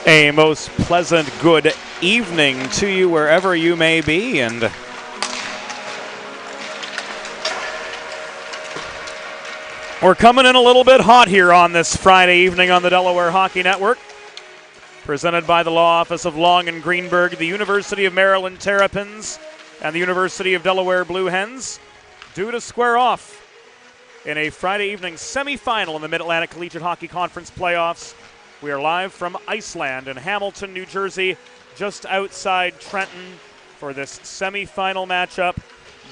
A most pleasant good evening to you wherever you may be, and we're coming in a little bit hot here on this Friday evening on the Delaware Hockey Network. Presented by the Law Office of Long and Greenberg, the University of Maryland Terrapins, and the University of Delaware Blue Hens, due to square off in a Friday evening semifinal in the Mid-Atlantic Collegiate Hockey Conference playoffs. We are live from Iceland in Hamilton, New Jersey, just outside Trenton for this semifinal matchup.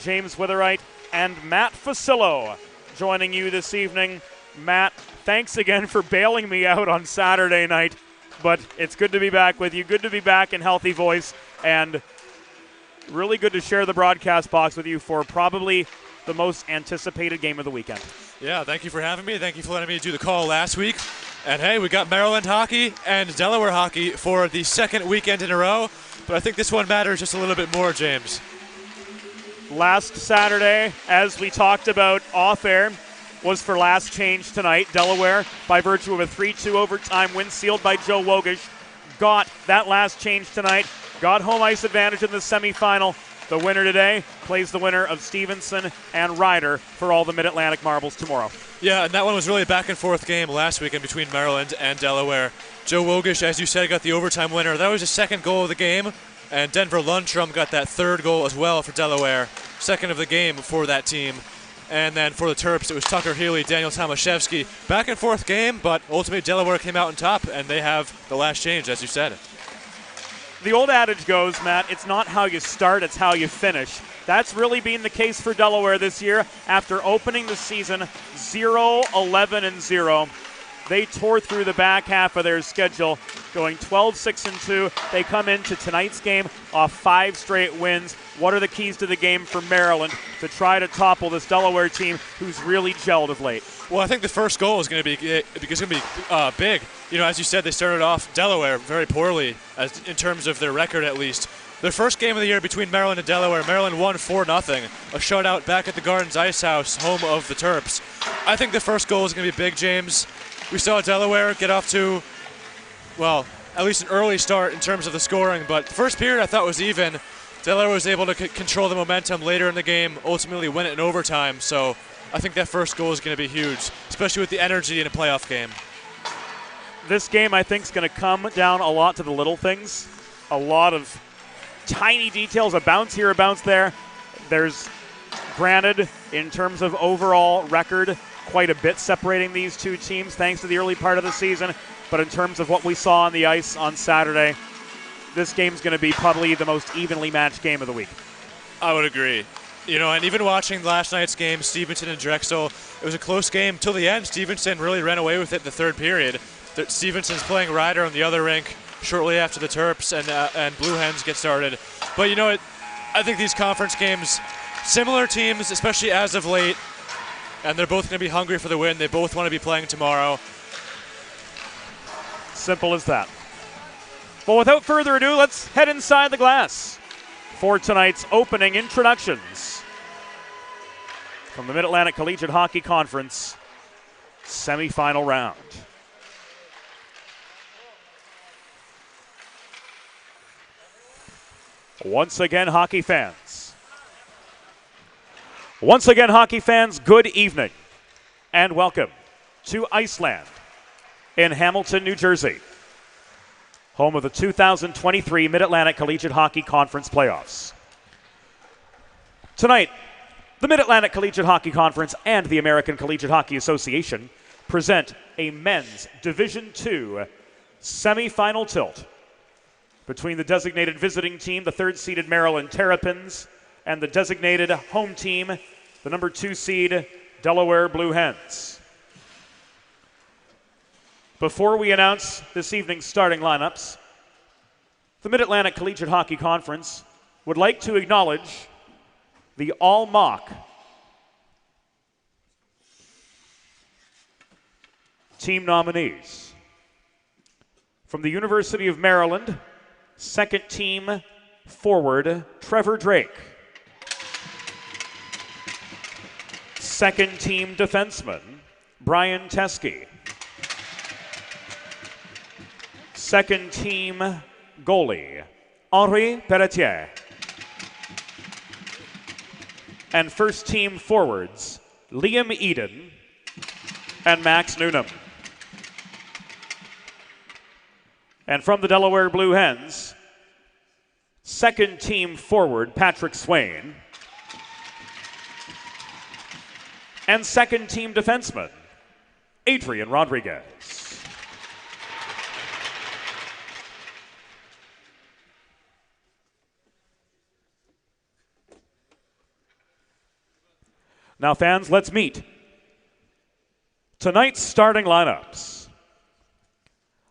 James Witherite and Matt Facillo joining you this evening. Matt, thanks again for bailing me out on Saturday night, but it's good to be back with you. Good to be back in healthy voice, and really good to share the broadcast box with you for probably the most anticipated game of the weekend. Yeah, thank you for having me. Thank you for letting me do the call last week. And hey, we got Maryland hockey and Delaware hockey for the second weekend in a row, but I think this one matters just a little bit more, James. Last Saturday, as we talked about off-air, was for last change tonight. Delaware, by virtue of a 3-2 overtime win sealed by Joe Wogish, got that last change tonight, got home ice advantage in the semifinal. The winner today plays the winner of Stevenson and Ryder for all the Mid-Atlantic marbles tomorrow. Yeah, and that one was really a back-and-forth game last weekend between Maryland and Delaware. Joe Wogish, as you said, got the overtime winner. That was his second goal of the game, and Denver Lundstrom got that third goal as well for Delaware, second of the game for that team. And then for the Terps, it was Tucker Healy, Daniel Tomaszewski. Back-and-forth game, but ultimately Delaware came out on top, and they have the last change, as you said. The old adage goes, Matt, it's not how you start, it's how you finish. That's really been the case for Delaware this year. After opening the season 0-11-0, they tore through the back half of their schedule, going 12-6-2. They come into tonight's game off 5 straight wins. What are the keys to the game for Maryland to try to topple this Delaware team who's really gelled of late? Well, I think the first goal is going to be big. You know, as you said, they started off Delaware very poorly in terms of their record, at least. Their first game of the year between Maryland and Delaware, Maryland won 4-0, a shutout back at the Gardens Ice House, home of the Terps. I think the first goal is going to be big, James. We saw Delaware get off to, well, at least an early start in terms of the scoring, but the first period I thought was even. Delaware was able to control the momentum later in the game, ultimately win it in overtime, so I think that first goal is going to be huge, especially with the energy in a playoff game. This game, I think, is going to come down a lot to the little things. A lot of tiny details, a bounce here, a bounce there. There's, granted, in terms of overall record, quite a bit separating these two teams thanks to the early part of the season. But in terms of what we saw on the ice on Saturday, this game's going to be probably the most evenly matched game of the week. I would agree. And even watching last night's game, Stevenson and Drexel, it was a close game till the end. Stevenson really ran away with it in the third period. Stevenson's playing Ryder on the other rink shortly after the Terps and Blue Hens get started. But I think these conference games, similar teams, especially as of late, and they're both going to be hungry for the win. They both want to be playing tomorrow. Simple as that. Well, without further ado, let's head inside the glass for tonight's opening introductions from the Mid-Atlantic Collegiate Hockey Conference semifinal round. Once again, hockey fans, good evening and welcome to Iceland in Hamilton, New Jersey, home of the 2023 Mid-Atlantic Collegiate Hockey Conference playoffs. Tonight, the Mid-Atlantic Collegiate Hockey Conference and the American Collegiate Hockey Association present a men's Division II semifinal tilt between the designated visiting team, the third-seeded Maryland Terrapins, and the designated home team, the number 2 seed Delaware Blue Hens. Before we announce this evening's starting lineups, the Mid-Atlantic Collegiate Hockey Conference would like to acknowledge the all-mock team nominees. From the University of Maryland, second team forward Trevor Drake. Second team defenseman Brian Teskey. Second team goalie Henri Pelletier. And first team forwards Liam Eden and Max Noonan. And from the Delaware Blue Hens, second team forward Patrick Swain and second team defenseman Adrian Rodriguez. Now, fans, let's meet tonight's starting lineups.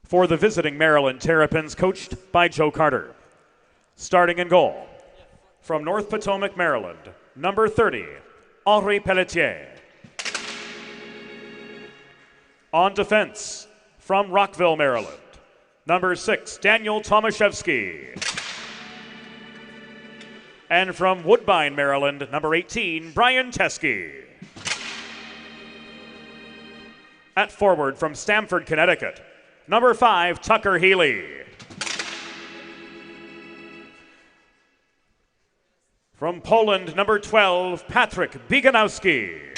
For the visiting Maryland Terrapins, coached by Joe Carter. Starting in goal, from North Potomac, Maryland, number 30, Henri Pelletier. On defense, from Rockville, Maryland, number 6, Daniel Tomaszewski. And from Woodbine, Maryland, number 18, Brian Teskey. At forward, from Stamford, Connecticut, number 5, Tucker Healy. From Poland, number 12, Patrick Biganowski.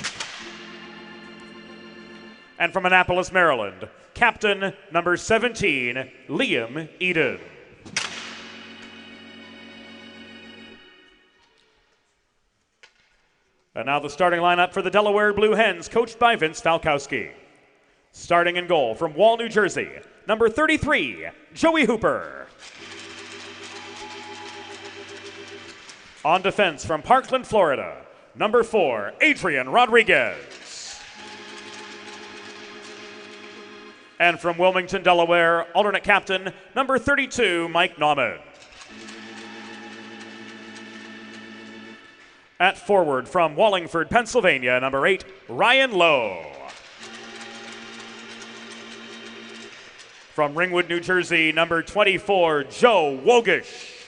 And from Annapolis, Maryland, captain number 17, Liam Eden. And now the starting lineup for the Delaware Blue Hens, coached by Vince Falkowski. Starting in goal from Wall, New Jersey, number 33, Joey Hooper. On defense from Parkland, Florida, number 4, Adrian Rodriguez. And from Wilmington, Delaware, alternate captain, number 32, Mike Nauman. At forward from Wallingford, Pennsylvania, number 8, Ryan Lowe. From Ringwood, New Jersey, number 24, Joe Wogish.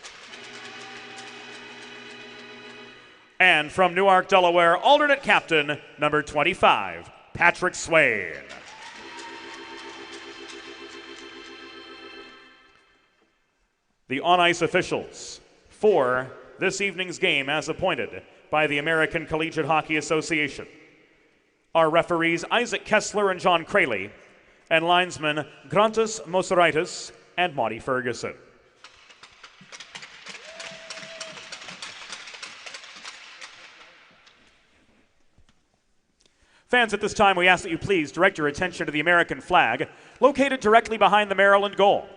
And from Newark, Delaware, alternate captain, number 25, Patrick Swain. The on-ice officials for this evening's game, as appointed by the American Collegiate Hockey Association, are referees Isaac Kessler and John Crayley, and linesmen Grantus Mosoritis and Monty Ferguson. Fans, at this time, we ask that you please direct your attention to the American flag, located directly behind the Maryland goal,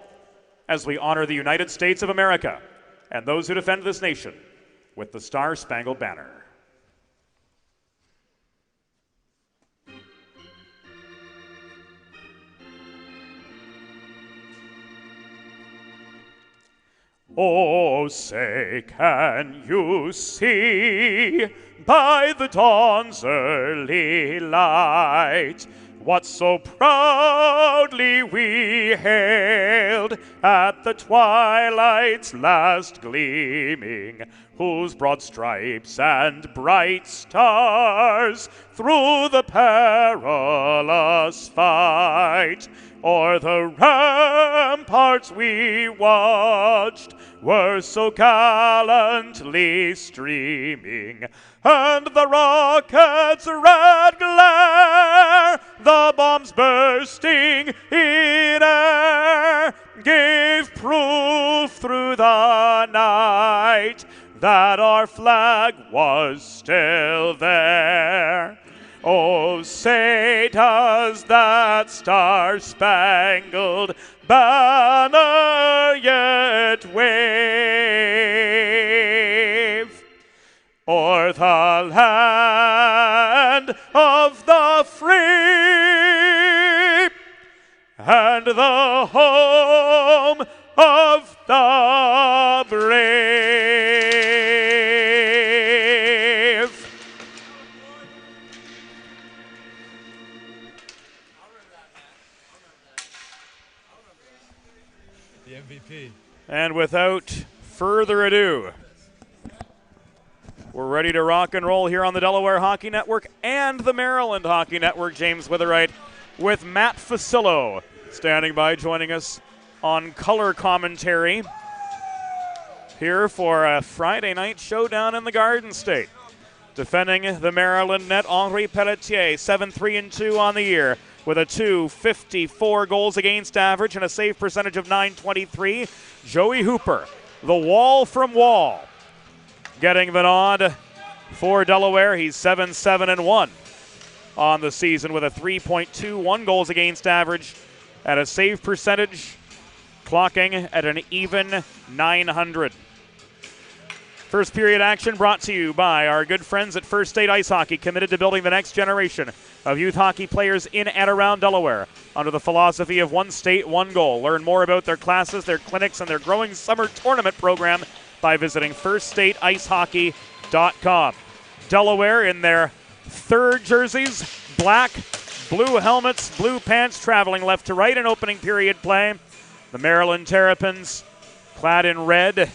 as we honor the United States of America and those who defend this nation with the Star-Spangled Banner. Oh, say, can you see by the dawn's early light what so proudly we hailed at the twilight's last gleaming, whose broad stripes and bright stars through the perilous fight o'er the ramparts we watched were so gallantly streaming, and the rocket's red glare, the bombs bursting in air, gave proof through the night that our flag was still there. Oh, say does that star-spangled banner yet wave o'er the land of the free and the home of the brave? The MVP. And without further ado, we're ready to rock and roll here on the Delaware Hockey Network and the Maryland Hockey Network. James Witherite with Matt Facillo standing by, joining us on color commentary here for a Friday night showdown in the Garden State. Defending the Maryland net, Henri Pelletier, 7-3-2 on the year, with a .254 goals against average and a save percentage of .923. Joey Hooper, the wall from Wall, getting the nod for Delaware. He's 7-7-1 on the season with a 3.21 goals against average and a save percentage clocking at an even .900. First period action brought to you by our good friends at First State Ice Hockey, committed to building the next generation of youth hockey players in and around Delaware under the philosophy of one state, one goal. Learn more about their classes, their clinics, and their growing summer tournament program by visiting firststateicehockey.com. Delaware in their third jerseys, black, blue helmets, blue pants, traveling left to right in opening period play. The Maryland Terrapins clad in red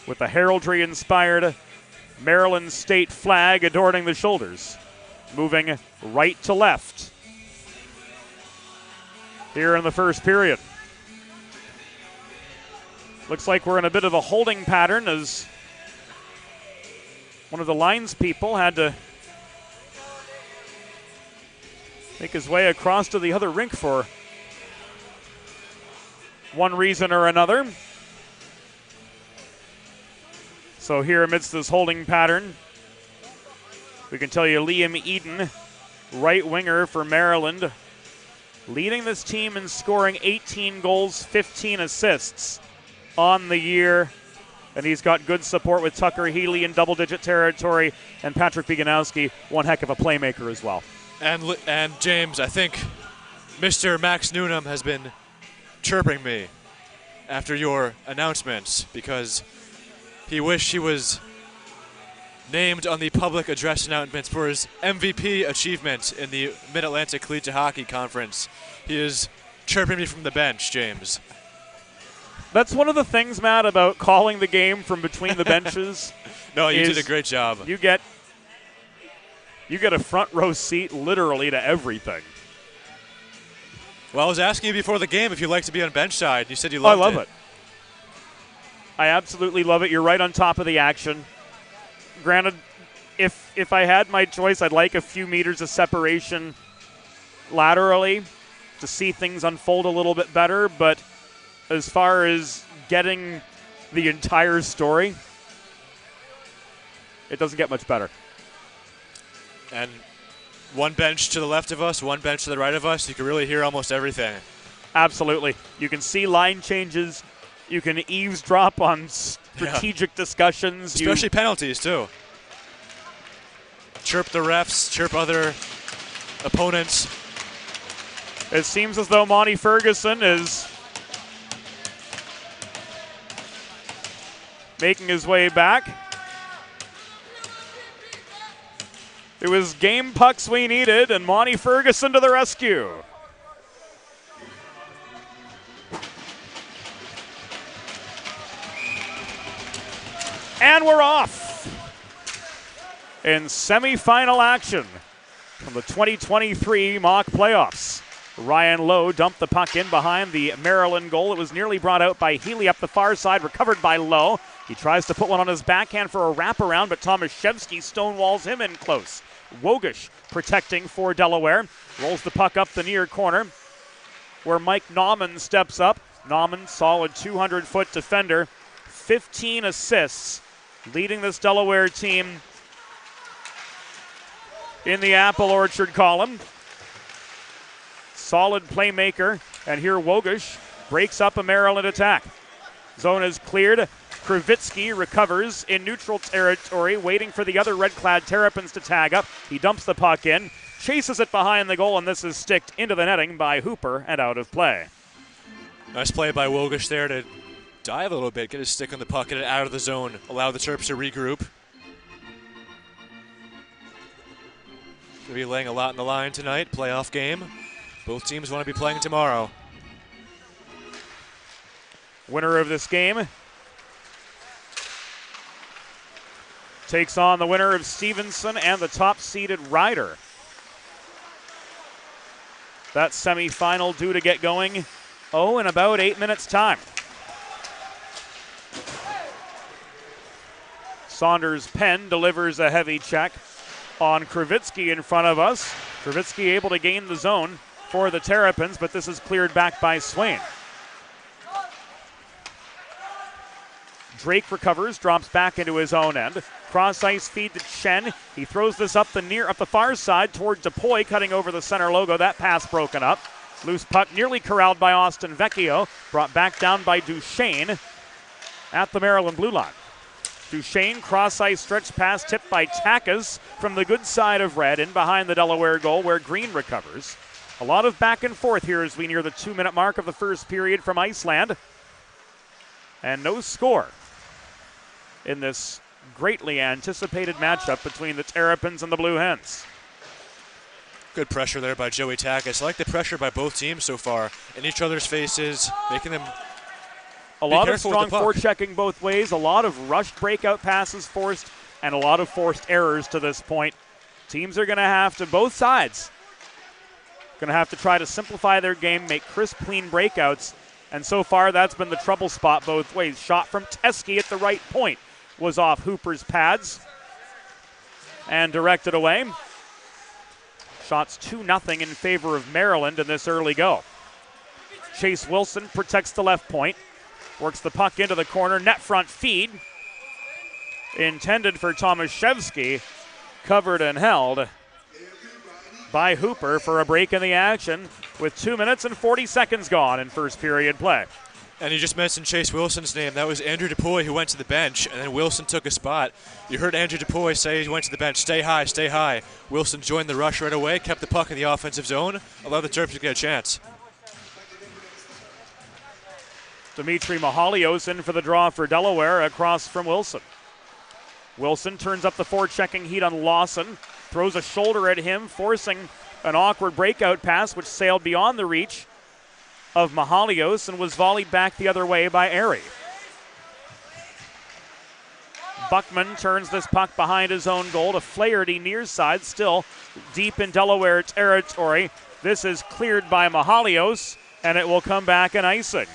with the heraldry-inspired Maryland state flag adorning the shoulders, moving right to left here in the first period. Looks like we're in a bit of a holding pattern as one of the lines people had to make his way across to the other rink for one reason or another. So here amidst this holding pattern, we can tell you Liam Eden, right winger for Maryland, leading this team in scoring 18 goals, 15 assists on the year. And he's got good support with Tucker Healy in double-digit territory, and Patrick Beganowski, one heck of a playmaker as well. And James, I think Mr. Max Noonan has been chirping me after your announcements because he wished he was named on the public address announcements for his MVP achievement in the Mid-Atlantic Collegiate Hockey Conference. He is chirping me from the bench, James. That's one of the things, Matt, about calling the game from between the benches. No, you did a great job. You get a front row seat literally to everything. Well, I was asking you before the game if you'd like to be on bench side. You said you loved it. I love it. I absolutely love it. You're right on top of the action. Granted, if I had my choice, I'd like a few meters of separation laterally to see things unfold a little bit better, but as far as getting the entire story, it doesn't get much better. And One bench to the left of us, one bench to the right of us. You can really hear almost everything. Absolutely. You can see line changes. You can eavesdrop on strategic discussions. Especially penalties, too. Chirp the refs, chirp other opponents. It seems as though Monty Ferguson is making his way back. It was game pucks we needed, and Monty Ferguson to the rescue. And we're off in semifinal action from the 2023 mock playoffs. Ryan Lowe dumped the puck in behind the Maryland goal. It was nearly brought out by Healy up the far side, recovered by Lowe. He tries to put one on his backhand for a wraparound, but Tomaszewski stonewalls him in close. Wogish protecting for Delaware. Rolls the puck up the near corner where Mike Nauman steps up. Nauman, solid 200-foot defender, 15 assists, leading this Delaware team in the Apple Orchard column. Solid playmaker, and here Wogish breaks up a Maryland attack. Zone is cleared. Kravitsky recovers in neutral territory, waiting for the other red-clad Terrapins to tag up. He dumps the puck in, chases it behind the goal, and this is sticked into the netting by Hooper and out of play. Nice play by Wogish there to dive a little bit, get his stick on the puck, get it out of the zone, allow the Terps to regroup. Going to be laying a lot on the line tonight, playoff game. Both teams want to be playing tomorrow. Winner of this game takes on the winner of Stevenson and the top-seeded Ryder. That semifinal due to get going, in about 8 minutes' time. Saunders Penn delivers a heavy check on Kravitsky in front of us. Kravitsky able to gain the zone for the Terrapins, but this is cleared back by Swain. Drake recovers, drops back into his own end. Cross ice feed to Chen. He throws this up the far side toward DePoy, cutting over the center logo. That pass broken up. Loose puck nearly corralled by Austin Vecchio. Brought back down by Duchesne at the Maryland blue line. Duchesne, cross ice stretch pass tipped by Takas from the good side of red in behind the Delaware goal where Green recovers. A lot of back and forth here as we near the 2-minute mark of the first period from Iceland. And no score in this greatly anticipated matchup between the Terrapins and the Blue Hens. Good pressure there by Joey Takas. I like the pressure by both teams so far in each other's faces, making them a lot of strong forechecking both ways, a lot of rushed breakout passes forced, and a lot of forced errors to this point. Teams are going to have to, both sides, going to have to try to simplify their game, make crisp, clean breakouts, and so far that's been the trouble spot both ways. Shot from Teskey at the right point was off Hooper's pads and directed away. Shots 2-0 in favor of Maryland in this early go. Chase Wilson protects the left point, works the puck into the corner, net front feed. Intended for Tomaszewski, covered and held by Hooper for a break in the action with 2 minutes and 40 seconds gone in first period play. And you just mentioned Chase Wilson's name. That was Andrew DePoy who went to the bench, and then Wilson took a spot. You heard Andrew DePoy say he went to the bench, stay high, stay high. Wilson joined the rush right away, kept the puck in the offensive zone, allowed the Terps to get a chance. Dimitri Mahalios in for the draw for Delaware across from Wilson. Wilson turns up the forechecking heat on Lawson, throws a shoulder at him, forcing an awkward breakout pass which sailed beyond the reach of Mahalios and was volleyed back the other way by Airy. Buckman turns this puck behind his own goal to Flaherty near side, still deep in Delaware territory. This is cleared by Mahalios, and it will come back in icing.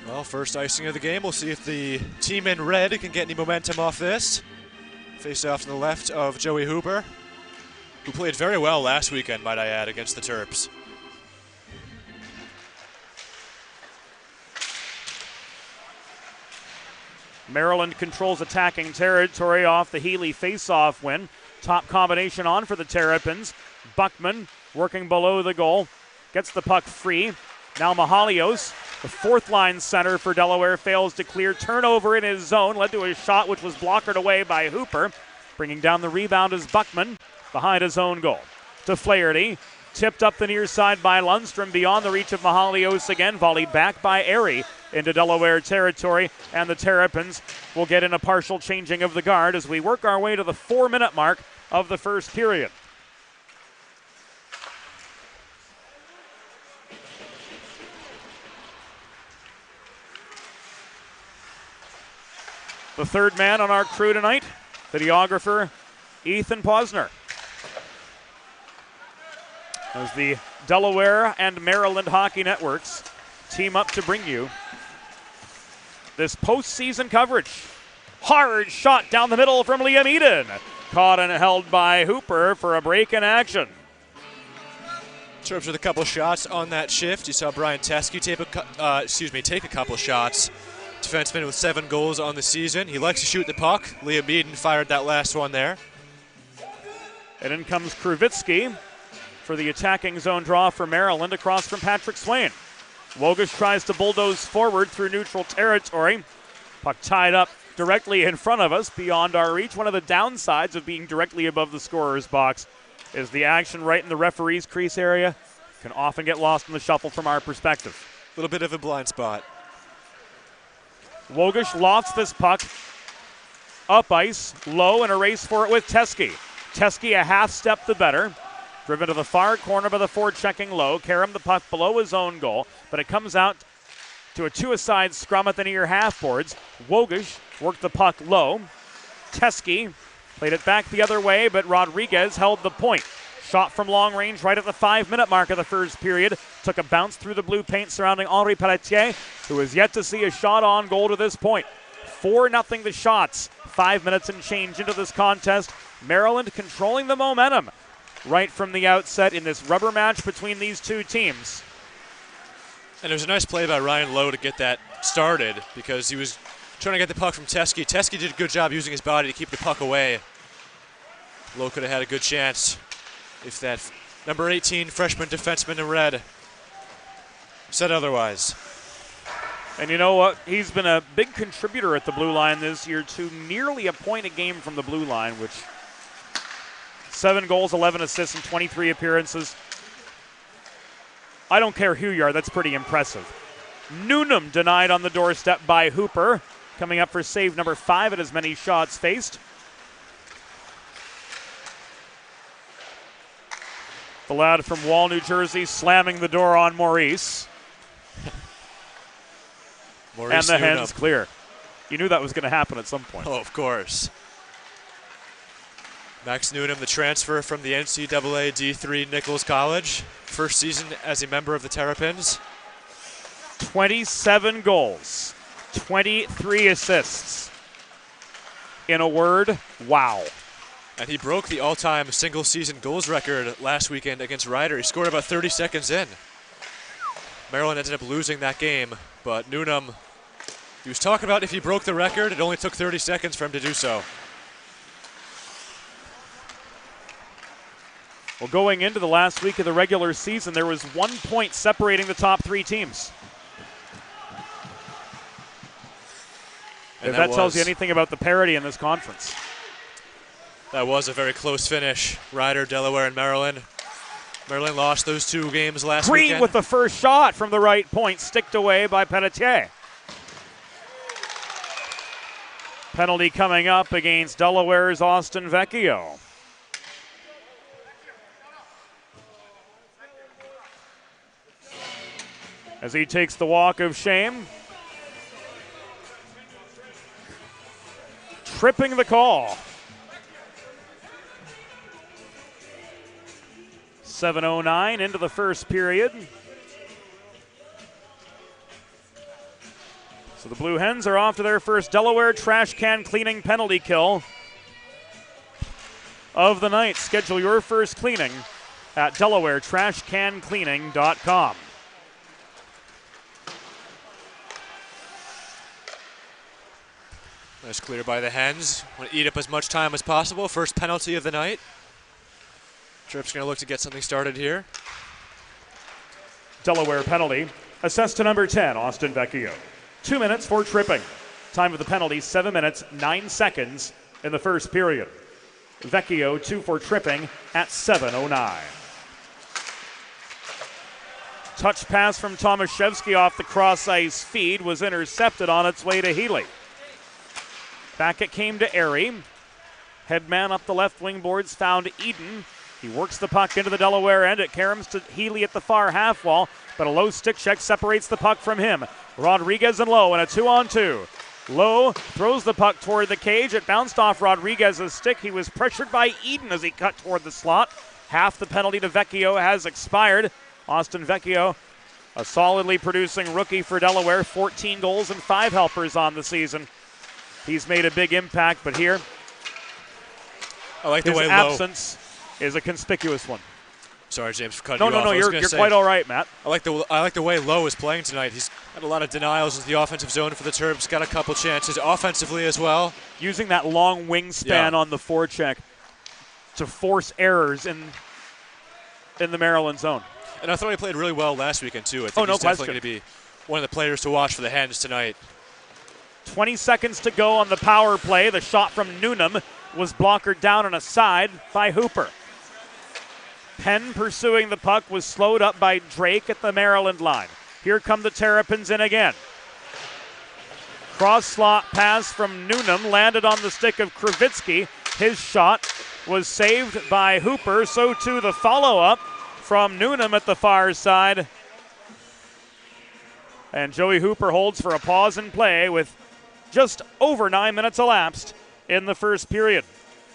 Well, first icing of the game. We'll see if the team in red can get any momentum off this. Face off to the left of Joey Hooper, who played very well last weekend, might I add, against the Terps. Maryland controls attacking territory off the Healy face-off win. Top combination on for the Terrapins. Buckman working below the goal. Gets the puck free. Now Mahalios, the fourth-line center for Delaware, fails to clear. Turnover in his zone led to a shot which was blockered away by Hooper. Bringing down the rebound is Buckman behind his own goal. To Flaherty. Tipped up the near side by Lundstrom, beyond the reach of Mahalios again. Volley back by Airy into Delaware territory, and the Terrapins will get in a partial changing of the guard as we work our way to the 4-minute mark of the first period. The third man on our crew tonight, videographer Ethan Posner. As the Delaware and Maryland hockey networks team up to bring you this postseason coverage. Hard shot down the middle from Liam Eden. Caught and held by Hooper for a break in action. Terps with a couple shots on that shift. You saw Brian Teskey take a couple shots. Defenseman with 7 goals on the season. He likes to shoot the puck. Liam Eden fired that last one there. And in comes Kruvitsky for the attacking zone draw for Maryland across from Patrick Swain. Wogish tries to bulldoze forward through neutral territory. Puck tied up directly in front of us, beyond our reach. One of the downsides of being directly above the scorer's box is the action right in the referee's crease area can often get lost in the shuffle from our perspective. A little bit of a blind spot. Wogish lofts this puck up ice, low, and a race for it with Teskey. Teskey a half step the better. Driven to the far corner by the forechecking low. Karam the puck below his own goal, but it comes out to a two-a-side scrum at the near half boards. Wogish worked the puck low. Teskey played it back the other way, but Rodriguez held the point. Shot from long range right at the 5-minute mark of the first period. Took a bounce through the blue paint surrounding Henri Pelletier, who has yet to see a shot on goal to this point. 4-0 the shots. 5 minutes and change into this contest. Maryland controlling the momentum right from the outset in this rubber match between these two teams. And it was a nice play by Ryan Lowe to get that started because he was trying to get the puck from Teskey. Teskey did a good job using his body to keep the puck away. Lowe could have had a good chance if that number 18 freshman defenseman in red said otherwise. And you know what? He's been a big contributor at the blue line this year to nearly a point a game from the blue line, which 7 goals, 11 assists, and 23 appearances. I don't care who you are, that's pretty impressive. Newnham denied on the doorstep by Hooper, coming up for save number 5 at as many shots faced. The lad from Wall, New Jersey, slamming the door on Maurice. And the hand's clear. You knew that was going to happen at some point. Oh, of course. Max Newnham, the transfer from the NCAA D3 Nichols College. First season as a member of the Terrapins. 27 goals, 23 assists. In a word, wow. And he broke the all-time single-season goals record last weekend against Ryder. He scored about 30 seconds in. Maryland ended up losing that game, but Newnham, he was talking about if he broke the record, it only took 30 seconds for him to do so. Well, going into the last week of the regular season, there was 1 point separating the top 3 teams. If that tells you anything about the parity in this conference. That was a very close finish. Ryder, Delaware, and Maryland. Maryland lost those 2 games last weekend. Green with the first shot from the right point, sticked away by Pelletier. Penalty coming up against Delaware's Austin Vecchio. As he takes the walk of shame. Tripping the call. 7:09 into the first period. So the Blue Hens are off to their first Delaware trash can cleaning penalty kill of the night. Schedule your first cleaning at DelawareTrashCanCleaning.com. Nice clear by the Hens. Want to eat up as much time as possible. First penalty of the night. Tripp's going to look to get something started here. Delaware penalty. Assessed to number 10, Austin Vecchio. 2 minutes for tripping. Time of the penalty, 7 minutes, 9 seconds in the first period. Vecchio 2 for tripping at 7:09. Touch pass from Tomaszewski off the cross ice feed was intercepted on its way to Healy. Back it came to Airy. Headman up the left wing boards found Eden. He works the puck into the Delaware end. It caroms to Healy at the far half wall, but a low stick check separates the puck from him. Rodriguez and Lowe in a 2-on-2. Lowe throws the puck toward the cage. It bounced off Rodriguez's stick. He was pressured by Eden as he cut toward the slot. Half the penalty to Vecchio has expired. Austin Vecchio, a solidly producing rookie for Delaware, 14 goals and 5 helpers on the season. He's made a big impact, but here, I like the way his absence is a conspicuous one. Sorry, James, for cutting you off. No, you're quite all right, Matt. I like the way Lowe is playing tonight. He's had a lot of denials in the offensive zone for the Terps. Got a couple chances offensively as well. Using that long wingspan on the forecheck to force errors in the Maryland zone. And I thought he played really well last weekend, too. I think no he's definitely going to be one of the players to watch for the Hens tonight. 20 seconds to go on the power play. The shot from Newnham was blockered down and aside by Hooper. Penn pursuing the puck was slowed up by Drake at the Maryland line. Here come the Terrapins in again. Cross slot pass from Newnham landed on the stick of Kravitsky. His shot was saved by Hooper, so too the follow-up from Newnham at the far side. And Joey Hooper holds for a pause in play with just over 9 minutes elapsed in the first period.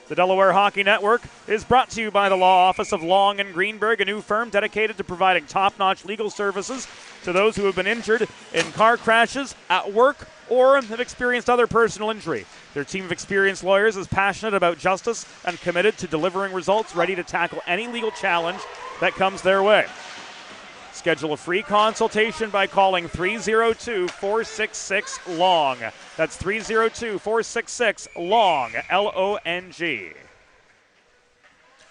The Delaware Hockey Network is brought to you by the Law Office of Long and Greenberg, a new firm dedicated to providing top-notch legal services to those who have been injured in car crashes, at work, or have experienced other personal injury. Their team of experienced lawyers is passionate about justice and committed to delivering results, ready to tackle any legal challenge that comes their way. Schedule a free consultation by calling 302-466-LONG. That's 302-466-LONG, L-O-N-G.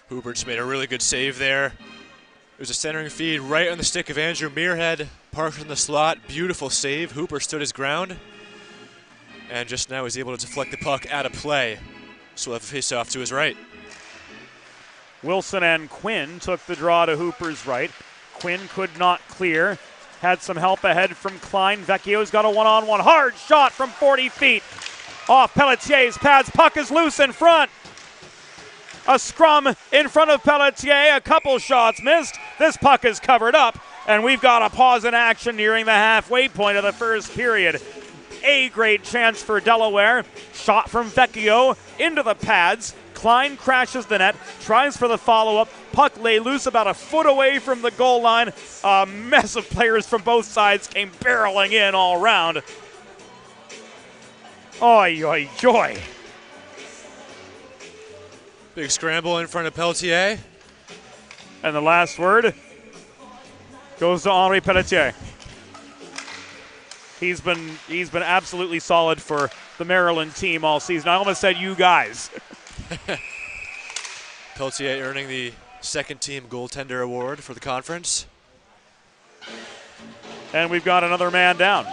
Hooper just made a really good save there. It was a centering feed right on the stick of Andrew Muirhead, parked in the slot. Beautiful save. Hooper stood his ground. And just now he's able to deflect the puck out of play. So we'll have a face-off to his right. Wilson and Quinn took the draw to Hooper's right. Quinn could not clear. Had some help ahead from Klein. Vecchio's got a one-on-one. Hard shot from 40 feet. Off Pelletier's pads. Puck is loose in front. A scrum in front of Pelletier. A couple shots missed. This puck is covered up. And we've got a pause in action nearing the halfway point of the first period. A-grade chance for Delaware. Shot from Vecchio into the pads. Klein crashes the net, tries for the follow-up. Puck lay loose about a foot away from the goal line. A mess of players from both sides came barreling in all around. Oy, oy, joy. Big scramble in front of Pelletier. And the last word goes to Henri Pelletier. He's been absolutely solid for the Maryland team all season. I almost said you guys. Pelletier earning the second team goaltender award for the conference. And we've got another man down.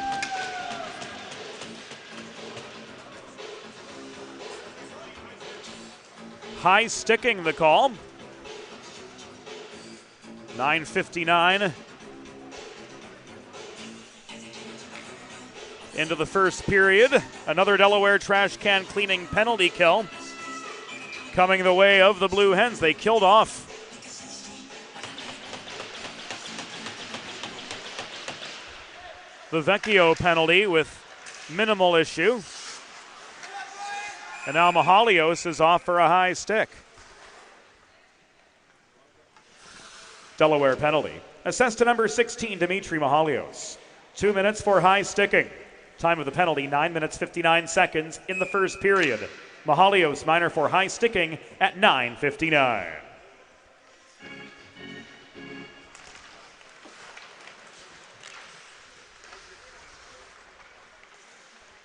High sticking the call. 9:59 into the first period. Another Delaware trash can cleaning penalty kill coming the way of the Blue Hens. They killed off the Vecchio penalty with minimal issue. And now Mahalios is off for a high stick. Delaware penalty. Assessed to number 16, Dimitri Mahalios. 2 minutes for high sticking. Time of the penalty, 9 minutes 59 seconds in the first period. Mahalios minor for high sticking at 9:59.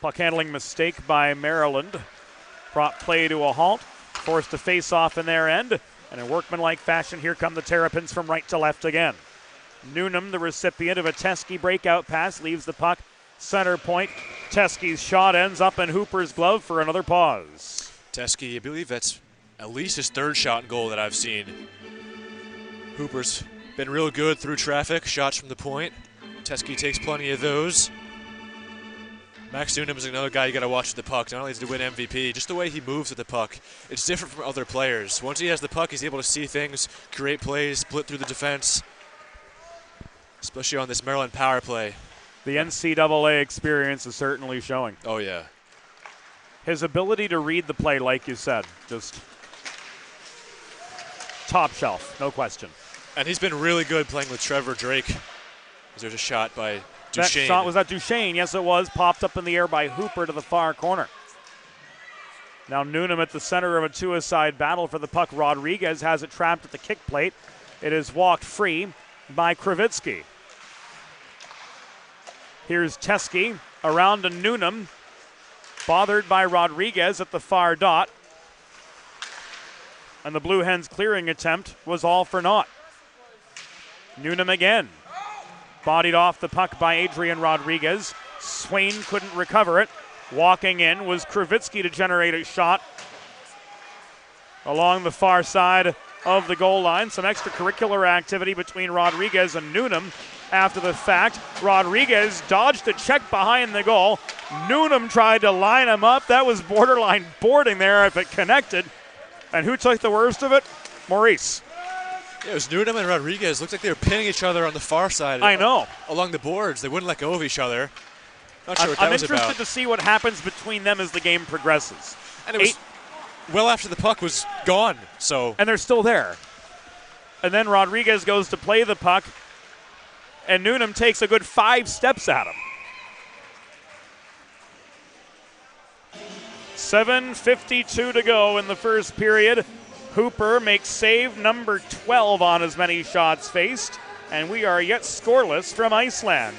Puck handling mistake by Maryland brought play to a halt, forced a face-off in their end, and in workmanlike fashion, here come the Terrapins from right to left again. Newnham, the recipient of a Teskey breakout pass, leaves the puck center point. Teskey's shot ends up in Hooper's glove for another pause. Teskey, I believe that's at least his third shot and goal that I've seen. Hooper's been real good through traffic, shots from the point. Teskey takes plenty of those. Max Newnham is another guy you got to watch with the puck. Not only to win MVP, just the way he moves with the puck. It's different from other players. Once he has the puck, he's able to see things, create plays, split through the defense, especially on this Maryland power play. The NCAA experience is certainly showing. Oh, yeah. His ability to read the play, like you said, just top shelf, no question. And he's been really good playing with Trevor Drake. There's a shot by Duchesne. That shot was at Duchesne. Yes, it was. Popped up in the air by Hooper to the far corner. Now Newnham at the center of a two-a-side battle for the puck. Rodriguez has it trapped at the kick plate. It is walked free by Kravitsky. Here's Teskey around to Newnham. Bothered by Rodriguez at the far dot. And the Blue Hens' clearing attempt was all for naught. Newnham again. Bodied off the puck by Adrian Rodriguez. Swain couldn't recover it. Walking in was Kravitsky to generate a shot along the far side of the goal line. Some extracurricular activity between Rodriguez and Newnham after the fact. Rodriguez dodged a check behind the goal. Newnham tried to line him up. That was borderline boarding there if it connected. And who took the worst of it? Maurice. Yeah, it was Newnham and Rodriguez. Looked like they were pinning each other on the far side. I know. Along the boards. They wouldn't let go of each other. Not sure what that was about. I'm interested to see what happens between them as the game progresses. And it was well after the puck was gone. And they're still there. And then Rodriguez goes to play the puck, and Newnham takes a good 5 steps at him. 7:52 to go in the first period. Hooper makes save number 12 on as many shots faced, and we are yet scoreless from Iceland.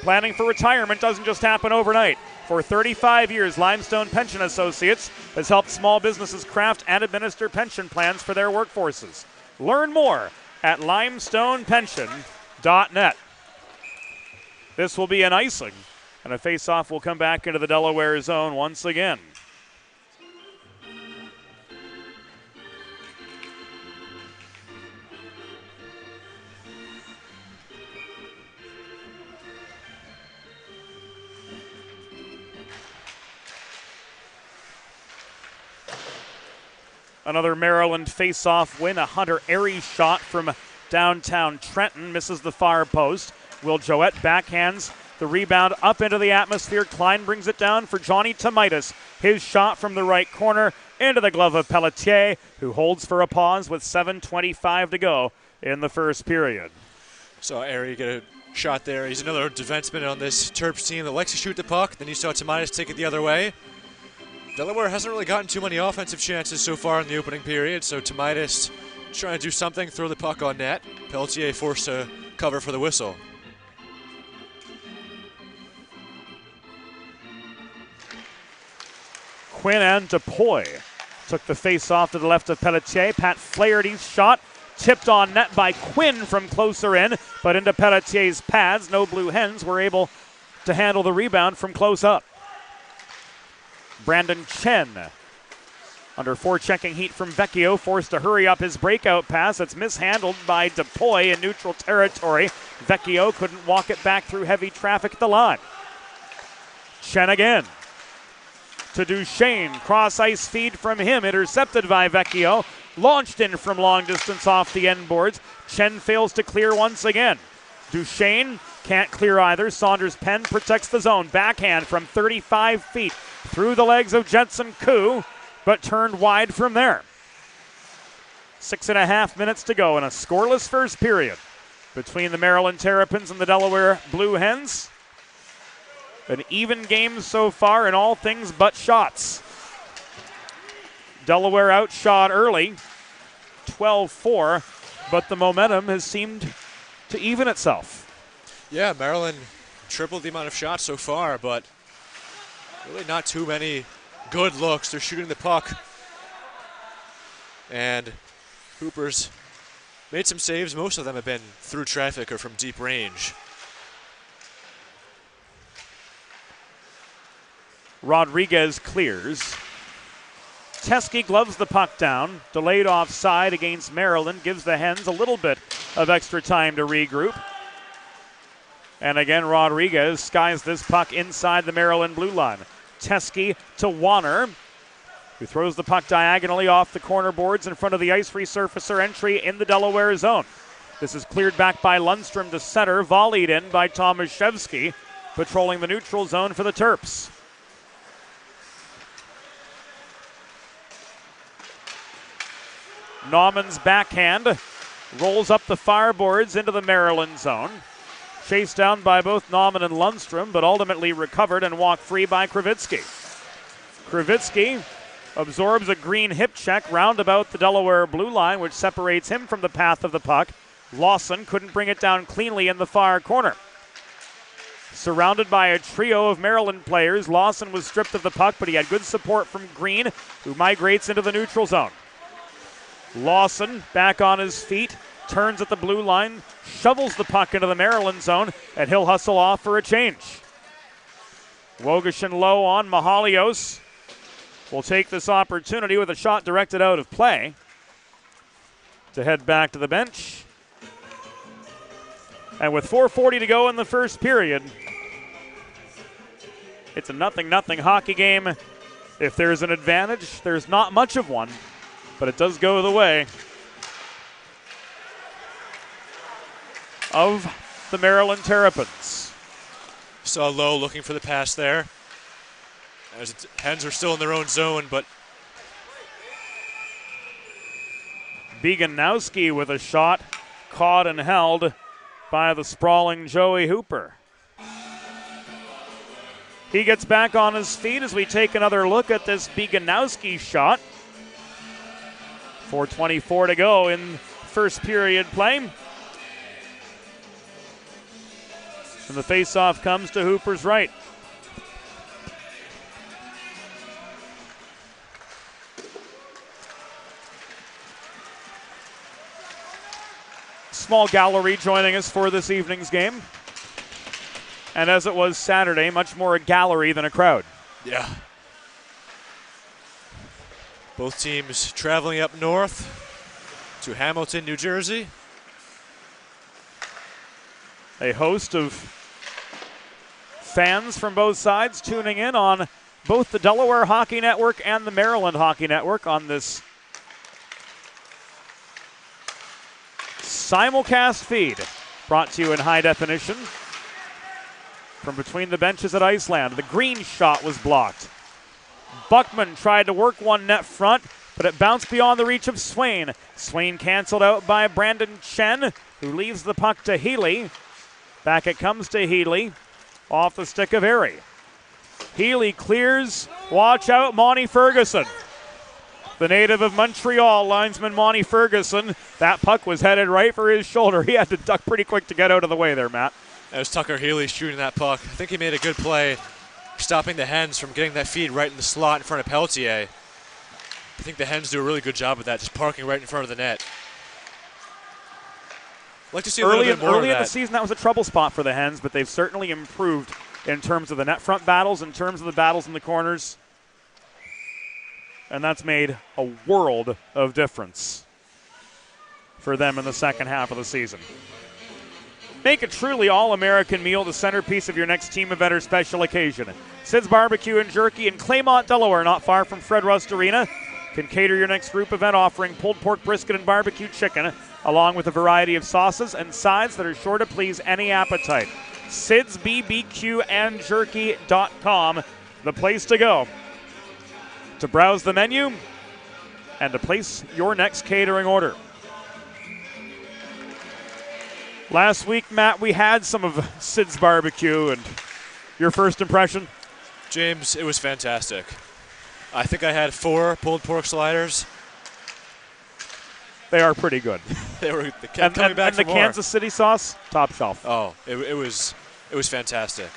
Planning for retirement doesn't just happen overnight. For 35 years, Limestone Pension Associates has helped small businesses craft and administer pension plans for their workforces. Learn more at limestonepension.net. This will be an icing, and a face-off will come back into the Delaware zone once again. Another Maryland face-off win. A Hunter Airy shot from downtown Trenton misses the far post. Will Joette backhands the rebound up into the atmosphere. Klein brings it down for Johnny Tomaitis. His shot from the right corner into the glove of Pelletier, who holds for a pause with 7:25 to go in the first period. So Airy get a shot there. He's another defenseman on this Terps team that likes to shoot the puck. Then you saw Tomaitis take it the other way. Delaware hasn't really gotten too many offensive chances so far in the opening period, so Tomaitis trying to do something, throw the puck on net. Pelletier forced to cover for the whistle. Quinn and DePoy took the face-off to the left of Pelletier. Pat Flaherty's shot tipped on net by Quinn from closer in, but into Pelletier's pads. No Blue Hens were able to handle the rebound from close up. Brandon Chen, under forechecking heat from Vecchio, forced to hurry up his breakout pass. It's mishandled by DePoy in neutral territory. Vecchio couldn't walk it back through heavy traffic at the line. Chen again to Duchesne. Cross ice feed from him, intercepted by Vecchio. Launched in from long distance off the end boards. Chen fails to clear once again. Duchesne can't clear either. Saunders Penn protects the zone. Backhand from 35 feet through the legs of Jensen Koo, but turned wide from there. 6.5 minutes to go in a scoreless first period between the Maryland Terrapins and the Delaware Blue Hens. An even game so far in all things but shots. Delaware outshot early, 12-4, but the momentum has seemed to even itself. Yeah, Maryland tripled the amount of shots so far, but Really not too many good looks. They're shooting the puck. And Hooper's made some saves. Most of them have been through traffic or from deep range. Rodriguez clears. Teske gloves the puck down. Delayed offside against Maryland. Gives the Hens a little bit of extra time to regroup. And again, Rodriguez skies this puck inside the Maryland blue line. Teske to Warner, who throws the puck diagonally off the corner boards in front of the ice resurfacer entry in the Delaware zone. This is cleared back by Lundstrom to center, volleyed in by Tomaszewski, patrolling the neutral zone for the Terps. Nauman's backhand rolls up the fireboards into the Maryland zone. Chased down by both Nauman and Lundstrom, but ultimately recovered and walked free by Kravitsky. Kravitsky absorbs a green hip check round about the Delaware blue line, which separates him from the path of the puck. Lawson couldn't bring it down cleanly in the far corner. Surrounded by a trio of Maryland players, Lawson was stripped of the puck, but he had good support from Green, who migrates into the neutral zone. Lawson back on his feet, turns at the blue line, shovels the puck into the Maryland zone, and he'll hustle off for a change. Wogashin low on Mahalios. Will take this opportunity with a shot directed out of play to head back to the bench. And with 4:40 to go in the first period, it's a 0-0 hockey game. If there's an advantage, there's not much of one, but it does go the way of the Maryland Terrapins. Saw Lowe looking for the pass there. As Hens are still in their own zone, but Beganowski with a shot, caught and held by the sprawling Joey Hooper. He gets back on his feet as we take another look at this Beganowski shot. 4:24 to go in first period play. And the faceoff comes to Hooper's right. Small gallery joining us for this evening's game. And as it was Saturday, much more a gallery than a crowd. yeah. Both teams traveling up north to Hamilton, New Jersey. A host of fans from both sides tuning in on both the Delaware Hockey Network and the Maryland Hockey Network on this simulcast feed, brought to you in high definition from between the benches at Iceland. The Green shot was blocked. Buckman tried to work one net front, but it bounced beyond the reach of Swain. Swain canceled out by Brandon Chen, who leaves the puck to Healy. Back it comes to Healy, off the stick of Airy. Healy clears. Watch out, Monty Ferguson. The native of Montreal, linesman Monty Ferguson. That puck was headed right for his shoulder. He had to duck pretty quick to get out of the way there, Matt. That was Tucker Healy shooting that puck. I think he made a good play, stopping the Hens from getting that feed right in the slot in front of Pelletier. I think the Hens do a really good job of that, just parking right in front of the net. I'd like to see a little bit more of that. Early in the season, that was a trouble spot for the Hens, but they've certainly improved in terms of the net front battles, in terms of the battles in the corners. And that's made a world of difference for them in the second half of the season. Make a truly all-American meal the centerpiece of your next team event or special occasion. Sid's Barbecue and Jerky in Claymont, Delaware, not far from Fred Rust Arena, can cater your next group event offering pulled pork brisket and barbecue chicken, along with a variety of sauces and sides that are sure to please any appetite. SidsBBQandJerky.com, the place to go to browse the menu and to place your next catering order. Last week, Matt, we had some of Sid's Barbecue, and your first impression? James, it was fantastic. I think I had 4 pulled pork sliders. They are pretty good. They kept coming back for more. And the Kansas City sauce, top shelf. Oh, it was fantastic.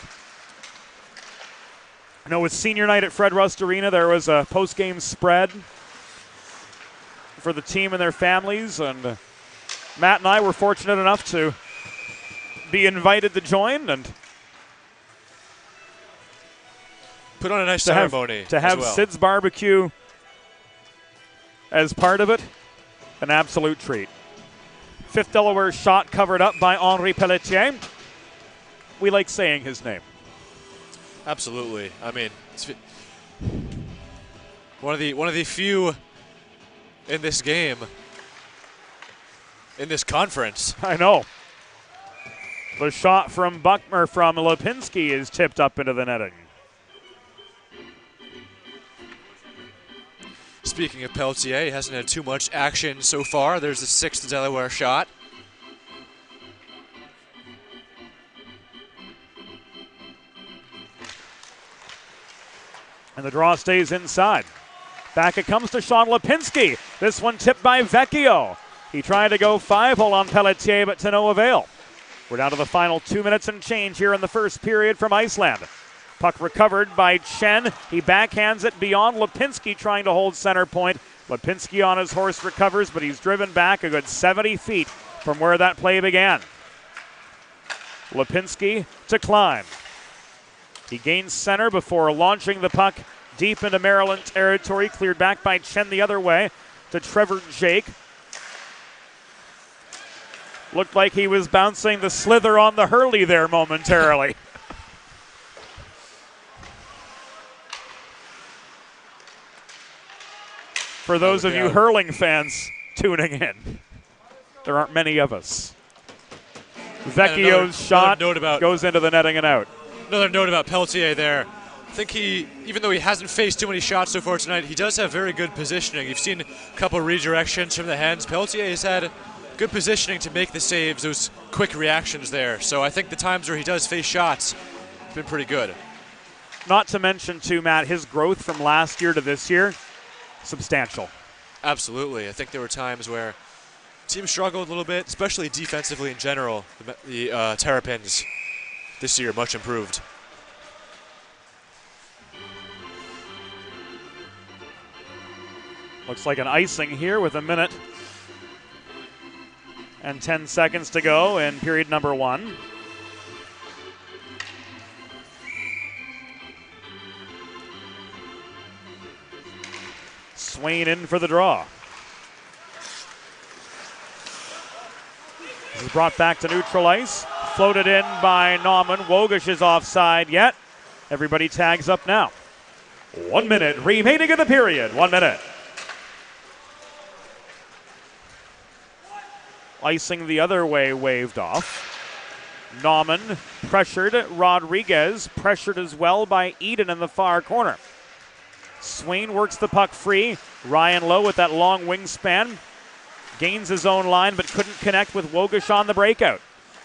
I know with senior night at Fred Rust Arena, there was a post-game spread for the team and their families, and Matt and I were fortunate enough to be invited to join and put on a nice ceremony to have well. Sid's barbecue as part of it. An absolute treat. Fifth Delaware shot covered up by Henri Pelletier. We like saying his name. Absolutely. I mean, it's one of the few in this game, in this conference. I know. The shot from from Lipinski is tipped up into the netting. Speaking of Pelletier, he hasn't had too much action so far. There's the sixth Delaware shot. And the draw stays inside. Back it comes to Sean Lipinski. This one tipped by Vecchio. He tried to go 5-hole on Pelletier, but to no avail. We're down to the final 2 minutes and change here in the first period from Iceland. Puck recovered by Chen. He backhands it beyond Lipinski, trying to hold center point. Lipinski on his horse recovers, but he's driven back a good 70 feet from where that play began. Lipinski to Klein. He gains center before launching the puck deep into Maryland territory. Cleared back by Chen the other way to Trevor Jake. Looked like he was bouncing the slither on the Hurley there momentarily. For those of you hurling fans tuning in, there aren't many of us. Vecchio's shot goes into the netting and out. Another note about Pelletier there. I think even though he hasn't faced too many shots so far tonight, he does have very good positioning. You've seen a couple redirections from the hands. Pelletier has had good positioning to make the saves, those quick reactions there. So I think the times where he does face shots have been pretty good. Not to mention, too, Matt, his growth from last year to this year, substantial. Absolutely. I think there were times where the team struggled a little bit, especially defensively in general. The Terrapins this year much improved. Looks like an icing here with 1 minute and 10 seconds to go in period number 1. Swain in for the draw. This is brought back to neutral ice. Floated in by Nauman. Wogish is offside yet. Everybody tags up now. 1 minute remaining in the period. 1 minute. Icing the other way waved off. Nauman pressured. Rodriguez pressured as well by Eden in the far corner. Swain works the puck free. Ryan Lowe with that long wingspan. Gains his own line but couldn't connect with Wogish on the breakout.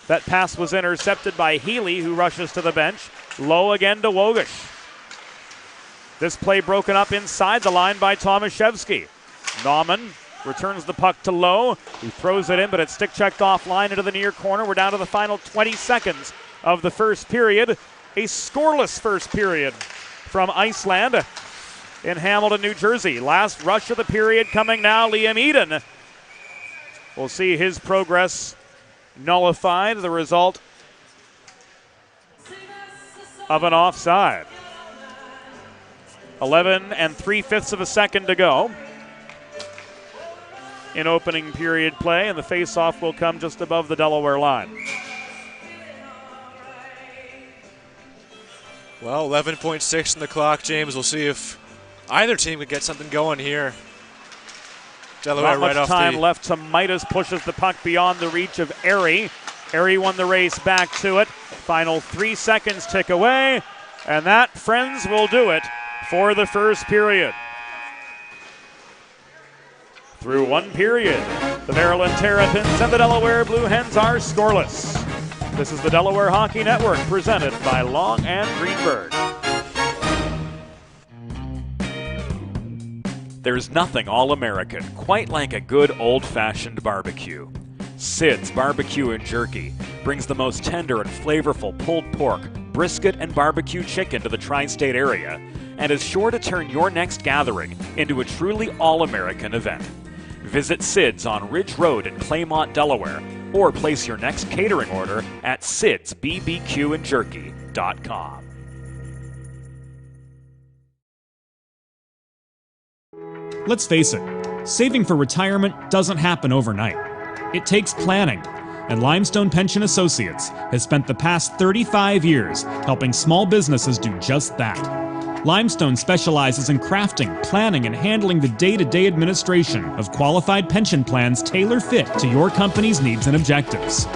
That pass was intercepted by Healy, who rushes to the bench. Lowe again to Wogish. This play broken up inside the line by Tomaszewski. Nauman returns the puck to Lowe. He throws it in, but it's stick checked offline into the near corner. We're down to the final 20 seconds of the first period. A scoreless first period from Iceland in Hamilton, New Jersey. Last rush of the period coming now. Liam Eden. We'll see his progress nullified. The result of an offside. 11 3/5 of a second to go in opening period play, and the face-off will come just above the Delaware line. Well, 11.6 on the clock, James. We'll see if either team could get something going here. Delaware Not much time left. Midas pushes the puck beyond the reach of Airy. Airy won the race back to it. Final 3 seconds tick away, and that, friends, will do it for the first period. Through one period, the Maryland Terrapins and the Delaware Blue Hens are scoreless. This is the Delaware Hockey Network, presented by Long and Greenberg. There's nothing all-American quite like a good old-fashioned barbecue. Sid's Barbecue and Jerky brings the most tender and flavorful pulled pork, brisket and barbecue chicken to the tri-state area and is sure to turn your next gathering into a truly all-American event. Visit Sid's on Ridge Road in Claymont, Delaware, or place your next catering order at sidsbbqandjerky.com. Let's face it, saving for retirement doesn't happen overnight. It takes planning, and Limestone Pension Associates has spent the past 35 years helping small businesses do just that. Limestone specializes in crafting, planning, and handling the day-to-day administration of qualified pension plans tailor-fit to your company's needs and objectives.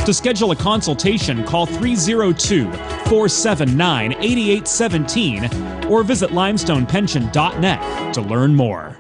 To schedule a consultation, call 302-479-8817 or visit limestonepension.net to learn more.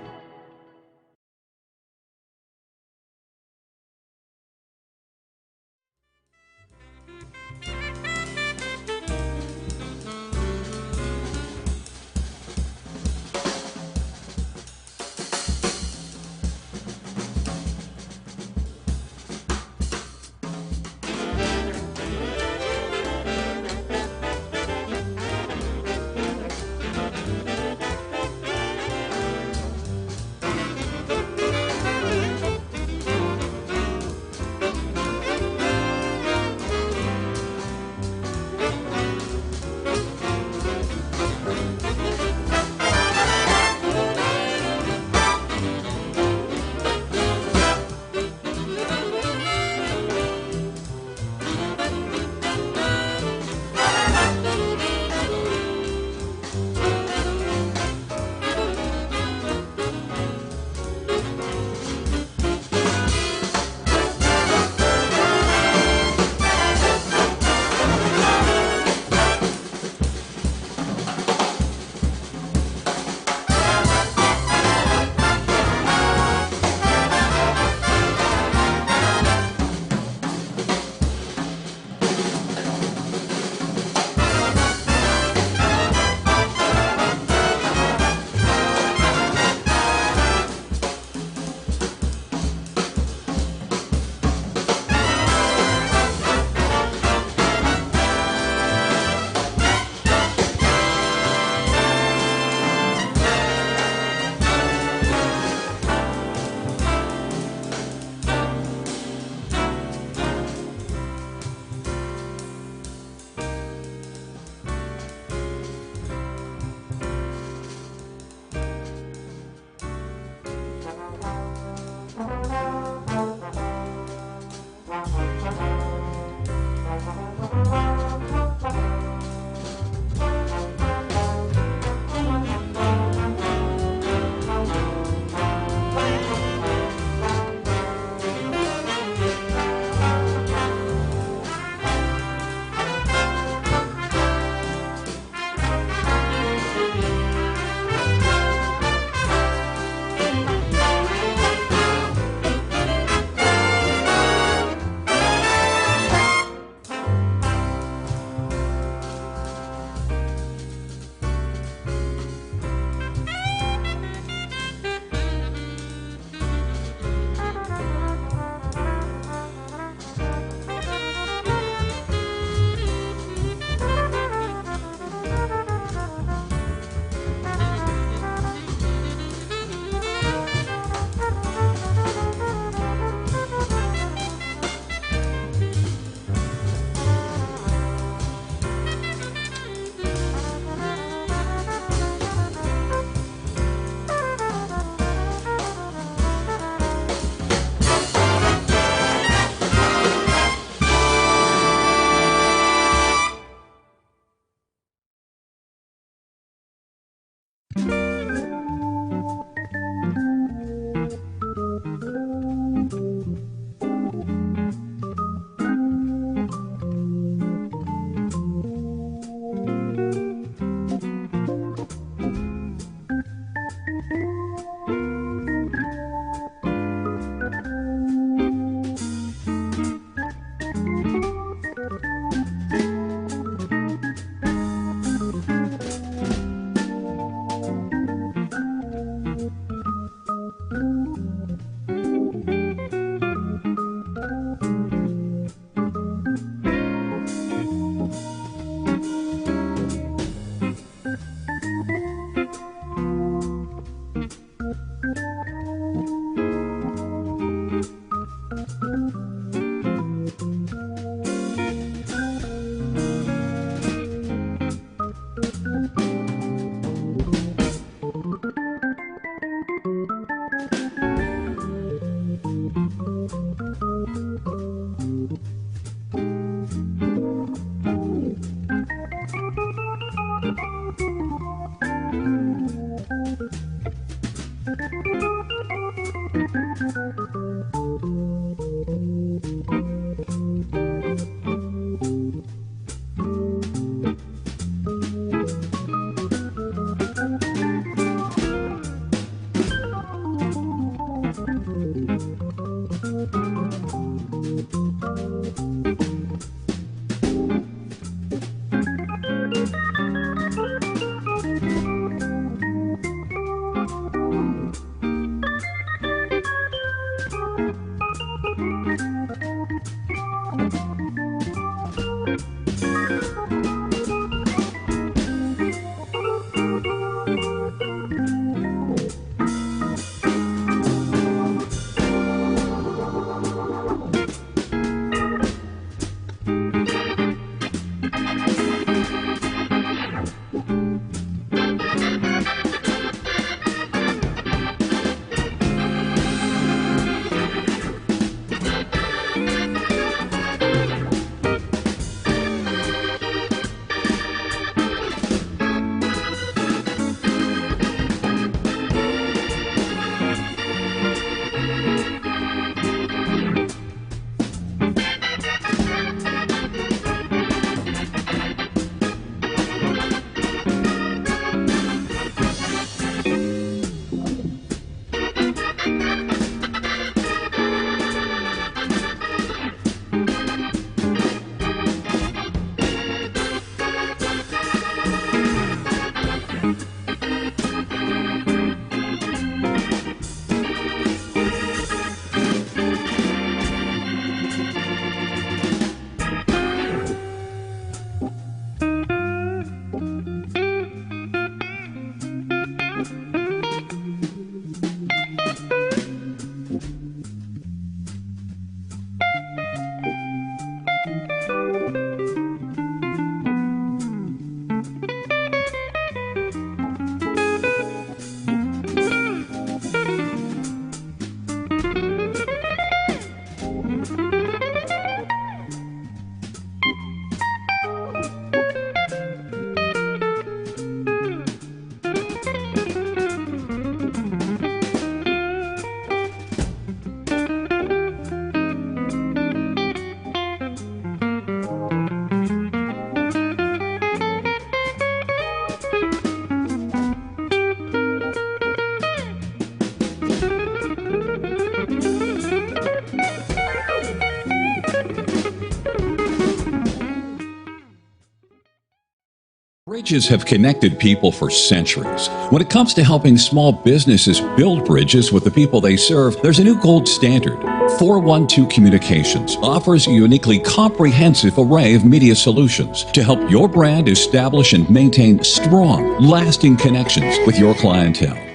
Bridges have connected people for centuries. When it comes to helping small businesses build bridges with the people they serve, there's a new gold standard. 412 Communications offers a uniquely comprehensive array of media solutions to help your brand establish and maintain strong, lasting connections with your clientele.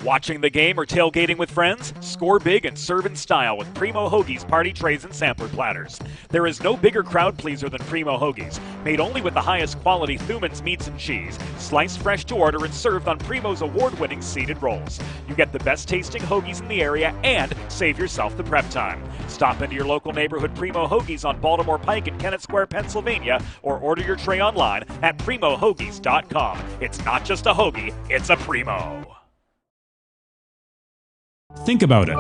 Watching the game or tailgating with friends? Score big and serve in style with Primo Hoagies party trays and sampler platters. There is no bigger crowd pleaser than Primo Hoagies, made only with the highest quality Thuman's meats and cheese, sliced fresh to order and served on Primo's award-winning seeded rolls. You get the best tasting hoagies in the area and save yourself the prep time. Stop into your local neighborhood Primo Hoagies on Baltimore Pike in Kennett Square, Pennsylvania, or order your tray online at primohoagies.com. It's not just a hoagie, it's a Primo. Think about it.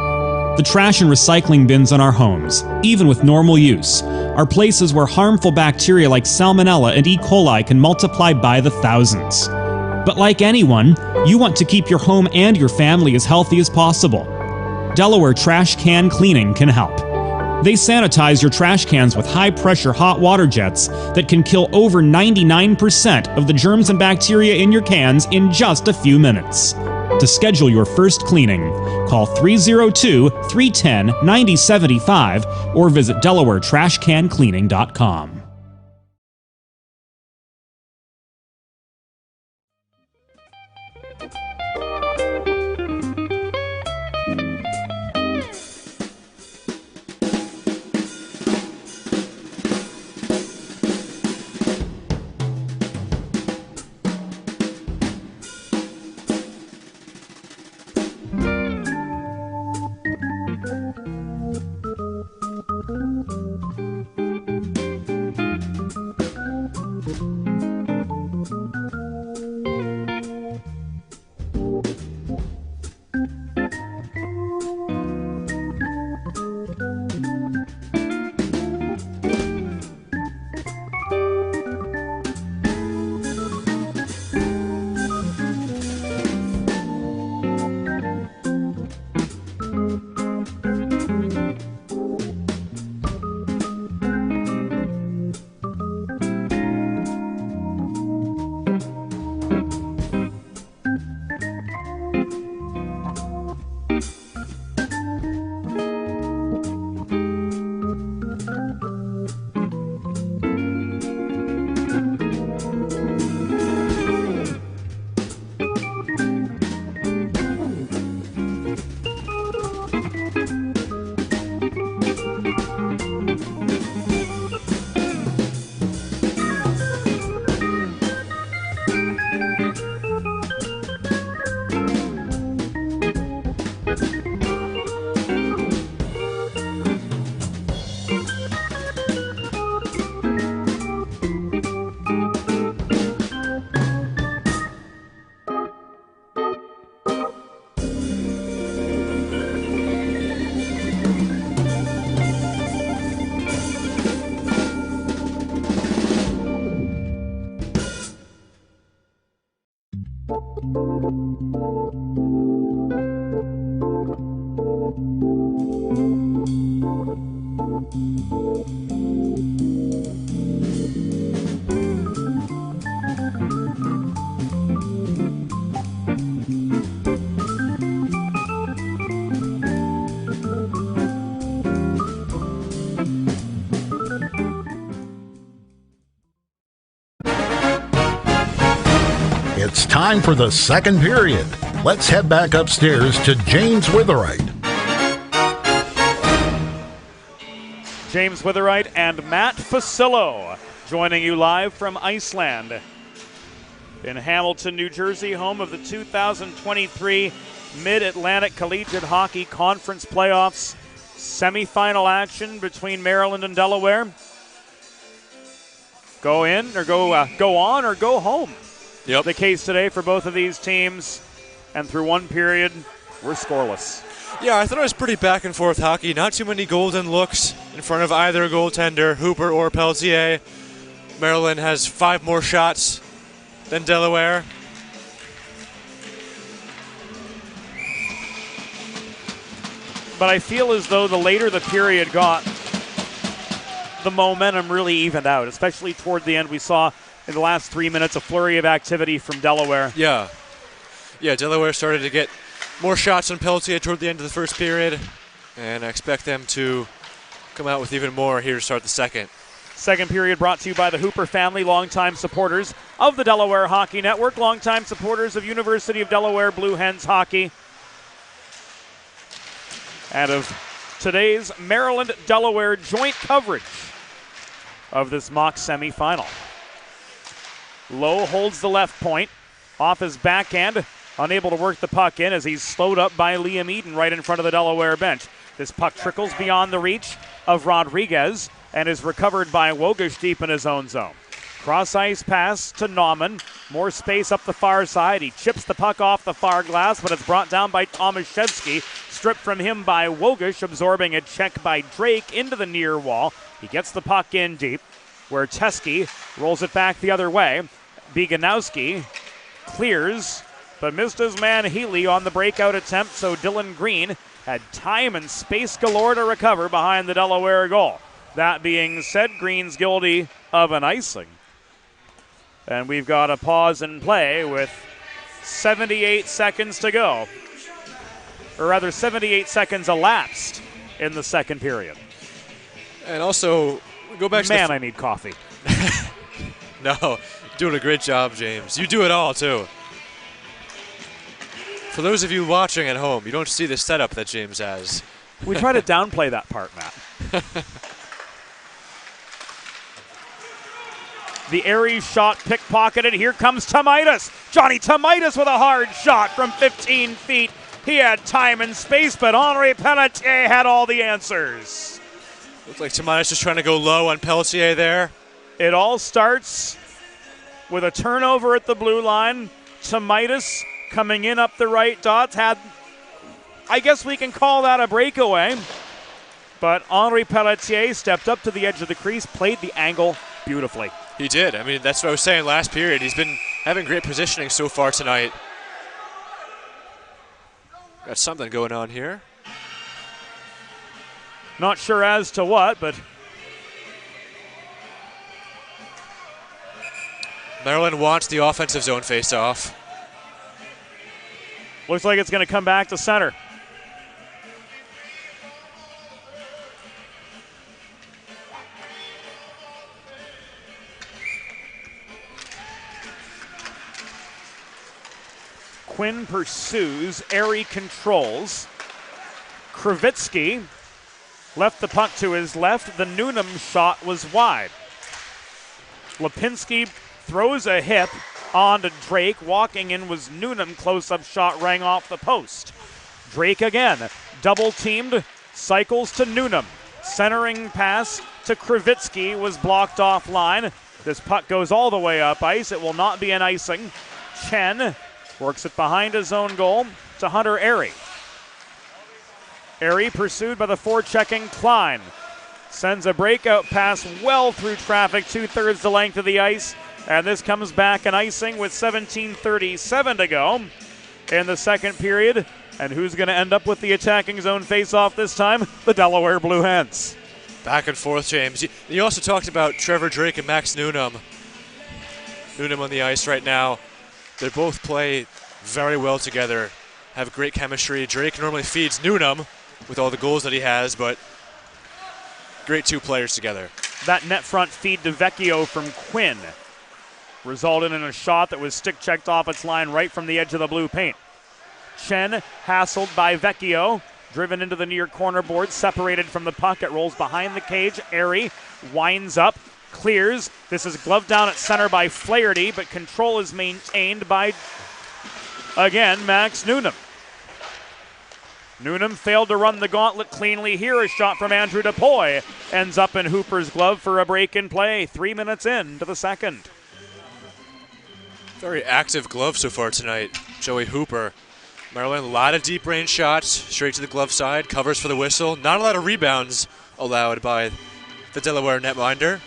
The trash and recycling bins in our homes, even with normal use, are places where harmful bacteria like Salmonella and E. coli can multiply by the thousands. But like anyone, you want to keep your home and your family as healthy as possible. Delaware Trash Can Cleaning can help. They sanitize your trash cans with high-pressure hot water jets that can kill over 99% of the germs and bacteria in your cans in just a few minutes. To schedule your first cleaning, call 302-310-9075 or visit DelawareTrashCanCleaning.com. It's time for the second period. Let's head back upstairs to James Witherite. James Witherite and Matt Facillo joining you live from Iceland in Hamilton, New Jersey, home of the 2023 Mid-Atlantic Collegiate Hockey Conference Playoffs semifinal action between Maryland and Delaware. Go in or go on or go home. Yep. The case today for both of these teams, and through one period, we're scoreless. Yeah, I thought it was pretty back and forth hockey. Not too many golden looks in front of either goaltender, Hooper or Peltier. Maryland has 5 more shots than Delaware. But I feel as though the later the period got, the momentum really evened out, especially toward the end. We saw in the last 3 minutes a flurry of activity from Delaware. Yeah, Delaware started to get more shots than Peltier toward the end of the first period, and I expect them to come out with even more here to start the second. Second period brought to you by the Hooper family, longtime supporters of the Delaware Hockey Network, longtime supporters of University of Delaware Blue Hens hockey, and of today's Maryland-Delaware joint coverage of this mock semifinal. Lowe holds the left point, off his backhand, unable to work the puck in as he's slowed up by Liam Eden right in front of the Delaware bench. This puck trickles beyond the reach of Rodriguez and is recovered by Wogish deep in his own zone. Cross-ice pass to Nauman. More space up the far side. He chips the puck off the far glass, but it's brought down by Tomaszewski. Stripped from him by Wogish, absorbing a check by Drake into the near wall. He gets the puck in deep, where Teske rolls it back the other way. Beganowski clears, but missed his man Healy on the breakout attempt, so Dylan Green had time and space galore to recover behind the Delaware goal. That being said, Green's guilty of an icing. And we've got a pause in play with 78 seconds to go. Or rather, 78 seconds elapsed in the second period. And also, go back to Man, I need coffee. No, doing a great job, James. You do it all, too. For those of you watching at home, you don't see the setup that James has. We try to downplay that part, Matt. The Aries shot pickpocketed. Here comes Tomaitis. Johnny Tomaitis with a hard shot from 15 feet. He had time and space, but Henri Pelletier had all the answers. Looks like Tomaitis just trying to go low on Peltier there. It all starts with a turnover at the blue line. Tomaitis coming in up the right dots had, I guess we can call that a breakaway. But Henri Pelletier stepped up to the edge of the crease, played the angle beautifully. He did. I mean, that's what I was saying last period. He's been having great positioning so far tonight. Got something going on here. Not sure as to what, but Maryland wants the offensive zone face-off. looks like it's going to come back to center. Quinn pursues, Airy controls. Kravitsky left the puck to his left. The Noonan shot was wide. Lipinski throws a hip onto Drake. Walking in was Noonan. Close-up shot rang off the post. Drake again, double-teamed, cycles to Noonan. Centering pass to Kravitsky was blocked offline. This puck goes all the way up ice. It will not be an icing. Chen works it behind his own goal to Hunter Airy. Airy pursued by the forechecking Klein. Sends a breakout pass well through traffic, 2/3 the length of the ice. And this comes back an icing with 17:37 to go in the second period. And who's going to end up with the attacking zone face-off this time? The Delaware Blue Hens. Back and forth, James. You also talked about Trevor Drake and Max Newnham. Newnham on the ice right now. They both play very well together, have great chemistry. Drake normally feeds Newnham with all the goals that he has, but great two players together. That net front feed to Vecchio from Quinn resulted in a shot that was stick checked off its line right from the edge of the blue paint. Chen hassled by Vecchio, driven into the near corner board, separated from the puck. It rolls behind the cage. Airy winds up, clears. This is gloved down at center by Flaherty, but control is maintained by, again, Max Newnham. Newnham failed to run the gauntlet cleanly here. A shot from Andrew DePoy ends up in Hooper's glove for a break in play. 3 minutes into the second. Very active glove so far tonight, Joey Hooper. Maryland, a lot of deep range shots, straight to the glove side, covers for the whistle. Not a lot of rebounds allowed by the Delaware netminder.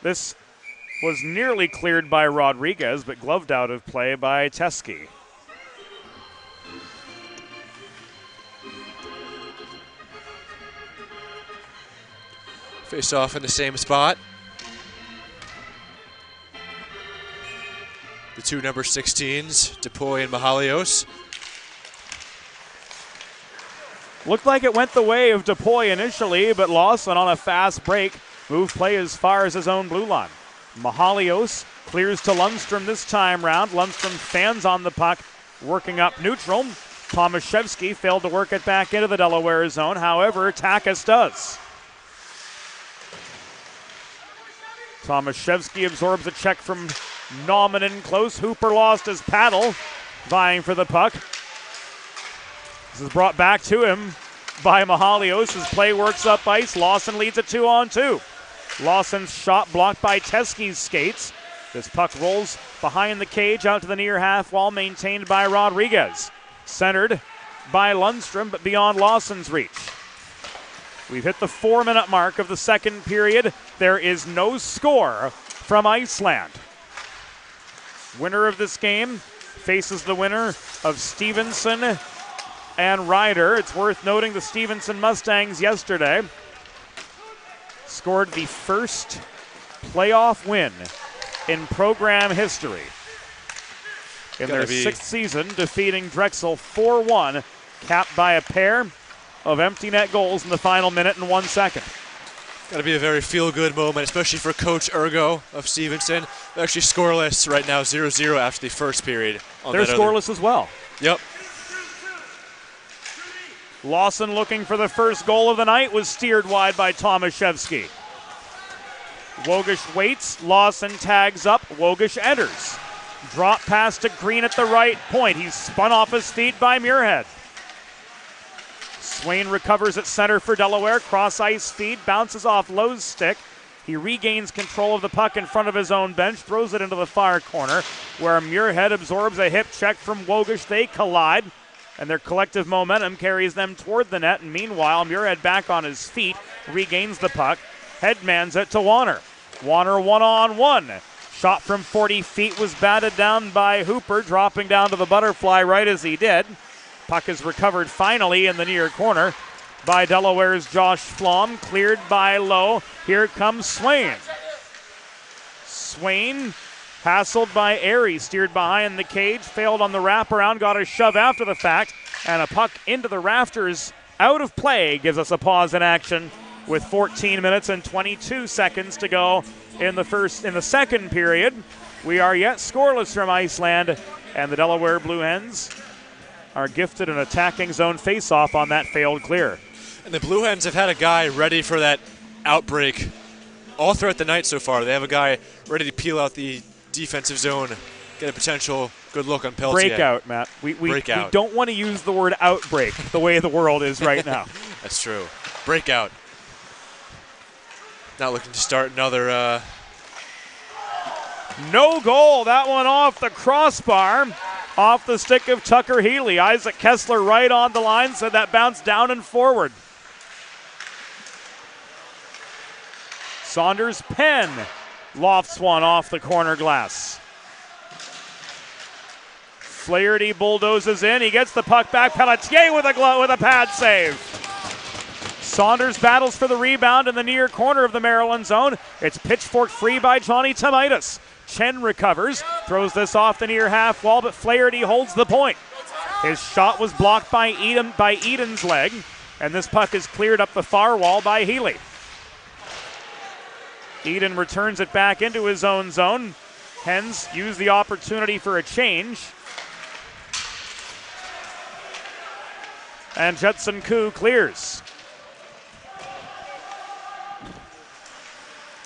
This was nearly cleared by Rodriguez, but gloved out of play by Teske. Face off in the same spot. The two number 16s, DePoy and Mahalios. Looked like it went the way of DePoy initially, but Lawson on a fast break moved play as far as his own blue line. Mahalios clears to Lundstrom this time round. Lundstrom fans on the puck, working up neutral. Tomaszewski failed to work it back into the Delaware zone. However, Takis does. Tomaszewski absorbs a check from Nauman in close. Hooper lost his paddle, vying for the puck. This is brought back to him by Mahalios. His play works up ice. Lawson leads it 2-on-2. Lawson's shot blocked by Teske's skates. This puck rolls behind the cage out to the near half wall, maintained by Rodriguez. Centered by Lundstrom, but beyond Lawson's reach. We've hit the 4-minute mark of the second period. There is no score from Iceland. Winner of this game faces the winner of Stevenson and Ryder. It's worth noting the Stevenson Mustangs yesterday scored the first playoff win in program history in their sixth season, defeating Drexel 4-1, capped by a pair of empty net goals in the final minute and 1 second. Got to be a very feel-good moment, especially for Coach Ergo of Stevenson. They're actually scoreless right now, 0-0 after the first period. They're scoreless as well. Yep. Lawson looking for the first goal of the night, was steered wide by Tomaszewski. Wogish waits, Lawson tags up, Wogish enters. Drop pass to Green at the right point. He's spun off his feet by Muirhead. Swain recovers at center for Delaware. Cross ice feed, bounces off Lowe's stick. He regains control of the puck in front of his own bench, throws it into the far corner, where Muirhead absorbs a hip check from Wogish. They collide, and their collective momentum carries them toward the net. And meanwhile, Muirhead back on his feet, regains the puck, headmans it to Warner. Warner one-on-one. Shot from 40 feet was batted down by Hooper, dropping down to the butterfly right as he did. Puck is recovered finally in the near corner by Delaware's Josh Flom, cleared by Lowe. Here comes Swain. Swain hassled by Airy, steered behind the cage, failed on the wraparound, got a shove after the fact, and a puck into the rafters out of play gives us a pause in action with 14 minutes and 22 seconds to go in the second period. We are yet scoreless from Iceland, and the Delaware Blue Hens are gifted an attacking zone face-off on that failed clear. And the Blue Hens have had a guy ready for that outbreak all throughout the night so far. They have a guy ready to peel out the defensive zone, get a potential good look on Peltier. Breakout, Matt. We don't want to use the word outbreak the way the world is right now. That's true. Breakout. Not looking to start another. No goal. That one off the crossbar. Off the stick of Tucker Healy. Isaac Kessler right on the line, said that bounced down and forward. Saunders Penn lofts one off the corner glass. Flaherty bulldozes in. He gets the puck back. Pelletier with a pad save. Saunders battles for the rebound in the near corner of the Maryland zone. It's pitchforked free by Johnny Tomaitis. Chen recovers, throws this off the near half wall, but Flaherty holds the point. His shot was blocked by Eden's leg, and this puck is cleared up the far wall by Healy. Eden returns it back into his own zone. Hens use the opportunity for a change. And Judson Koo clears.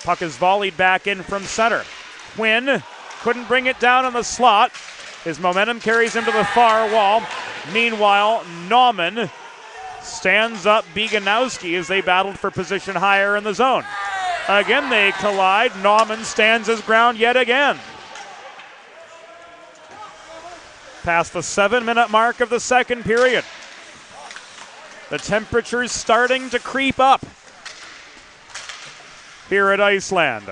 Puck is volleyed back in from center. Quinn couldn't bring it down in the slot. His momentum carries him to the far wall. Meanwhile, Nauman stands up Beganowski as they battled for position higher in the zone. Again they collide. Nauman stands his ground yet again. Past the 7-minute mark of the second period. The temperature's starting to creep up here at Iceland.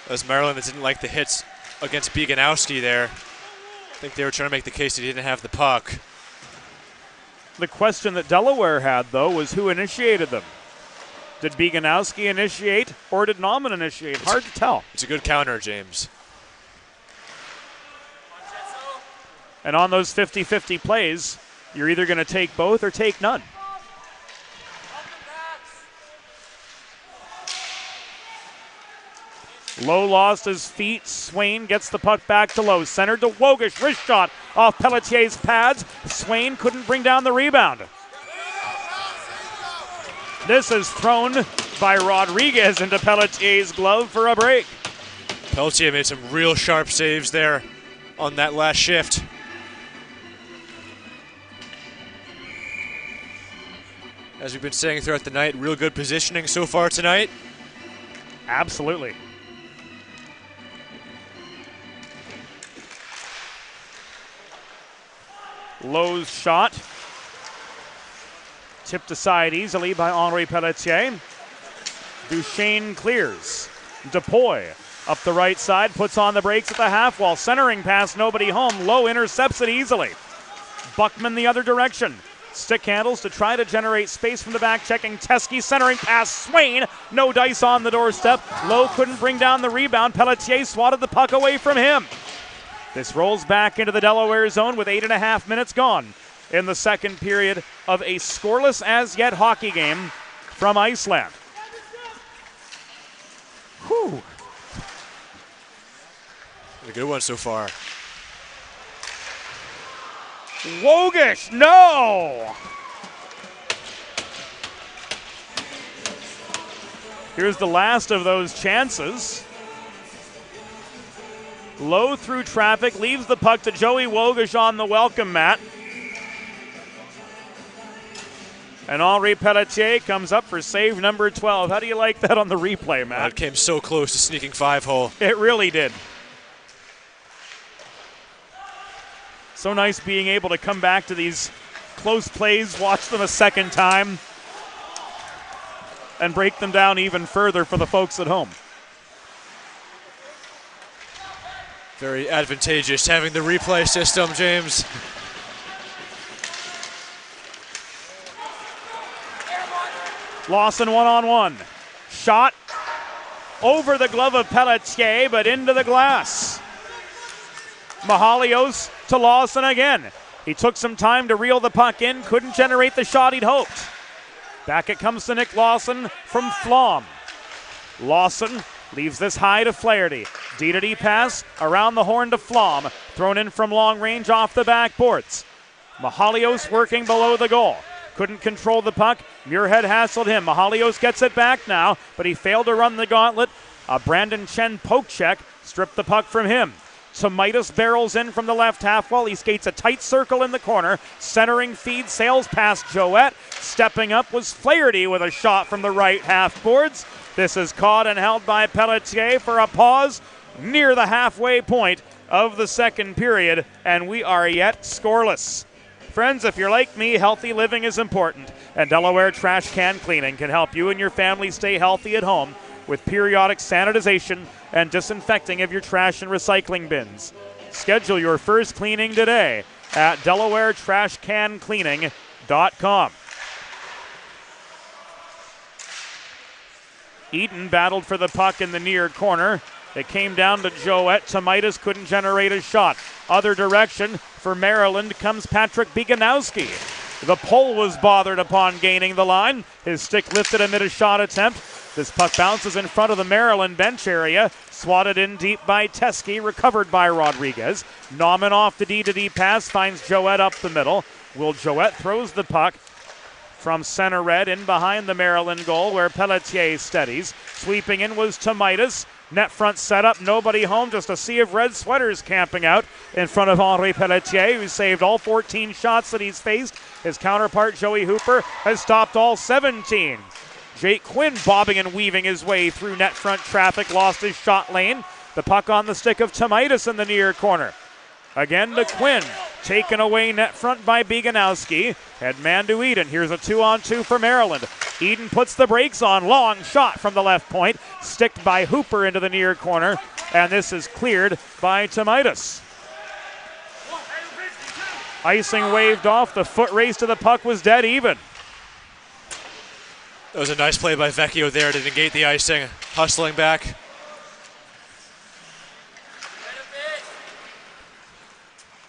As Maryland didn't like the hits against Beganowski there. I think they were trying to make the case he didn't have the puck. The question that Delaware had, though, was who initiated them. Did Beganowski initiate or did Nauman initiate? Hard to tell. It's a good counter, James. And on those 50-50 plays, you're either going to take both or take none. Lowe lost his feet. Swain gets the puck back to Lowe. Centered to Wogish. Wrist shot off Pelletier's pads. Swain couldn't bring down the rebound. This is thrown by Rodriguez into Pelletier's glove for a break. Pelletier made some real sharp saves there on that last shift. As we've been saying throughout the night, real good positioning so far tonight. Absolutely. Lowe's shot. Tipped aside easily by Henri Pelletier. Duchesne clears. DePoy up the right side, puts on the brakes at the half wall. Centering pass, nobody home. Lowe intercepts it easily. Buckman the other direction. Stick handles to try to generate space from the back, checking Teskey, centering pass, Swain, no dice on the doorstep. Lowe couldn't bring down the rebound. Pelletier swatted the puck away from him. This rolls back into the Delaware zone with 8.5 minutes gone in the second period of a scoreless as yet hockey game from Iceland. Whew. A good one so far. Wogish, no! Here's the last of those chances. Low through traffic, leaves the puck to Joey Wogish on the welcome mat. And Henri Pelletier comes up for save number 12. How do you like that on the replay, Matt? It came so close to sneaking 5-hole. It really did. So nice being able to come back to these close plays, watch them a second time, and break them down even further for the folks at home. Very advantageous having the replay system, James. Lawson one-on-one. Shot over the glove of Pelletier, but into the glass. Mahalios to Lawson again. He took some time to reel the puck in, couldn't generate the shot he'd hoped. Back it comes to Nick Lawson from Flom. Lawson leaves this high to Flaherty. D-to-D pass around the horn to Flom. Thrown in from long range off the backboards. Mahalios working below the goal. Couldn't control the puck. Muirhead hassled him. Mahalios gets it back now, but he failed to run the gauntlet. Brandon Chen poke check stripped the puck from him. Tomaitis barrels in from the left half wall. He skates a tight circle in the corner. Centering feed, sails past Joette. Stepping up was Flaherty with a shot from the right half boards. This is caught and held by Pelletier for a pause near the halfway point of the second period, and we are yet scoreless. Friends, if you're like me, healthy living is important, and Delaware Trash Can Cleaning can help you and your family stay healthy at home with periodic sanitization and disinfecting of your trash and recycling bins. Schedule your first cleaning today. at DelawareTrashCanCleaning.com. Eden battled for the puck in the near corner. It came down to Joette. Tomaitis couldn't generate a shot. Other direction for Maryland comes Patrick Biganowski. The pole was bothered upon gaining the line. His stick lifted amid a shot attempt. This puck bounces in front of the Maryland bench area. Swatted in deep by Teske, recovered by Rodriguez. Nauman off the D-to-D pass, finds Joette up the middle. Will Joette throws the puck from center red in behind the Maryland goal where Pelletier steadies. Sweeping in was Tomaitis. Net front setup, nobody home, just a sea of red sweaters camping out in front of Henri Pelletier, who saved all 14 shots that he's faced. His counterpart, Joey Hooper, has stopped all 17. Jake Quinn bobbing and weaving his way through net front traffic, lost his shot lane. The puck on the stick of Tomaitis in the near corner. Again to Quinn, taken away net front by Biganowski. Head man to Eden. Here's a 2-on-2 for Maryland. Eden puts the brakes on. Long shot from the left point. Sticked by Hooper into the near corner. And this is cleared by Tomaitis. Icing waved off. The foot race to the puck was dead even. That was a nice play by Vecchio there to negate the icing. Hustling back.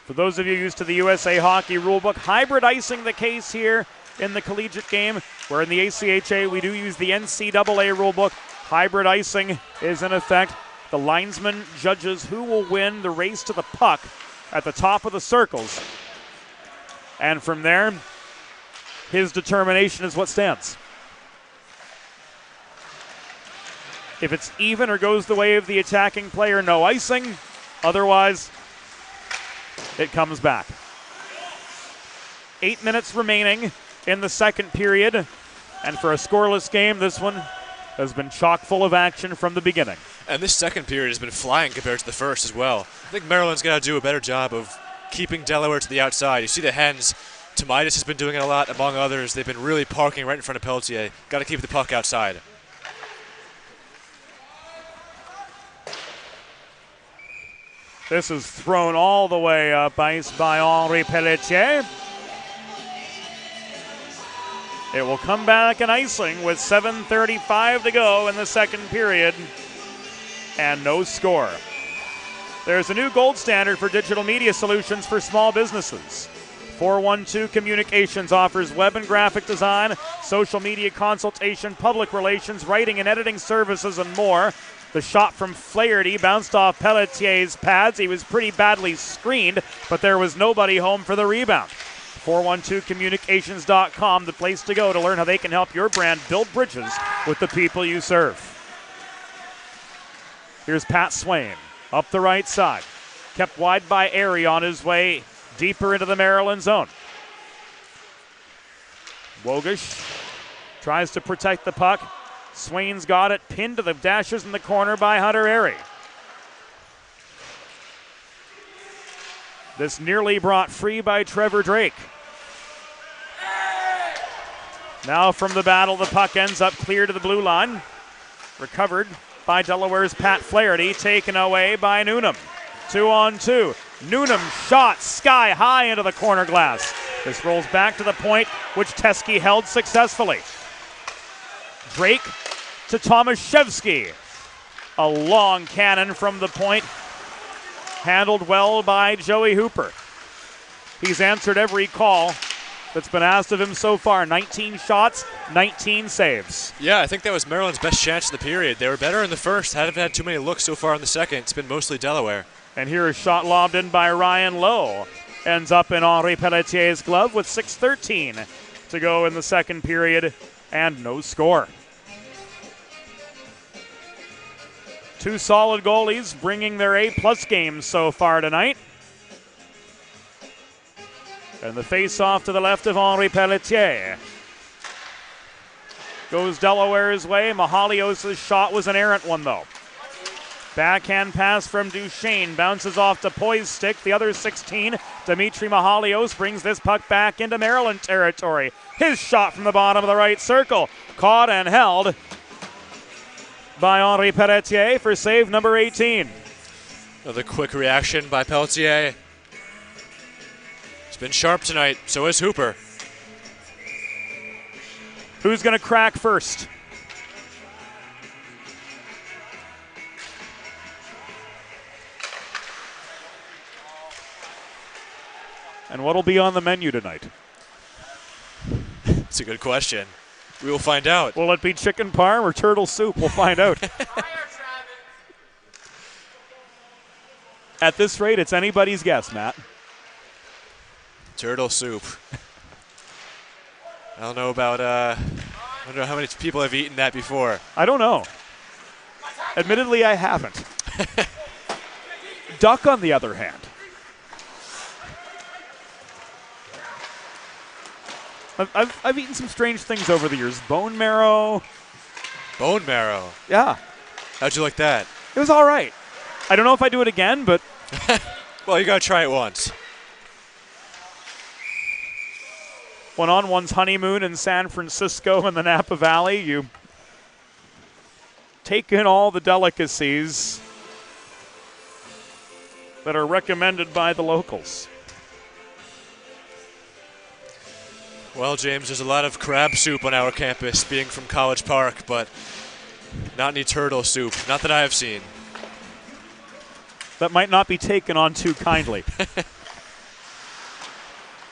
For those of you used to the USA Hockey rulebook, hybrid icing the case here in the collegiate game, where in the ACHA we do use the NCAA rulebook. Hybrid icing is in effect. The linesman judges who will win the race to the puck at the top of the circles. And from there, his determination is what stands. If it's even or goes the way of the attacking player, no icing. Otherwise, it comes back. 8 minutes remaining in the second period. And for a scoreless game, this one has been chock full of action from the beginning. And this second period has been flying compared to the first as well. I think Maryland's got to do a better job of keeping Delaware to the outside. You see the Hens. Tomaitis has been doing it a lot, among others. They've been really parking right in front of Pelletier. Got to keep the puck outside. This is thrown all the way up ice by Henri Pelletier. It will come back in icing with 7:35 to go in the second period and no score. There's a new gold standard for digital media solutions for small businesses. 412 Communications offers web and graphic design, social media consultation, public relations, writing and editing services, and more. The shot from Flaherty bounced off Pelletier's pads. He was pretty badly screened, but there was nobody home for the rebound. 412communications.com, the place to go to learn how they can help your brand build bridges with the people you serve. Here's Pat Swain up the right side. Kept wide by Airy on his way deeper into the Maryland zone. Wogish tries to protect the puck. Swain's got it pinned to the dashes in the corner by Hunter Airy. This nearly brought free by Trevor Drake. Now from the battle, the puck ends up clear to the blue line. Recovered by Delaware's Pat Flaherty, taken away by Newnham. 2-on-2. Newnham shot sky high into the corner glass. This rolls back to the point, which Teske held successfully. Drake to Tomaszewski. A long cannon from the point, handled well by Joey Hooper. He's answered every call that's been asked of him so far. 19 shots, 19 saves. Yeah, I think that was Maryland's best chance in the period. They were better in the first, haven't had too many looks so far in the second. It's been mostly Delaware. And here is shot lobbed in by Ryan Lowe. Ends up in Henri Pelletier's glove with 6:13 to go in the second period and no score. Two solid goalies bringing their A-plus games so far tonight. And the face-off to the left of Henri Pelletier. Goes Delaware's way. Mahalios' shot was an errant one, though. Backhand pass from Duchesne. Bounces off to Poy's stick. The other 16, Dimitri Mahalios, brings this puck back into Maryland territory. His shot from the bottom of the right circle. Caught and held by Henri Pelletier for save number 18. Another quick reaction by Pelletier. Been sharp tonight, so is Hooper. Who's going to crack first? And what'll be on the menu tonight? That's a good question. We will find out. Will it be chicken parm or turtle soup? We'll find out. At this rate, it's anybody's guess, Matt. Turtle soup. I don't know about, I don't know how many people have eaten that before. I don't know. Admittedly, I haven't. Duck, on the other hand. I've eaten some strange things over the years. Bone marrow. Bone marrow? Yeah. How'd you like that? It was all right. I don't know if I do it again, but... Well, you got to try it once. When on one's honeymoon in San Francisco in the Napa Valley, you take in all the delicacies that are recommended by the locals. Well, James, there's a lot of crab soup on our campus, being from College Park, but not any turtle soup. Not that I have seen. That might not be taken on too kindly.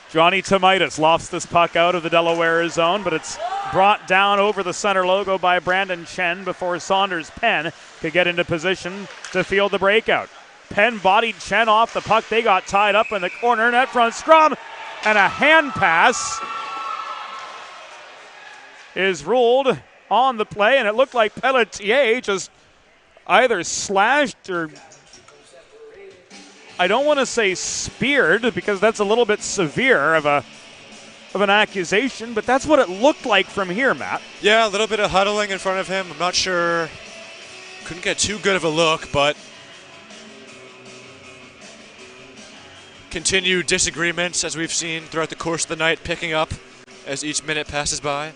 Johnny Tomaitis lofts this puck out of the Delaware zone, but it's brought down over the center logo by Brandon Chen before Saunders Penn could get into position to field the breakout. Penn bodied Chen off the puck. They got tied up in the corner, net front scrum, and a hand pass is ruled on the play, and it looked like Pelletier just either slashed or, I don't want to say speared because that's a little bit severe of an accusation, but that's what it looked like from here, Matt. Yeah, a little bit of huddling in front of him. I'm not sure. Couldn't get too good of a look, but continued disagreements as we've seen throughout the course of the night, picking up as each minute passes by.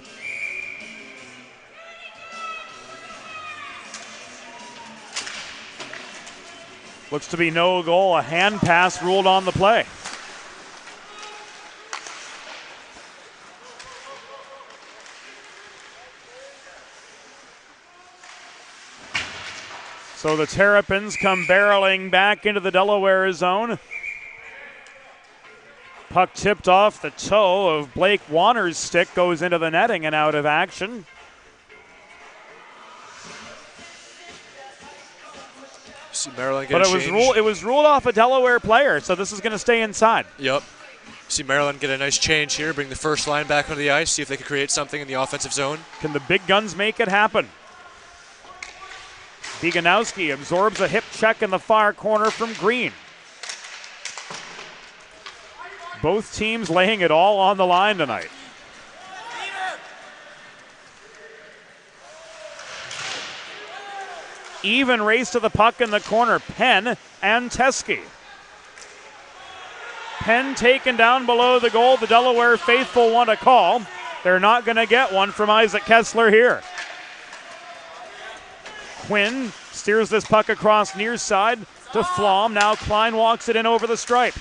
Looks to be no goal. A hand pass ruled on the play. So the Terrapins come barreling back into the Delaware zone. Puck tipped off the toe of Blake Warner's stick, goes into the netting and out of action. See Maryland get but a change. It was ruled off a Delaware player, so this is going to stay inside. Yep. See Maryland get a nice change here, bring the first line back onto the ice, see if they can create something in the offensive zone. Can the big guns make it happen? Deganowski absorbs a hip check in the far corner from Green. Both teams laying it all on the line tonight. Even race to the puck in the corner. Penn and Teske. Penn taken down below the goal. The Delaware faithful want a call. They're not going to get one from Isaac Kessler here. Quinn steers this puck across near side to Flom. Now Klein walks it in over the stripe.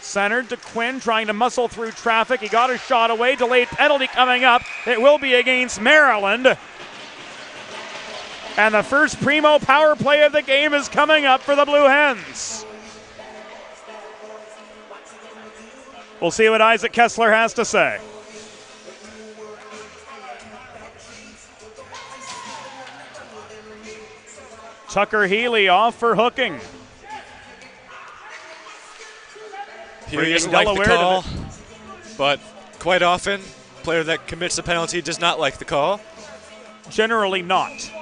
Centered to Quinn, trying to muscle through traffic. He got a shot away. Delayed penalty coming up. It will be against Maryland. And the first primo power play of the game is coming up for the Blue Hens. We'll see what Isaac Kessler has to say. Tucker Healy off for hooking. Healy doesn't like the call, but quite often, player that commits the penalty does not like the call. Generally not.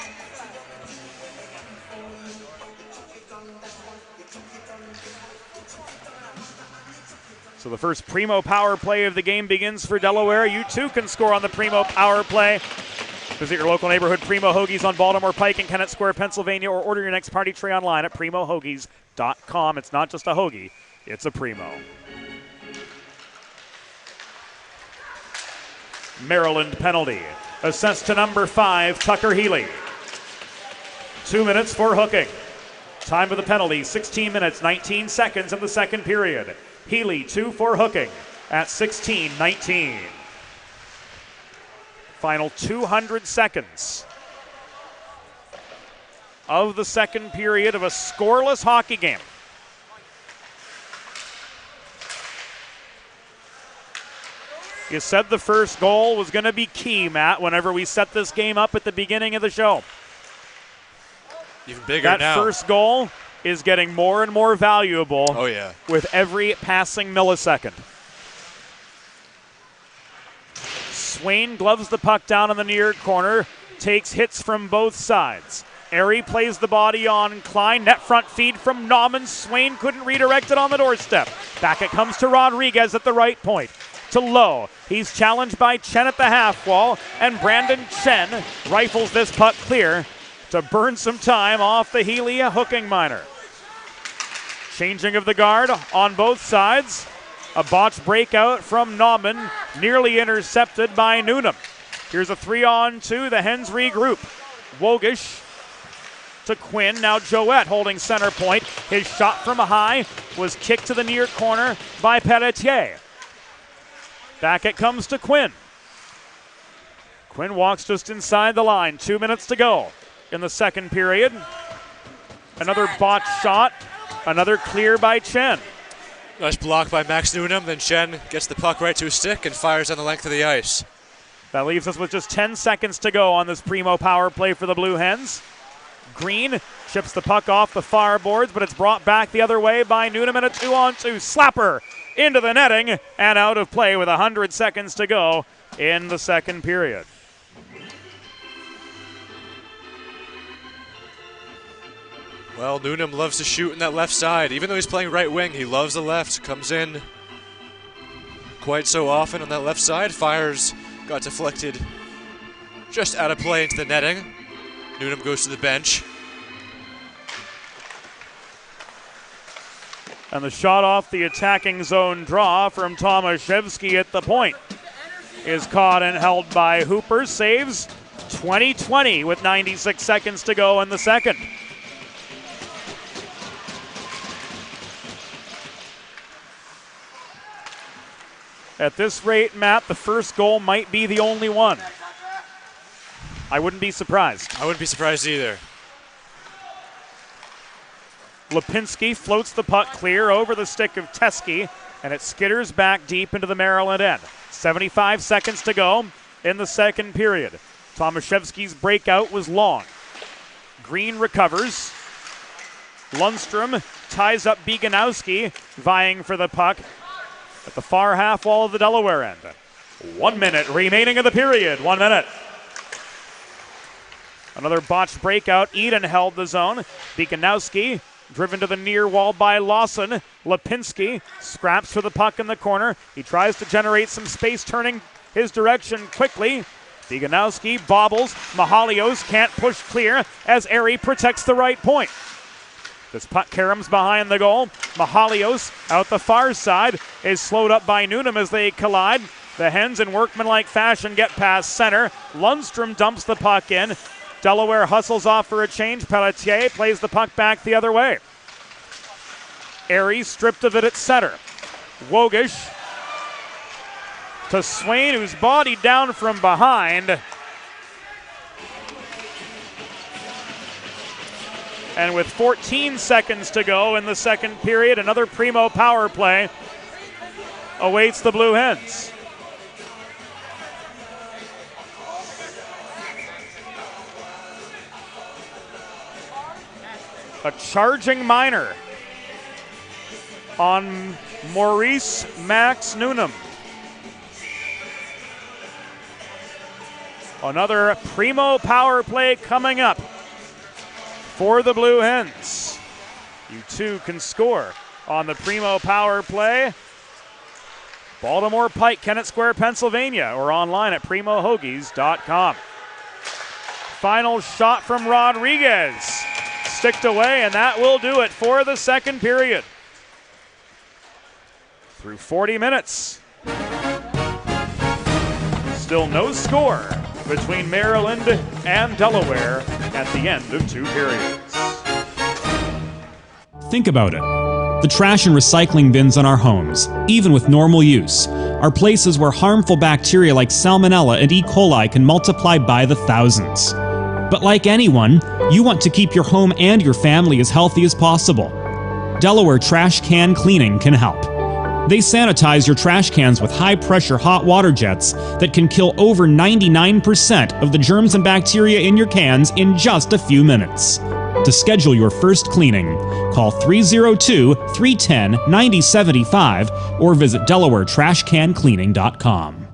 So the first primo power play of the game begins for Delaware. You too can score on the primo power play. Visit your local neighborhood Primo Hoagies on Baltimore Pike in Kennett Square, Pennsylvania, or order your next party tray online at primohoagies.com. It's not just a hoagie, it's a primo. Maryland penalty. Assessed to number 5, Tucker Healy. 2 minutes for hooking. Time of the penalty, 16 minutes, 19 seconds in the second period. Healy 2 for hooking at 16-19. Final 200 seconds of the second period of a scoreless hockey game. You said the first goal was going to be key, Matt, whenever we set this game up at the beginning of the show. Even bigger that now. That first goal is getting more and more valuable with every passing millisecond. Swain gloves the puck down in the near corner, takes hits from both sides. Airy plays the body on Klein. Net front feed from Nauman. Swain couldn't redirect it on the doorstep. Back it comes to Rodriguez at the right point. To Lowe. He's challenged by Chen at the half wall, and Brandon Chen rifles this puck clear to burn some time off the Healy hooking minor. Changing of the guard on both sides. A botched breakout from Nauman, nearly intercepted by Newnham. Here's a 3-on-2. The Hens regroup. Wogish to Quinn. Now Joette holding center point. His shot from high was kicked to the near corner by Pelletier. Back it comes to Quinn. Quinn walks just inside the line. 2 minutes to go in the second period. Another botched shot. Another clear by Chen. Nice block by Max Newnham. Then Chen gets the puck right to his stick and fires on the length of the ice. That leaves us with just 10 seconds to go on this primo power play for the Blue Hens. Green chips the puck off the far boards, but it's brought back the other way by Newnham, and a 2-on-2 slapper into the netting and out of play with 100 seconds to go in the second period. Well, Newnham loves to shoot in that left side. Even though he's playing right wing, he loves the left. Comes in quite so often on that left side. Fires, got deflected just out of play into the netting. Newnham goes to the bench. And the shot off the attacking zone draw from Tomaszewski at the point is caught and held by Hooper. Saves 20-20 with 96 seconds to go in the second. At this rate, Matt, the first goal might be the only one. I wouldn't be surprised. I wouldn't be surprised either. Lipinski floats the puck clear over the stick of Teske, and it skitters back deep into the Maryland end. 75 seconds to go in the second period. Tomaszewski's breakout was long. Green recovers. Lundstrom ties up Beganowski, vying for the puck at the far half wall of the Delaware end. 1 minute remaining of the period. 1 minute. Another botched breakout. Eden held the zone. Beganowski driven to the near wall by Lawson. Lipinski scraps for the puck in the corner. He tries to generate some space, turning his direction quickly. Beganowski bobbles. Mahalios can't push clear as Airy protects the right point. This puck caroms behind the goal. Mahalios out the far side is slowed up by Newnham as they collide. The Hens in workmanlike fashion get past center. Lundstrom dumps the puck in. Delaware hustles off for a change. Pelletier plays the puck back the other way. Airy stripped of it at center. Wogish to Swain, who's bodied down from behind. And with 14 seconds to go in the second period, another primo power play awaits the Blue Hens. A charging minor on Maurice Max Newnham. Another primo power play coming up for the Blue Hens. You too can score on the primo power play. Baltimore Pike, Kennett Square, Pennsylvania, or online at primohoagies.com. Final shot from Rodriguez. Sticked away, and that will do it for the second period. Through 40 minutes. Still no score between Maryland and Delaware at the end of two periods. Think about it. The trash and recycling bins in our homes, even with normal use, are places where harmful bacteria like Salmonella and E. coli can multiply by the thousands. But like anyone, you want to keep your home and your family as healthy as possible. Delaware Trash Can Cleaning can help. They sanitize your trash cans with high-pressure hot water jets that can kill over 99% of the germs and bacteria in your cans in just a few minutes. To schedule your first cleaning, call 302-310-9075 or visit DelawareTrashCanCleaning.com.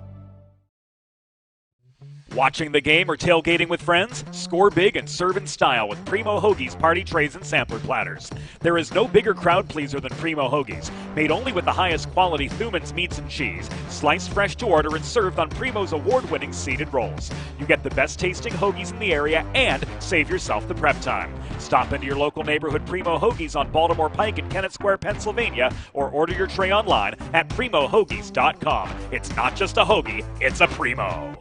Watching the game or tailgating with friends? Score big and serve in style with Primo Hoagie's party trays and sampler platters. There is no bigger crowd pleaser than Primo Hoagies, made only with the highest quality Thuman's meats and cheese, sliced fresh to order and served on Primo's award-winning seeded rolls. You get the best tasting hoagies in the area and save yourself the prep time. Stop into your local neighborhood Primo Hoagies on Baltimore Pike in Kennett Square, Pennsylvania, or order your tray online at PrimoHoagies.com. It's not just a hoagie, it's a Primo.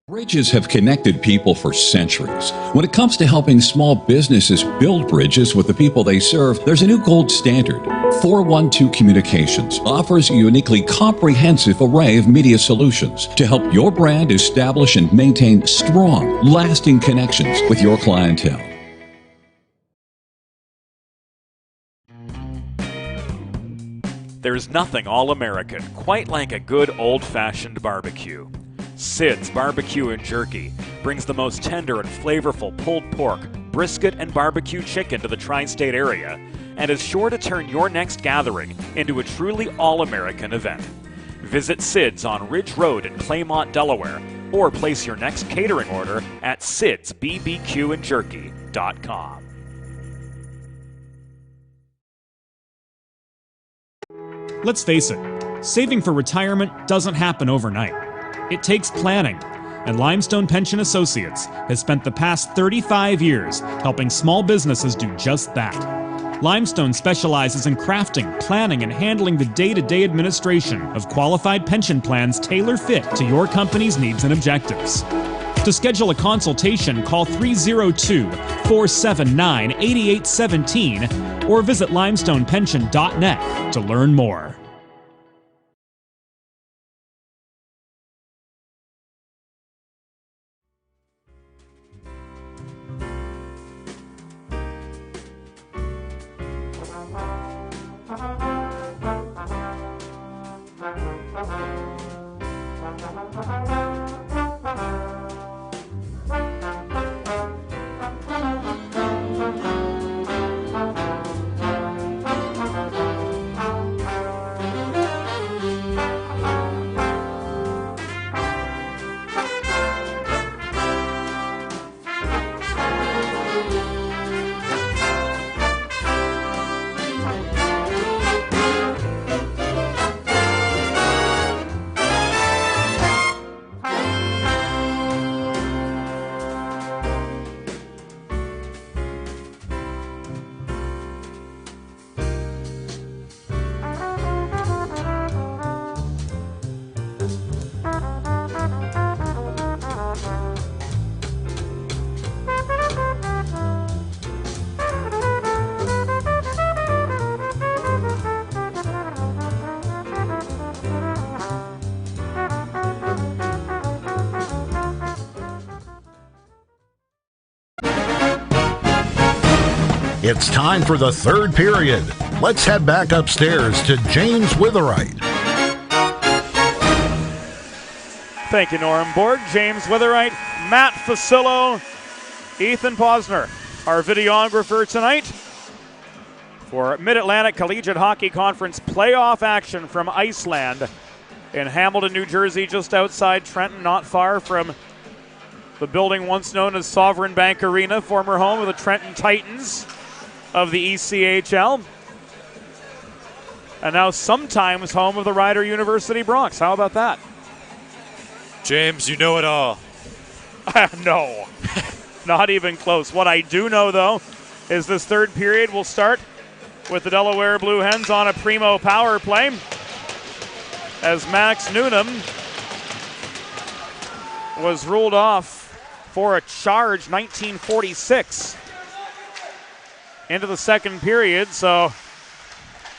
Bridges have connected people for centuries. When it comes to helping small businesses build bridges with the people they serve, there's a new gold standard. 412 Communications offers a uniquely comprehensive array of media solutions to help your brand establish and maintain strong, lasting connections with your clientele. There's nothing all-American quite like a good old-fashioned barbecue. Sid's Barbecue and Jerky brings the most tender and flavorful pulled pork, brisket, and barbecue chicken to the tri-state area and is sure to turn your next gathering into a truly all-American event. Visit Sid's on Ridge Road in Claymont, Delaware, or place your next catering order at sidsbbqandjerky.com. Let's face it, saving for retirement doesn't happen overnight. It takes planning, and Limestone Pension Associates has spent the past 35 years helping small businesses do just that. Limestone specializes in crafting, planning, and handling the day-to-day administration of qualified pension plans tailor-fit to your company's needs and objectives. To schedule a consultation, call 302-479-8817 or visit limestonepension.net to learn more. It's time for the third period. Let's head back upstairs to James Witherite. Thank you, Norm Borg, James Witherite, Matt Facillo, Ethan Posner, our videographer tonight for Mid-Atlantic Collegiate Hockey Conference playoff action from Iceland in Hamilton, New Jersey, just outside Trenton, not far from the building once known as Sovereign Bank Arena, former home of the Trenton Titans of the ECHL, and now sometimes home of the Rider University Bronx. How about that? James, you know it all. No, not even close. What I do know, though, is this third period will start with the Delaware Blue Hens on a primo power play as Max Newnham was ruled off for a charge, 1946. Into the second period, so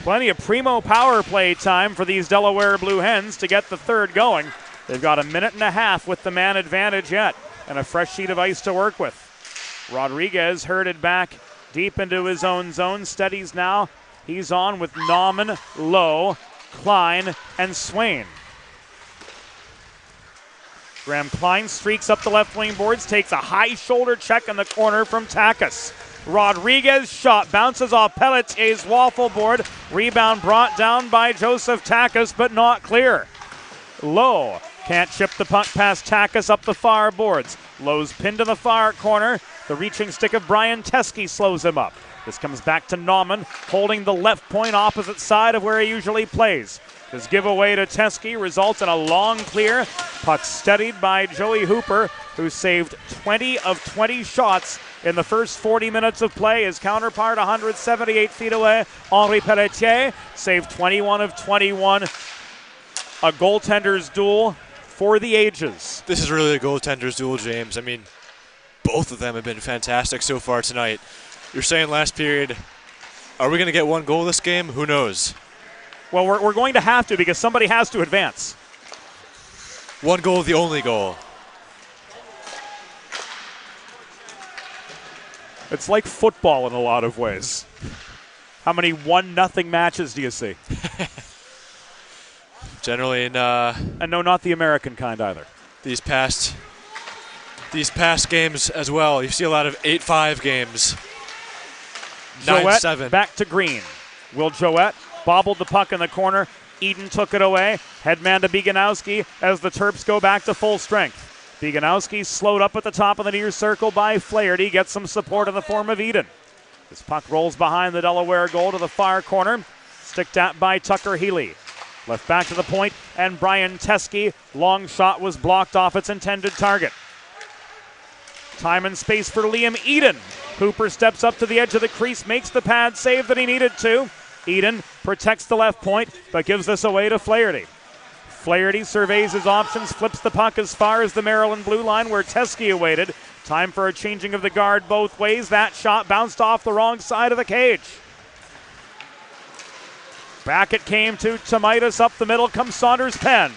plenty of primo power play time for these Delaware Blue Hens to get the third going. They've got a minute and a half with the man advantage yet and a fresh sheet of ice to work with. Rodriguez herded back deep into his own zone, steadies now. He's on with Nauman, Lowe, Klein, and Swain. Graham Klein streaks up the left wing boards, takes a high shoulder check in the corner from Takas. Rodriguez shot bounces off Pelletier's waffle board. Rebound brought down by Joseph Takas, but not clear. Lowe can't chip the puck past Takas up the far boards. Lowe's pinned in the far corner. The reaching stick of Brian Teskey slows him up. This comes back to Nauman, holding the left point opposite side of where he usually plays. This giveaway to Teskey results in a long clear. Puck steadied by Joey Hooper, who saved 20 of 20 shots in the first 40 minutes of play. His counterpart 178 feet away, Henri Pelletier, saved 21 of 21. A goaltender's duel, for the ages. This is really a goaltender's duel, James. I mean, both of them have been fantastic so far tonight. You're saying last period, are we going to get one goal this game? Who knows? Well, we're going to have to because somebody has to advance. One goal, the only goal. It's like football in a lot of ways. How many 1-0 matches do you see? Generally in and no, not the American kind either. These past games as well. You see a lot of 8-5 games. Joette 9-7. back to Green. Will Joette bobbled the puck in the corner. Eden took it away. Headman to Beganowski as the Terps go back to full strength. Beganowski slowed up at the top of the near circle by Flaherty. Gets some support in the form of Eden. This puck rolls behind the Delaware goal to the far corner. Sticked at by Tucker Healy. Left back to the point, and Brian Teskey. Long shot was blocked off its intended target. Time and space for Liam Eden. Hooper steps up to the edge of the crease, makes the pad save that he needed to. Eden protects the left point, but gives this away to Flaherty. Flaherty surveys his options, flips the puck as far as the Maryland blue line where Teskey awaited. Time for a changing of the guard both ways. That shot bounced off the wrong side of the cage. Back it came to Tomaitis. Up the middle comes Saunders Penn.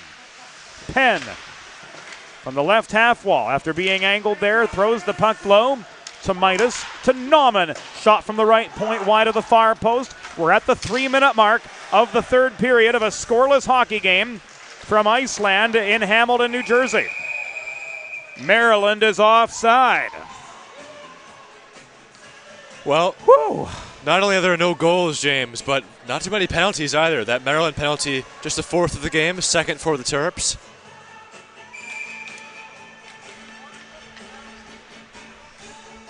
Penn from the left half wall after being angled there throws the puck low. Tomaitis to Nauman. Shot from the right point wide of the far post. We're at the 3-minute mark of the third period of a scoreless hockey game from Iceland in Hamilton, New Jersey. Maryland is offside. Well, Whew. not only are there no goals, James, but not too many penalties either. That Maryland penalty, just the fourth of the game, second for the Terps.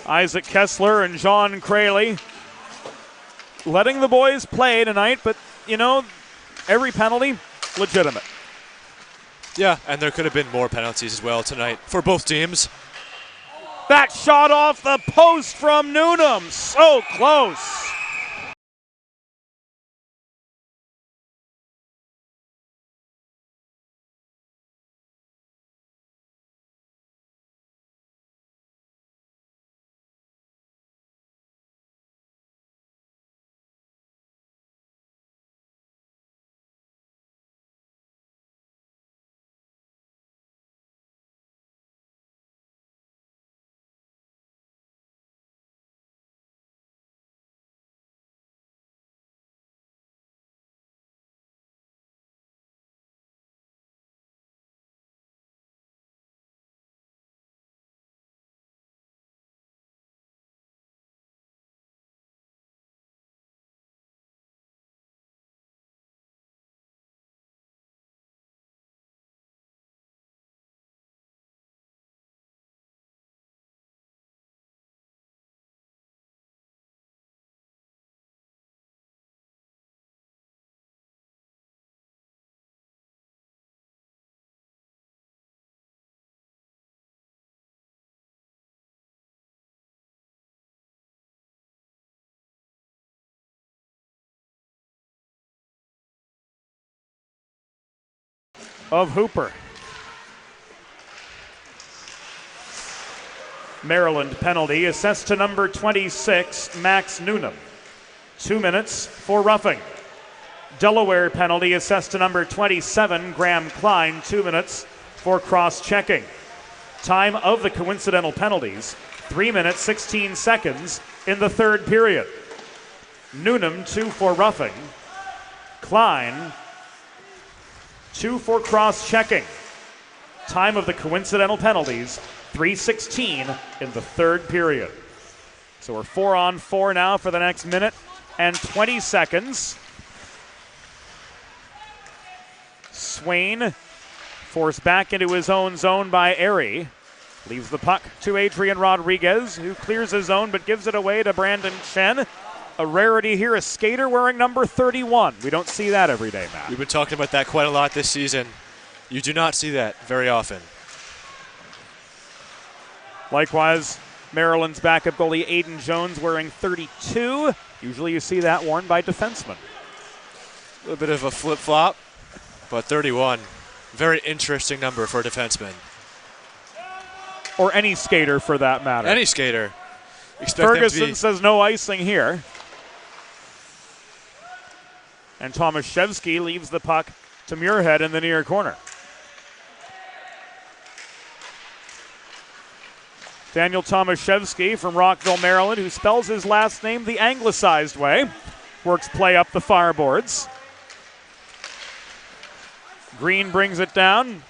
Isaac Kessler and John Crayley letting the boys play tonight, but, you know, every penalty, legitimate. Yeah, and there could have been more penalties as well tonight for both teams. That shot off the post from Newnham. So close. Of Hooper. Maryland penalty assessed to number 26, Max Newnham. 2 minutes for roughing. Delaware penalty assessed to number 27, Graham Klein. 2 minutes for cross-checking. Time of the coincidental penalties, 3 minutes, 16 seconds in the third period. Newnham, 2 for roughing. Klein, 2 for cross-checking. Time of the coincidental penalties, 3:16 in the third period. So we're 4-on-4 now for the next minute and 20 seconds. Swain forced back into his own zone by Airy. Leaves the puck to Adrian Rodriguez, who clears his zone but gives it away to Brandon Chen. A rarity here, a skater wearing number 31. We don't see that every day, Matt. We've been talking about that quite a lot this season. You do not see that very often. Likewise, Maryland's backup goalie Aiden Jones wearing 32. Usually you see that worn by defensemen. A little bit of a flip-flop, but 31. Very interesting number for a defenseman. Or any skater for that matter. Any skater. Expect Ferguson says no icing here. And Tomaszewski leaves the puck to Muirhead in the near corner. Daniel Tomaszewski from Rockville, Maryland, who spells his last name the anglicized way, works play up the fireboards. Green brings it down,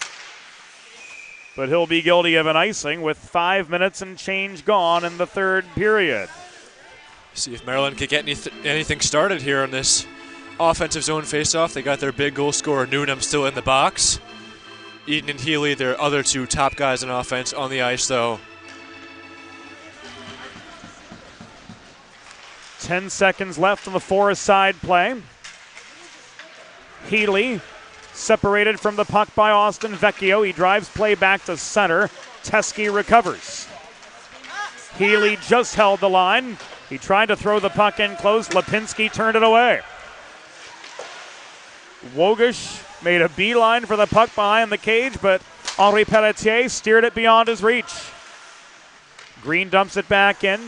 but he'll be guilty of an icing with 5 minutes and change gone in the third period. See if Maryland can get anything started here on this offensive zone faceoff. They got their big goal scorer Noonan still in the box. Eden and Healy, their other two top guys in offense, on the ice though. 10 seconds left on the Forest side play. Healy separated from the puck by Austin Vecchio. He drives play back to center. Teske recovers. Healy just held the line. He tried to throw the puck in close. Lipinski turned it away. Wogish made a beeline for the puck behind the cage, but Henri Pelletier steered it beyond his reach. Green dumps it back in.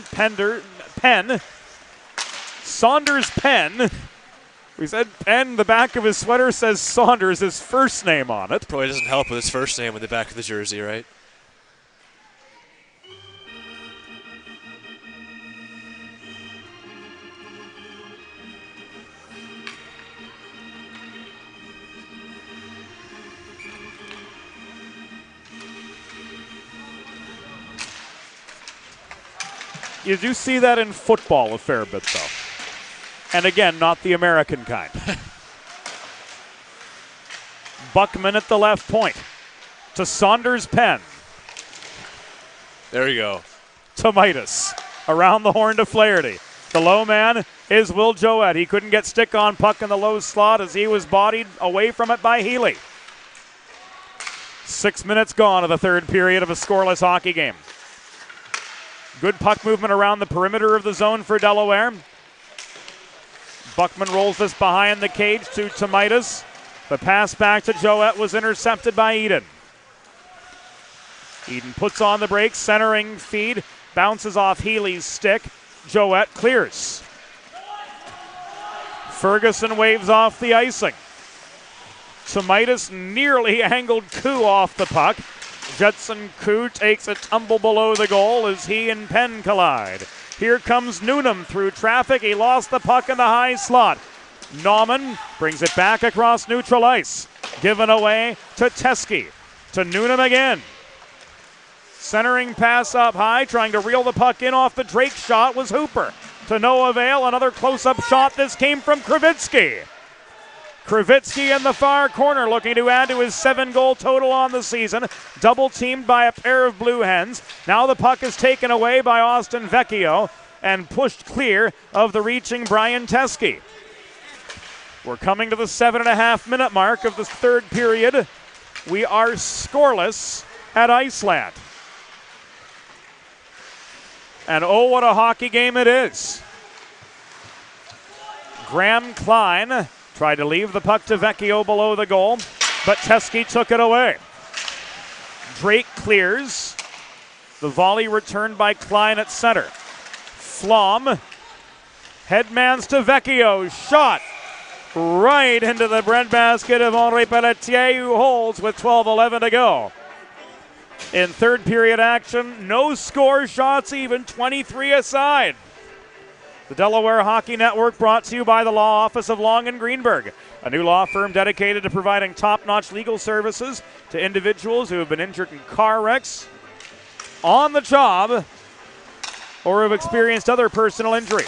Saunders Penn. We said Penn, the back of his sweater says Saunders, his first name on it. Probably doesn't help with his first name in the back of the jersey, right? You do see that in football a fair bit, though. And again, not the American kind. Buckman at the left point to Saunders Penn. There you go. To Midas. Around the horn to Flaherty. The low man is Will Joette. He couldn't get stick on puck in the low slot as he was bodied away from it by Healy. 6 minutes gone of the third period of a scoreless hockey game. Good puck movement around the perimeter of the zone for Delaware. Buckman rolls this behind the cage to Tomaitis. The pass back to Joette was intercepted by Eden. Eden puts on the brakes, centering feed, bounces off Healy's stick. Joette clears. Ferguson waves off the icing. Tomaitis nearly angled Koo off the puck. Jetson Koo takes a tumble below the goal as he and Penn collide. Here comes Noonan through traffic. He lost the puck in the high slot. Nauman brings it back across neutral ice. Given away to Teske. To Noonan again. Centering pass up high, trying to reel the puck in off the Drake shot was Hooper. To no avail, another close-up shot. This came from Kravitsky. Kravitsky in the far corner looking to add to his 7-goal total on the season. Double teamed by a pair of Blue Hens. Now the puck is taken away by Austin Vecchio and pushed clear of the reaching Brian Teske. We're coming to the 7.5-minute mark of the third period. We are scoreless at Iceland. And oh, what a hockey game it is. Graham Klein tried to leave the puck to Vecchio below the goal, but Teske took it away. Drake clears. The volley returned by Klein at center. Flom. Headmans to Vecchio. Shot right into the breadbasket of Henri Pelletier, who holds with 12:11 to go. In third period action, no score, shots even, 23 aside. The Delaware Hockey Network brought to you by the Law Office of Long and Greenberg, a new law firm dedicated to providing top-notch legal services to individuals who have been injured in car wrecks, on the job, or have experienced other personal injury.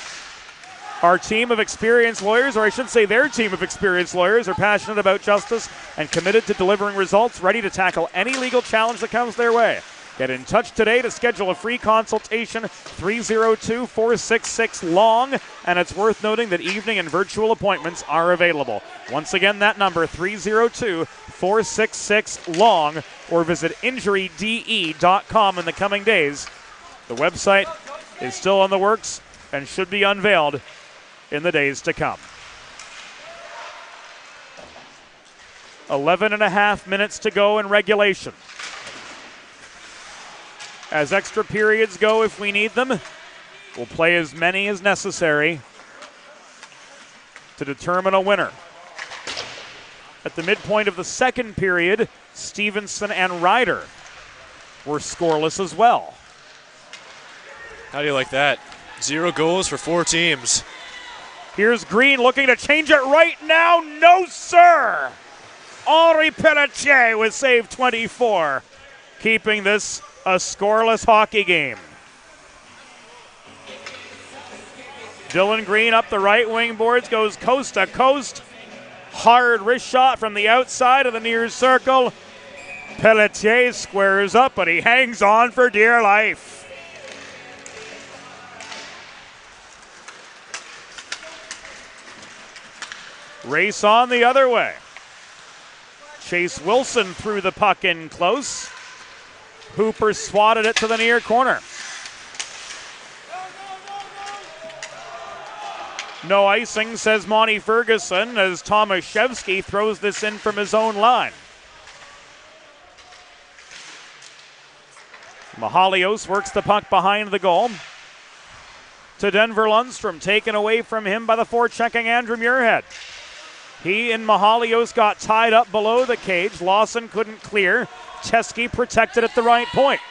Our team of experienced lawyers, or I should say their team of experienced lawyers, are passionate about justice and committed to delivering results, ready to tackle any legal challenge that comes their way. Get in touch today to schedule a free consultation, 302-466-LONG, and it's worth noting that evening and virtual appointments are available. Once again, that number, 302-466-LONG, or visit injuryde.com in the coming days. The website is still in the works and should be unveiled in the days to come. 11.5 minutes to go in regulation. As extra periods go, if we need them, we'll play as many as necessary to determine a winner. At the midpoint of the second period, Stevenson and Ryder were scoreless as well. How do you like that? 0 goals for 4 teams. Here's Green looking to change it right now. No, sir! Henri Pelletier with save 24, keeping this a scoreless hockey game. Dylan Green up the right wing boards, goes coast to coast. Hard wrist shot from the outside of the near circle. Pelletier squares up, but he hangs on for dear life. Race on the other way. Chase Wilson threw the puck in close. Hooper swatted it to the near corner. No icing, says Monty Ferguson, as Tomaszewski throws this in from his own line. Mahalios works the puck behind the goal to Denver Lundstrom, taken away from him by the forechecking Andrew Muirhead. He and Mahalios got tied up below the cage. Lawson couldn't clear. Teske protected at the right point.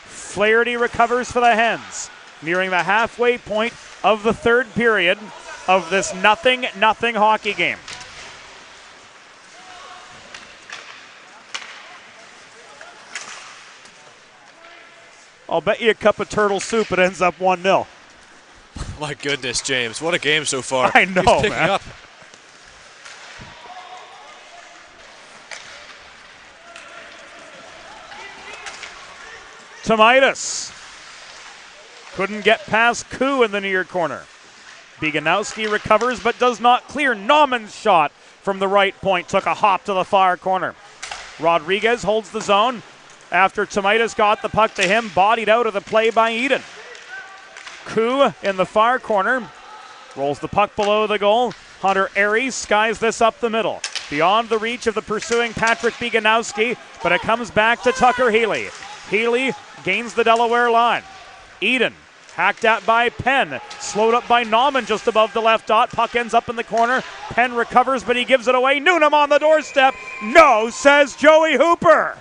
Flaherty recovers for the Hens, nearing the halfway point of the third period of this 0-0 hockey game. I'll bet you a cup of turtle soup it ends up 1-0. My goodness, James. What a game so far. I know, He's picking man. up. Tomaitis couldn't get past Koo in the near corner. Beganowski recovers but does not clear. Nauman's shot from the right point took a hop to the far corner. Rodriguez holds the zone after Tomaitis got the puck to him, bodied out of the play by Eden. Koo in the far corner rolls the puck below the goal. Hunter Aries skies this up the middle, beyond the reach of the pursuing Patrick Beganowski, but it comes back to Tucker Healy. Healy gains the Delaware line. Eden hacked at by Penn, slowed up by Nauman just above the left dot. Puck ends up in the corner. Penn recovers, but he gives it away. Newnham on the doorstep. No, says Joey Hooper.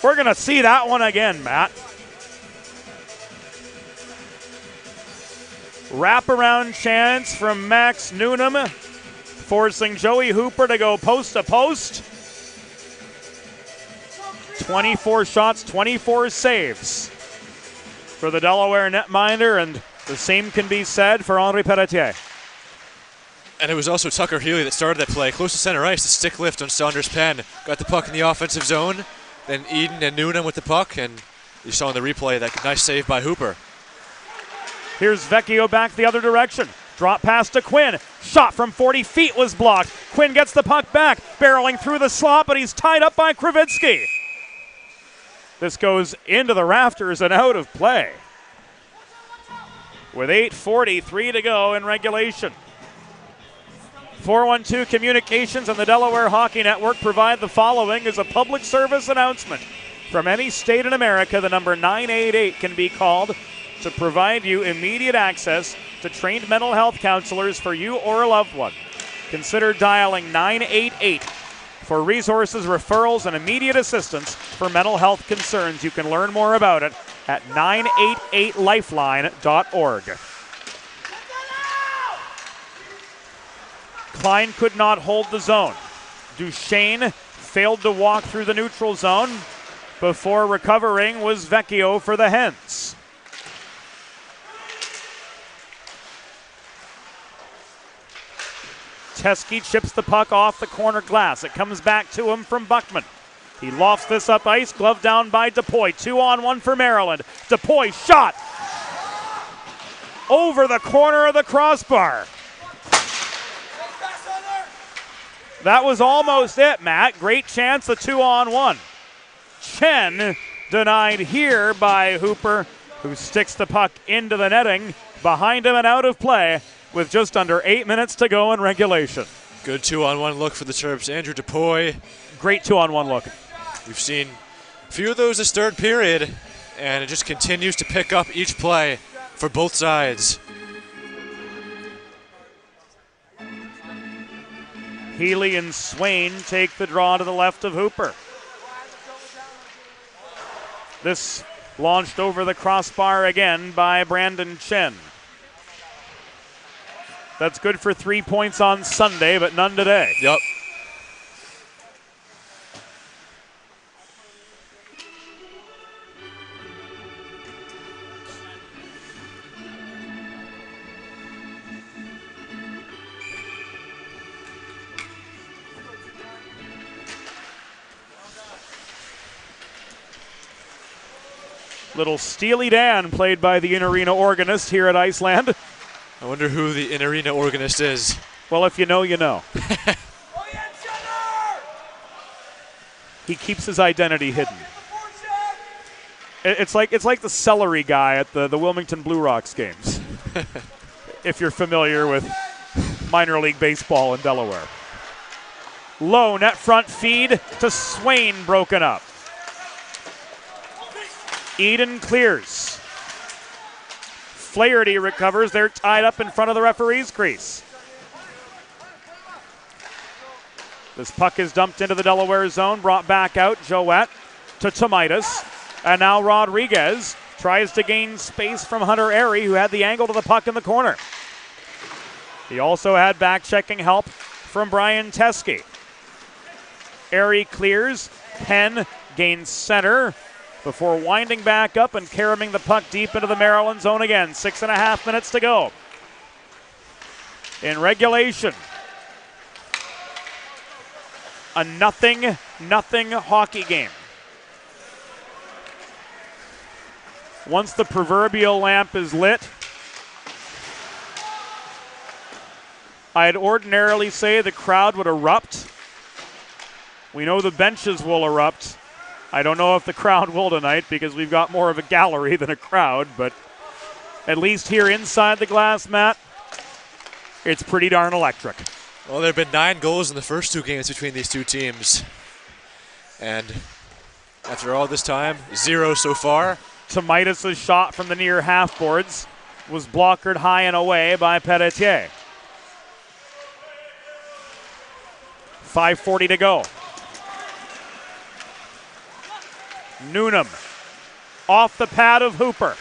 We're going to see that one again, Matt. Wraparound chance from Max Newnham, forcing Joey Hooper to go post to post. 24 shots, 24 saves for the Delaware netminder, and the same can be said for Henri Pelletier. And it was also Tucker Healy that started that play. Close to center ice, the stick lift on Saunders Penn. Got the puck in the offensive zone. Then Eden and Newnham with the puck, and you saw in the replay that nice save by Hooper. Here's Vecchio back the other direction. Drop pass to Quinn. Shot from 40 feet was blocked. Quinn gets the puck back, barreling through the slot, but he's tied up by Kravitsky. This goes into the rafters and out of play. With 8:43 to go in regulation. 412 Communications and the Delaware Hockey Network provide the following as a public service announcement. From any state in America, the number 988 can be called to provide you immediate access to trained mental health counselors for you or a loved one. Consider dialing 988 for resources, referrals, and immediate assistance for mental health concerns. You can learn more about it at 988lifeline.org. Klein could not hold the zone. Duchesne failed to walk through the neutral zone. Before recovering was Vecchio for the Hens. Teske chips the puck off the corner glass. It comes back to him from Buckman. He lofts this up ice, glove down by DePoy. 2-on-1 for Maryland. DePoy shot over the corner of the crossbar. That was almost it, Matt. Great chance, a 2-on-1. Chen denied here by Hooper, who sticks the puck into the netting. Behind him and out of play with just under 8 minutes to go in regulation. Good 2-on-1 look for the Terps. Andrew DePoy. Great 2-on-1 look. We've seen a few of those this third period, and it just continues to pick up each play for both sides. Healy and Swain take the draw to the left of Hooper. This launched over the crossbar again by Brandon Chen. That's good for 3 points on Sunday, but none today. Yep. Little Steely Dan played by the in-arena organist here at Iceland. I wonder who the in-arena organist is. Well, if you know, you know. He keeps his identity hidden. It's like the celery guy at the Wilmington Blue Rocks games. If you're familiar with minor league baseball in Delaware. Low net front feed to Swain, broken up. Eden clears. Flaherty recovers. They're tied up in front of the referee's crease. This puck is dumped into the Delaware zone, brought back out. Joette to Tomaitis. And now Rodriguez tries to gain space from Hunter Airy, who had the angle to the puck in the corner. He also had back-checking help from Brian Teskey. Airy clears. Penn gains center before winding back up and carrying the puck deep into the Maryland zone again. 6.5 minutes to go in regulation. A nothing hockey game. Once the proverbial lamp is lit, I'd ordinarily say the crowd would erupt. We know the benches will erupt. I don't know if the crowd will tonight because we've got more of a gallery than a crowd, but at least here inside the glass mat, it's pretty darn electric. Well, there have been 9 goals in the first 2 games between these two teams. And after all this time, 0 so far. Tomaitis' shot from the near half boards was blockered high and away by Pelletier. 5:40 to go. Noonan off the pad of Hooper.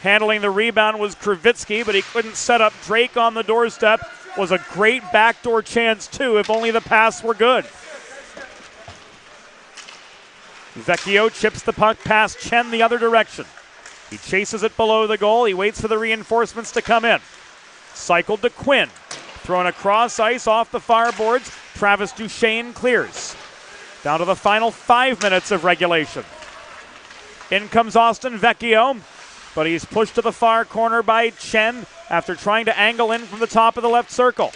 Handling the rebound was Kravitsky, but he couldn't set up Drake on the doorstep. Was a great backdoor chance too, if only the pass were good. Vecchio chips the puck past Chen the other direction. He chases it below the goal. He waits for the reinforcements to come in. Cycled to Quinn. Thrown across ice off the far boards. Travis Duchesne clears. Down to the final 5 minutes of regulation. In comes Austin Vecchio, but he's pushed to the far corner by Chen after trying to angle in from the top of the left circle.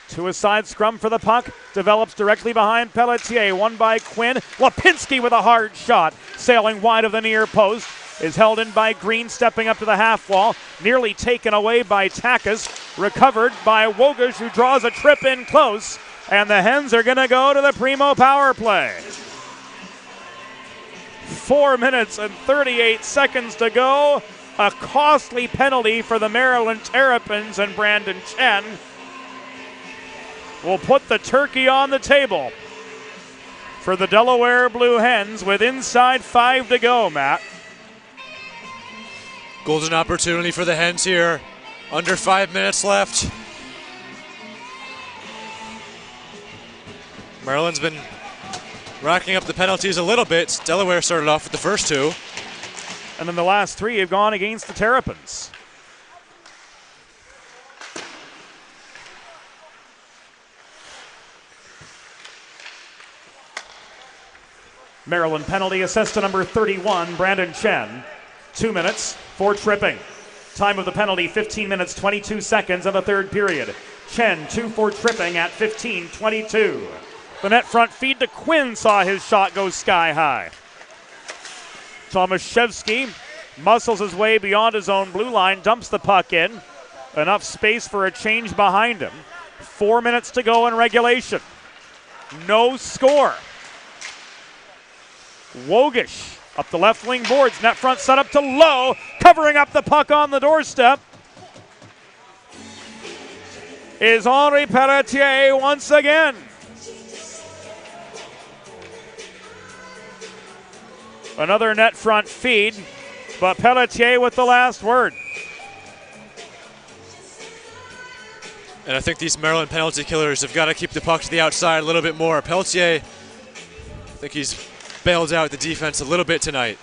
To a side scrum for the puck. Develops directly behind Pelletier. Won by Quinn. Lipinski with a hard shot. Sailing wide of the near post. Is held in by Green, stepping up to the half wall. Nearly taken away by Takis. Recovered by Wogish, who draws a trip in close. And the Hens are going to go to the Primo power play. 4 minutes and 38 seconds to go. A costly penalty for the Maryland Terrapins, and Brandon Chen will put the turkey on the table for the Delaware Blue Hens with inside 5 to go, Matt. Golden opportunity for the Hens here. Under 5 minutes left. Maryland's been racking up the penalties a little bit. Delaware started off with the first 2. And then the last 3 have gone against the Terrapins. Maryland penalty assist to number 31, Brandon Chen. 2 minutes for tripping. Time of the penalty, 15 minutes, 22 seconds of the third period. Chen, 2 for tripping at 15:22. The net front feed to Quinn saw his shot go sky high. Tomaszewski muscles his way beyond his own blue line, dumps the puck in. Enough space for a change behind him. 4 minutes to go in regulation. No score. Wogish up the left wing boards. Net front set up to Lowe. Covering up the puck on the doorstep is Henri Pelletier once again. Another net front feed, but Pelletier with the last word. And I think these Maryland penalty killers have got to keep the puck to the outside a little bit more. Pelletier, I think he's bailed out the defense a little bit tonight.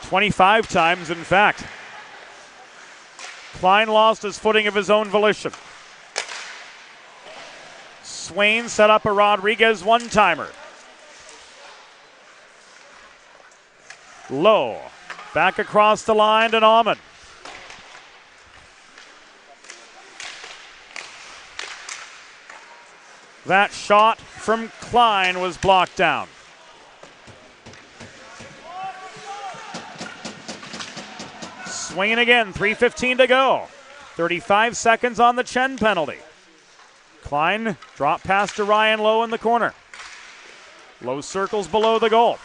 25 times, in fact. Klein lost his footing of his own volition. Swain set up a Rodriguez one-timer. Low, back across the line to Nauman. That shot from Klein was blocked down. Swain again, 3:15 to go. 35 seconds on the Chen penalty. Klein drop pass to Ryan Lowe in the corner. Lowe circles below the goal.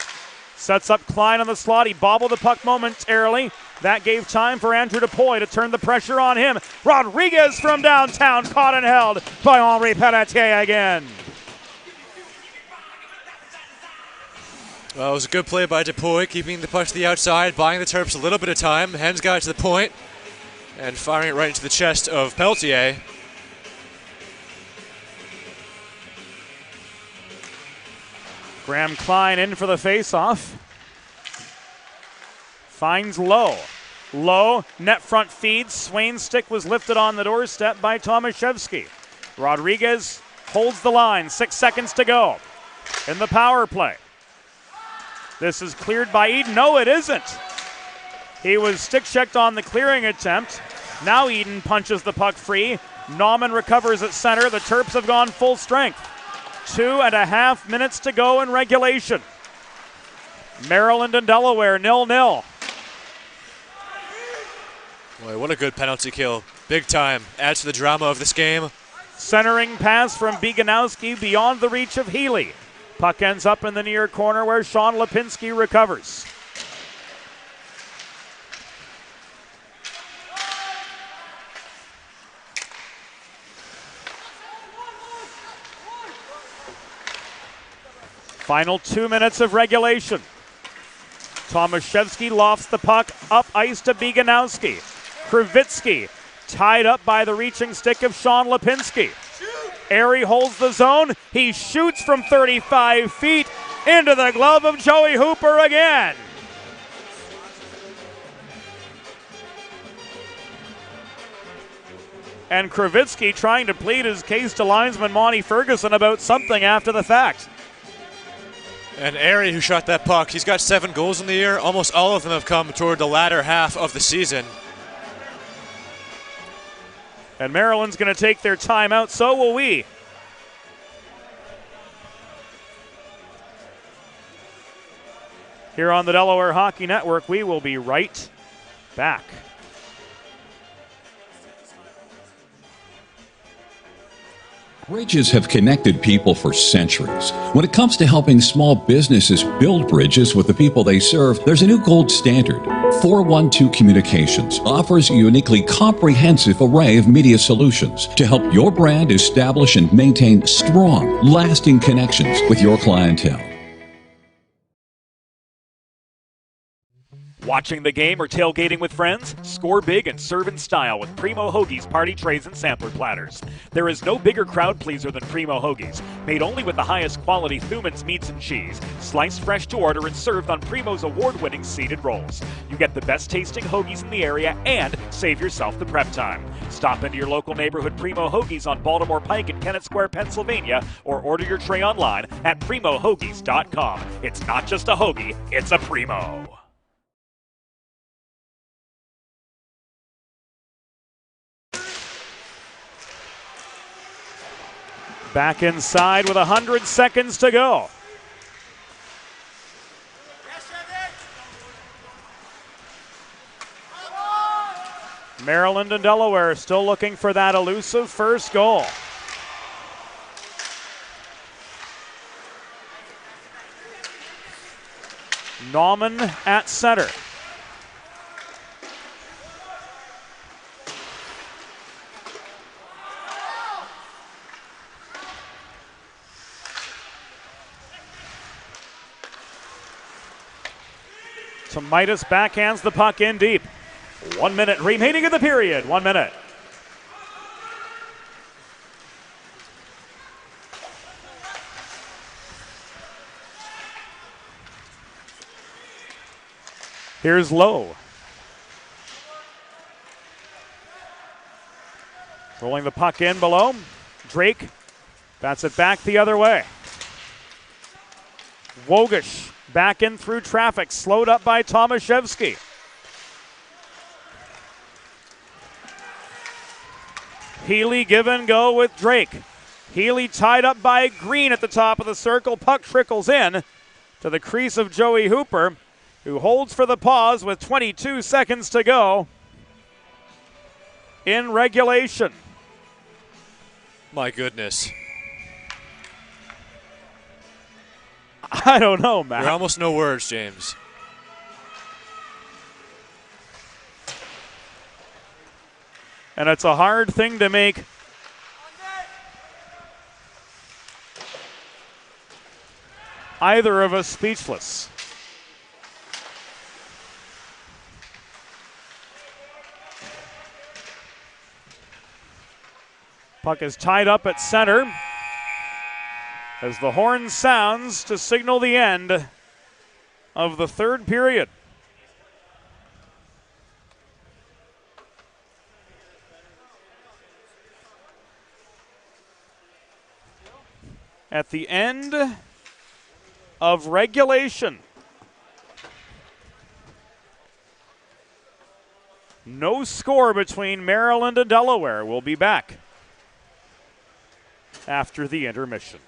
Sets up Klein on the slot. He bobbled the puck momentarily. That gave time for Andrew Depoy to turn the pressure on him. Rodriguez from downtown, caught and held by Henri Pelletier again. Well, it was a good play by Depoy, keeping the puck to the outside, buying the Terps a little bit of time. Hens got it to the point and firing it right into the chest of Pelletier. Graham Klein in for the faceoff. Finds Lowe. Lowe, net front feed. Swain's stick was lifted on the doorstep by Tomaszewski. Rodriguez holds the line. 6 seconds to go in the power play. This is cleared by Eden. No, it isn't. He was stick checked on the clearing attempt. Now Eden punches the puck free. Nauman recovers at center. The Terps have gone full strength. 2.5 minutes to go in regulation. Maryland and Delaware 0-0. Boy, what a good penalty kill. Big time. Adds to the drama of this game. Centering pass from Beganowski beyond the reach of Healy. Puck ends up in the near corner where Sean Lipinski recovers. Final 2 minutes of regulation. Tomaszewski lofts the puck up ice to Beganowski. Kravitsky tied up by the reaching stick of Sean Lipinski. Airy holds the zone. He shoots from 35 feet into the glove of Joey Hooper again. And Kravitsky trying to plead his case to linesman Monty Ferguson about something after the fact. And Airy, who shot that puck, he's got 7 goals in the year. Almost all of them have come toward the latter half of the season. And Maryland's going to take their timeout, so will we. Here on the Delaware Hockey Network, we will be right back. Bridges have connected people for centuries. When it comes to helping small businesses build bridges with the people they serve, there's a new gold standard. 412 Communications offers a uniquely comprehensive array of media solutions to help your brand establish and maintain strong, lasting connections with your clientele. Watching the game or tailgating with friends? Score big and serve in style with Primo Hoagies party trays and sampler platters. There is no bigger crowd pleaser than Primo Hoagies, made only with the highest quality Thuman's meats and cheese, sliced fresh to order and served on Primo's award-winning seeded rolls. You get the best tasting hoagies in the area and save yourself the prep time. Stop into your local neighborhood Primo Hoagies on Baltimore Pike in Kennett Square, Pennsylvania, or order your tray online at PrimoHoagies.com. It's not just a hoagie, it's a Primo. Back inside with 100 seconds to go. Maryland and Delaware still looking for that elusive first goal. Nauman at center. Midas backhands the puck in deep. 1 minute remaining in the period. 1 minute. Here's Lowe. Rolling the puck in below. Drake bats it back the other way. Wogish back in through traffic, slowed up by Tomaszewski. Healy give and go with Drake. Healy tied up by Green at the top of the circle. Puck trickles in to the crease of Joey Hooper, who holds for the pause with 22 seconds to go in regulation. My goodness. I don't know, Matt. There are almost no words, James. And it's a hard thing to make either of us speechless. Puck is tied up at center as the horn sounds to signal the end of the third period. At the end of regulation, no score between Maryland and Delaware. We'll be back after the intermission.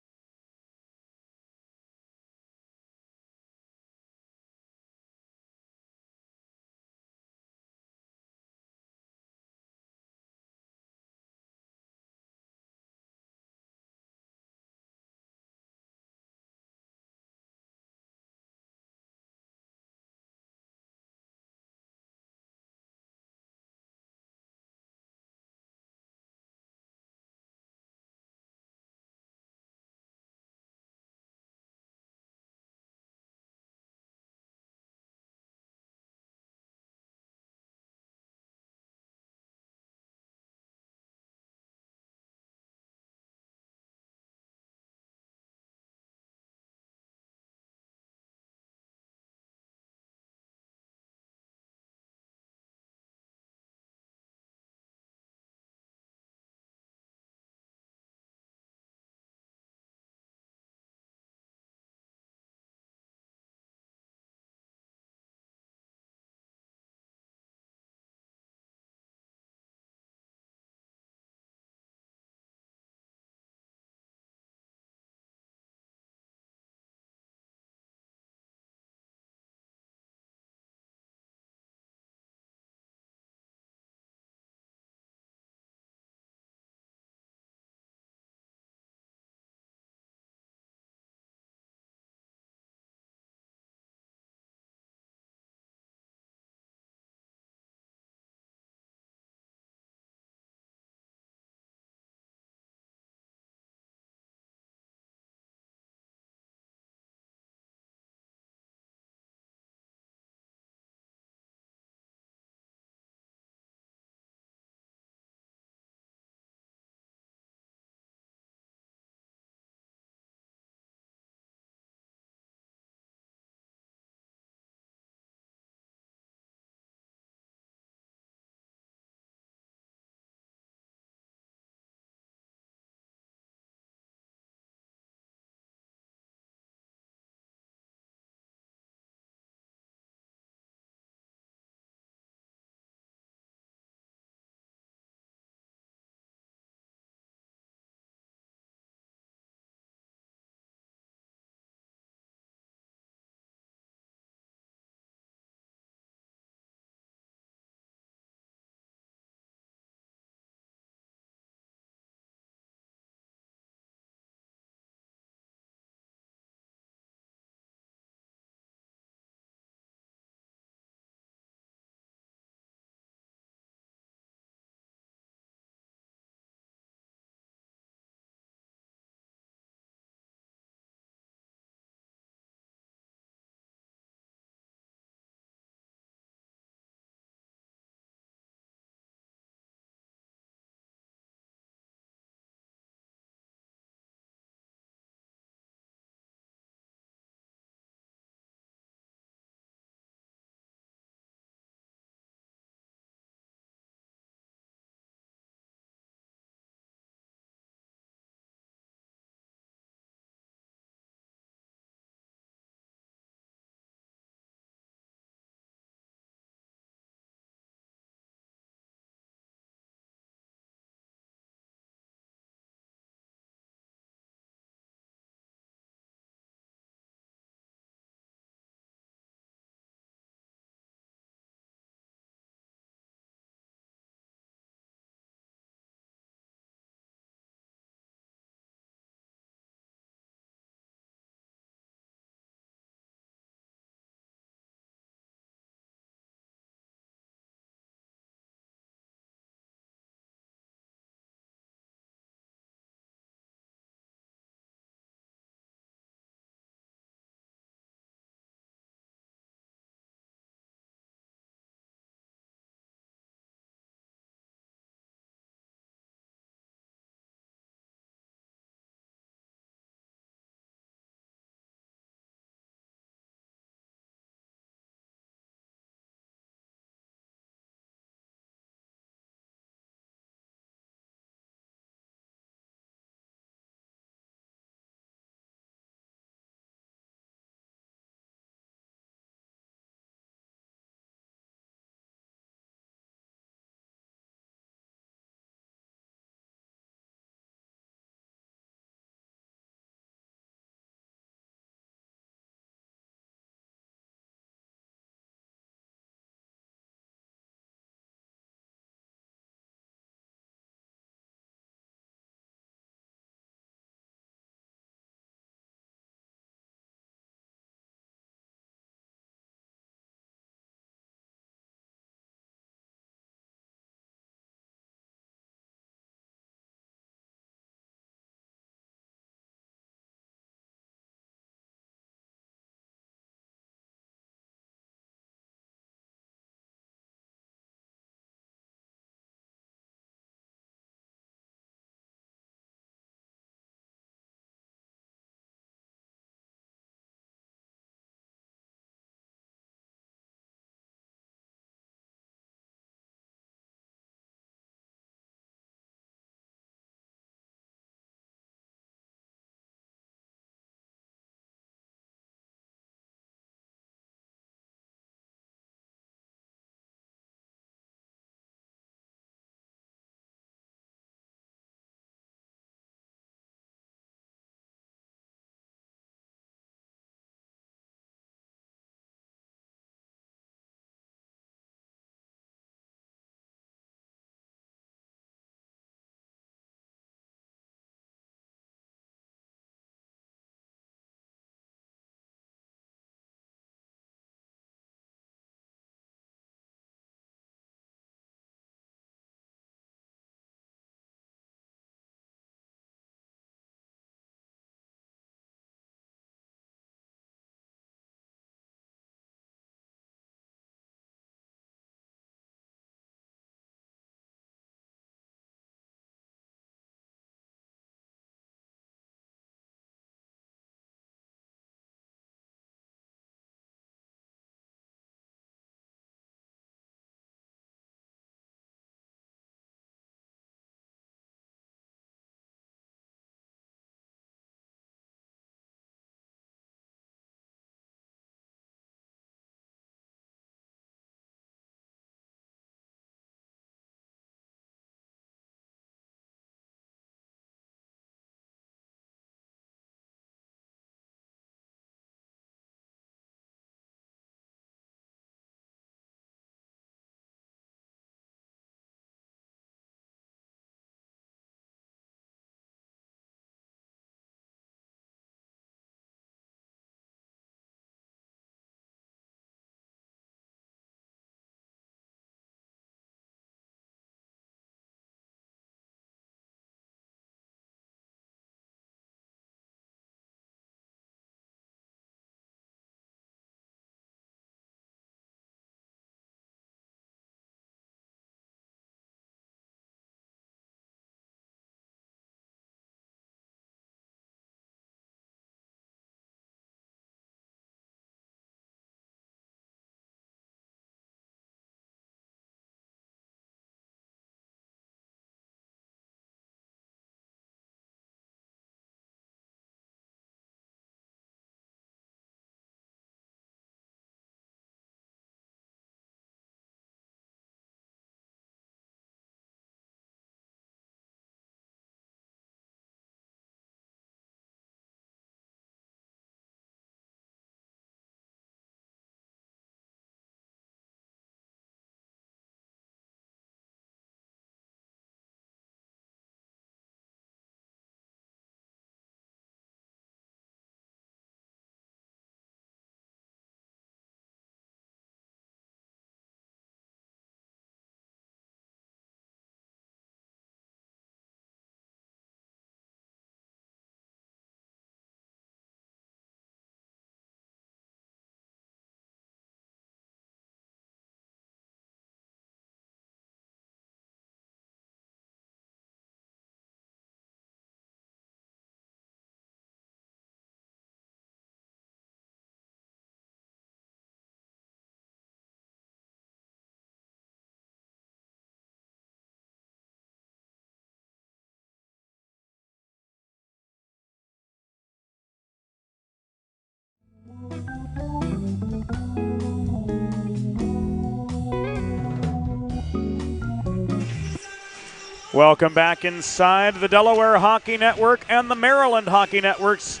Welcome back inside the Delaware Hockey Network and the Maryland Hockey Network's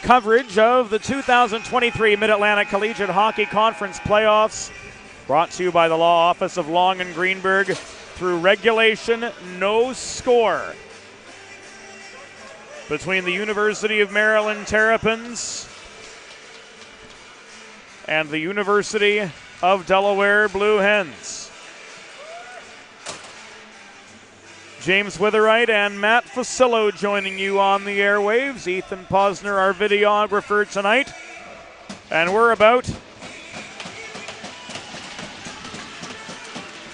coverage of the 2023 Mid-Atlantic Collegiate Hockey Conference playoffs, brought to you by the Law Office of Long and Greenberg. Through regulation, no score between the University of Maryland Terrapins and the University of Delaware Blue Hens. James Witherite and Matt Fusillo joining you on the airwaves. Ethan Posner, our videographer tonight. And we're about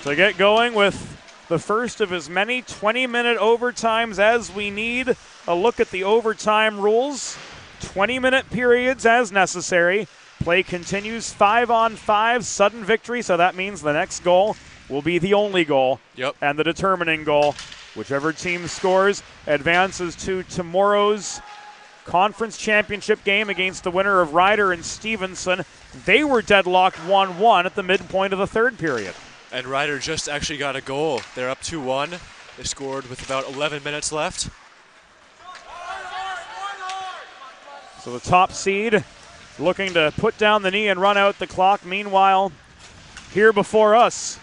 to get going with the first of as many 20-minute overtimes as we need. A look at the overtime rules. 20-minute periods as necessary. Play continues 5-on-5, sudden victory, so that means the next goal will be the only goal. Yep. And the determining goal. Whichever team scores advances to tomorrow's conference championship game against the winner of Ryder and Stevenson. They were deadlocked 1-1 at the midpoint of the third period. And Ryder just actually got a goal. They're up 2-1. They scored with about 11 minutes left. So the top seed looking to put down the knee and run out the clock. Meanwhile, here before us,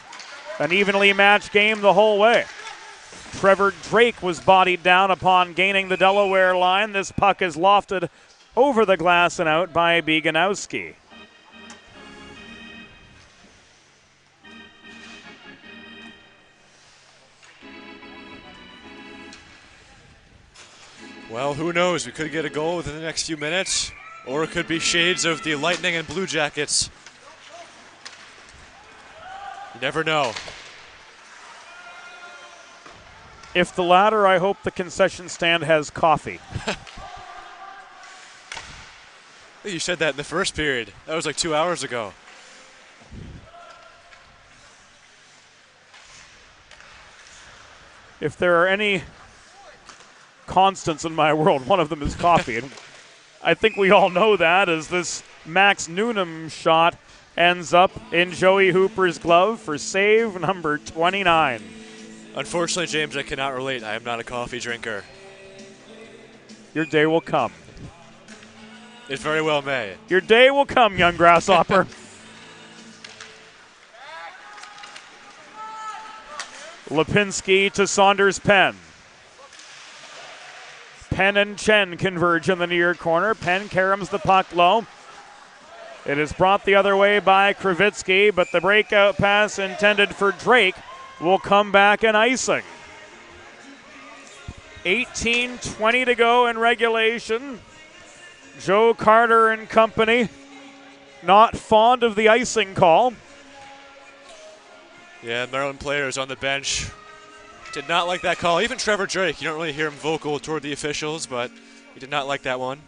an evenly matched game the whole way. Trevor Drake was bodied down upon gaining the Delaware line. This puck is lofted over the glass and out by Beganowski. Well, who knows? We could get a goal within the next few minutes, or it could be shades of the Lightning and Blue Jackets. You never know. If the latter, I hope the concession stand has coffee. You said that in the first period. That was like 2 hours ago. If there are any constants in my world, one of them is coffee. And I think we all know that, as this Max Noonan shot ends up in Joey Hooper's glove for save number 29. Unfortunately, James, I cannot relate. I am not a coffee drinker. Your day will come. It very well may. Your day will come, young grasshopper. Lipinski to Saunders-Penn. Penn and Chen converge in the near corner. Penn caroms the puck low. It is brought the other way by Kravitsky, but the breakout pass intended for Drake will come back in icing. 18:20 to go in regulation. Joe Carter and company not fond of the icing call. Yeah, Maryland players on the bench did not like that call. Even Trevor Drake, you don't really hear him vocal toward the officials, but he did not like that one.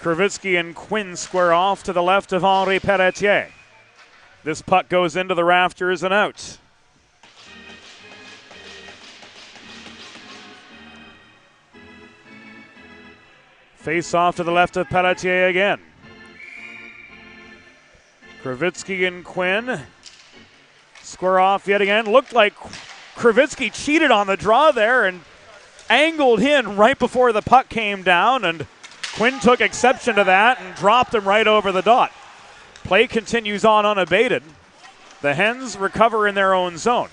Kravitsky and Quinn square off to the left of Henri Pelletier. This puck goes into the rafters and out. Face off to the left of Pelletier again. Kravitsky and Quinn square off yet again. Looked like Kravitsky cheated on the draw there and angled in right before the puck came down, and Quinn took exception to that and dropped him right over the dot. Play continues on unabated. The Hens recover in their own zone.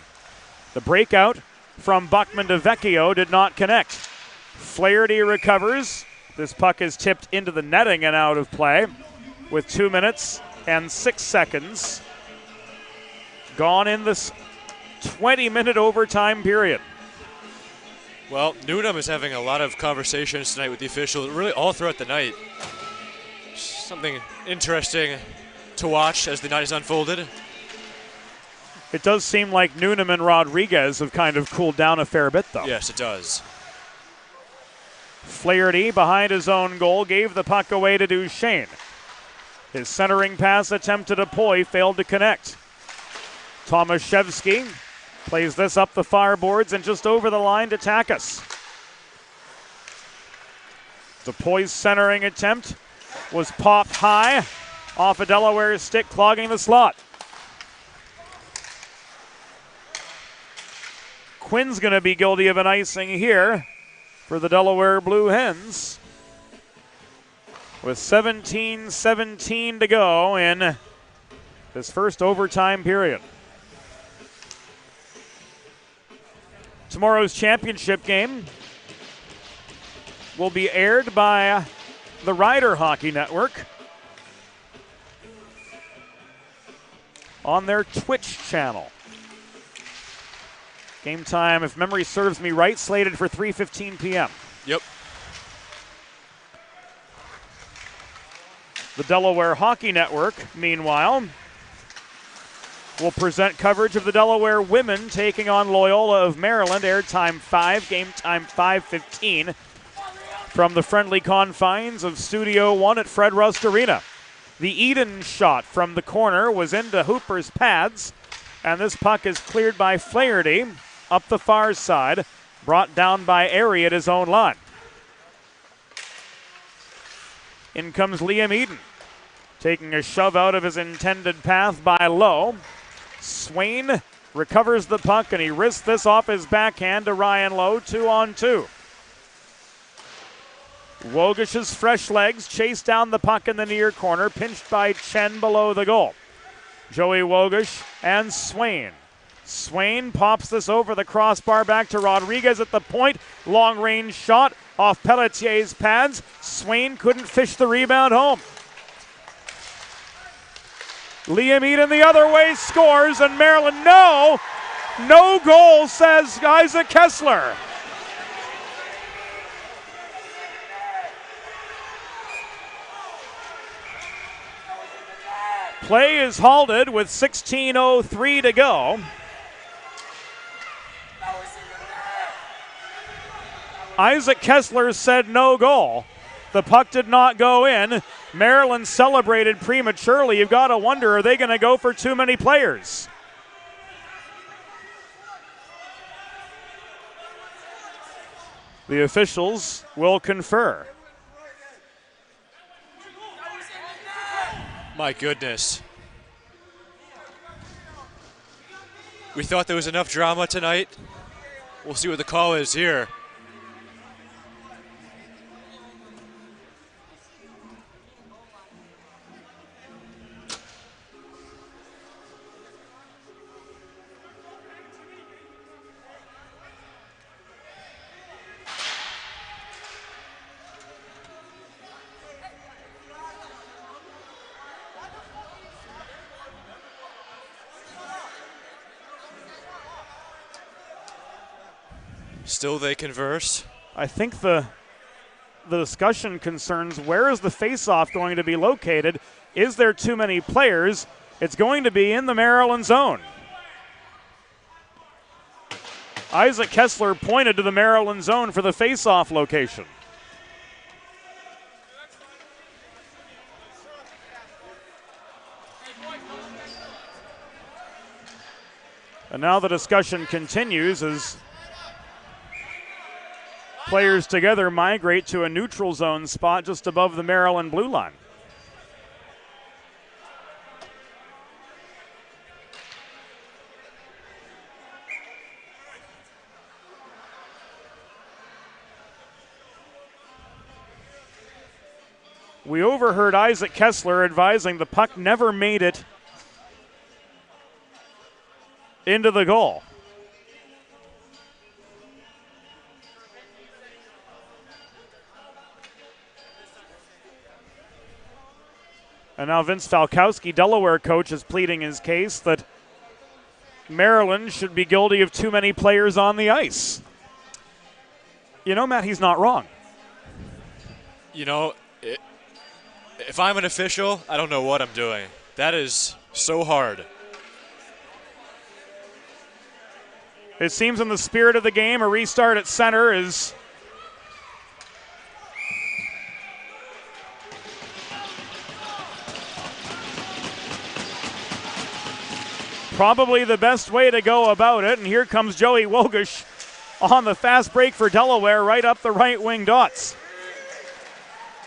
The breakout from Buckman to Vecchio did not connect. Flaherty recovers. This puck is tipped into the netting and out of play with 2 minutes and 6 seconds gone in this 20-minute overtime period. Well, Noonan is having a lot of conversations tonight with the officials, really all throughout the night. Something interesting to watch as the night is unfolded. It does seem like Noonan and Rodriguez have kind of cooled down a fair bit, though. Yes, it does. Flaherty, behind his own goal, gave the puck away to Duchesne. His centering pass attempt to DePoy failed to connect. Tomaszewski plays this up the far boards and just over the line to Takas. DePoy's centering attempt was popped high off a Delaware stick, clogging the slot. Quinn's going to be guilty of an icing here for the Delaware Blue Hens, with 17-17 to go in this first overtime period. Tomorrow's championship game will be aired by the Rider Hockey Network on their Twitch channel. Game time, if memory serves me right, slated for 3:15 p.m. Yep. The Delaware Hockey Network, meanwhile, will present coverage of the Delaware women taking on Loyola of Maryland. Airtime 5, game time 5:15 from the friendly confines of Studio 1 at Fred Rust Arena. The Eden shot from the corner was into Hooper's pads, and this puck is cleared by Flaherty up the far side, brought down by Airy at his own line. In comes Liam Eden, taking a shove out of his intended path by Lowe. Swain recovers the puck, and he wrists this off his backhand to Ryan Lowe, 2-on-2. Wogish's fresh legs chase down the puck in the near corner, pinched by Chen below the goal. Joey Wogish and Swain. Swain pops this over the crossbar back to Rodriguez at the point. Long-range shot off Pelletier's pads. Swain couldn't fish the rebound home. Liam Eden the other way scores, and Maryland, no goal, says Isaac Kessler. Play is halted with 16:03 to go. Isaac Kessler said no goal. The puck did not go in. Maryland celebrated prematurely. You've got to wonder, are they going to go for too many players? The officials will confer. My goodness. We thought there was enough drama tonight. We'll see what the call is here. Still they converse. I think the discussion concerns where is the face-off going to be located? Is there too many players? It's going to be in the Maryland zone. Isaac Kessler pointed to the Maryland zone for the face-off location. And now the discussion continues as players together migrate to a neutral zone spot just above the Maryland blue line. We overheard Isaac Kessler advising the puck never made it into the goal. And now Vince Falkowski, Delaware coach, is pleading his case that Maryland should be guilty of too many players on the ice. You know, Matt, he's not wrong. You know, if I'm an official, I don't know what I'm doing. That is so hard. It seems in the spirit of the game, a restart at center is probably the best way to go about it. And here comes Joey Wogish on the fast break for Delaware, right up the right wing dots.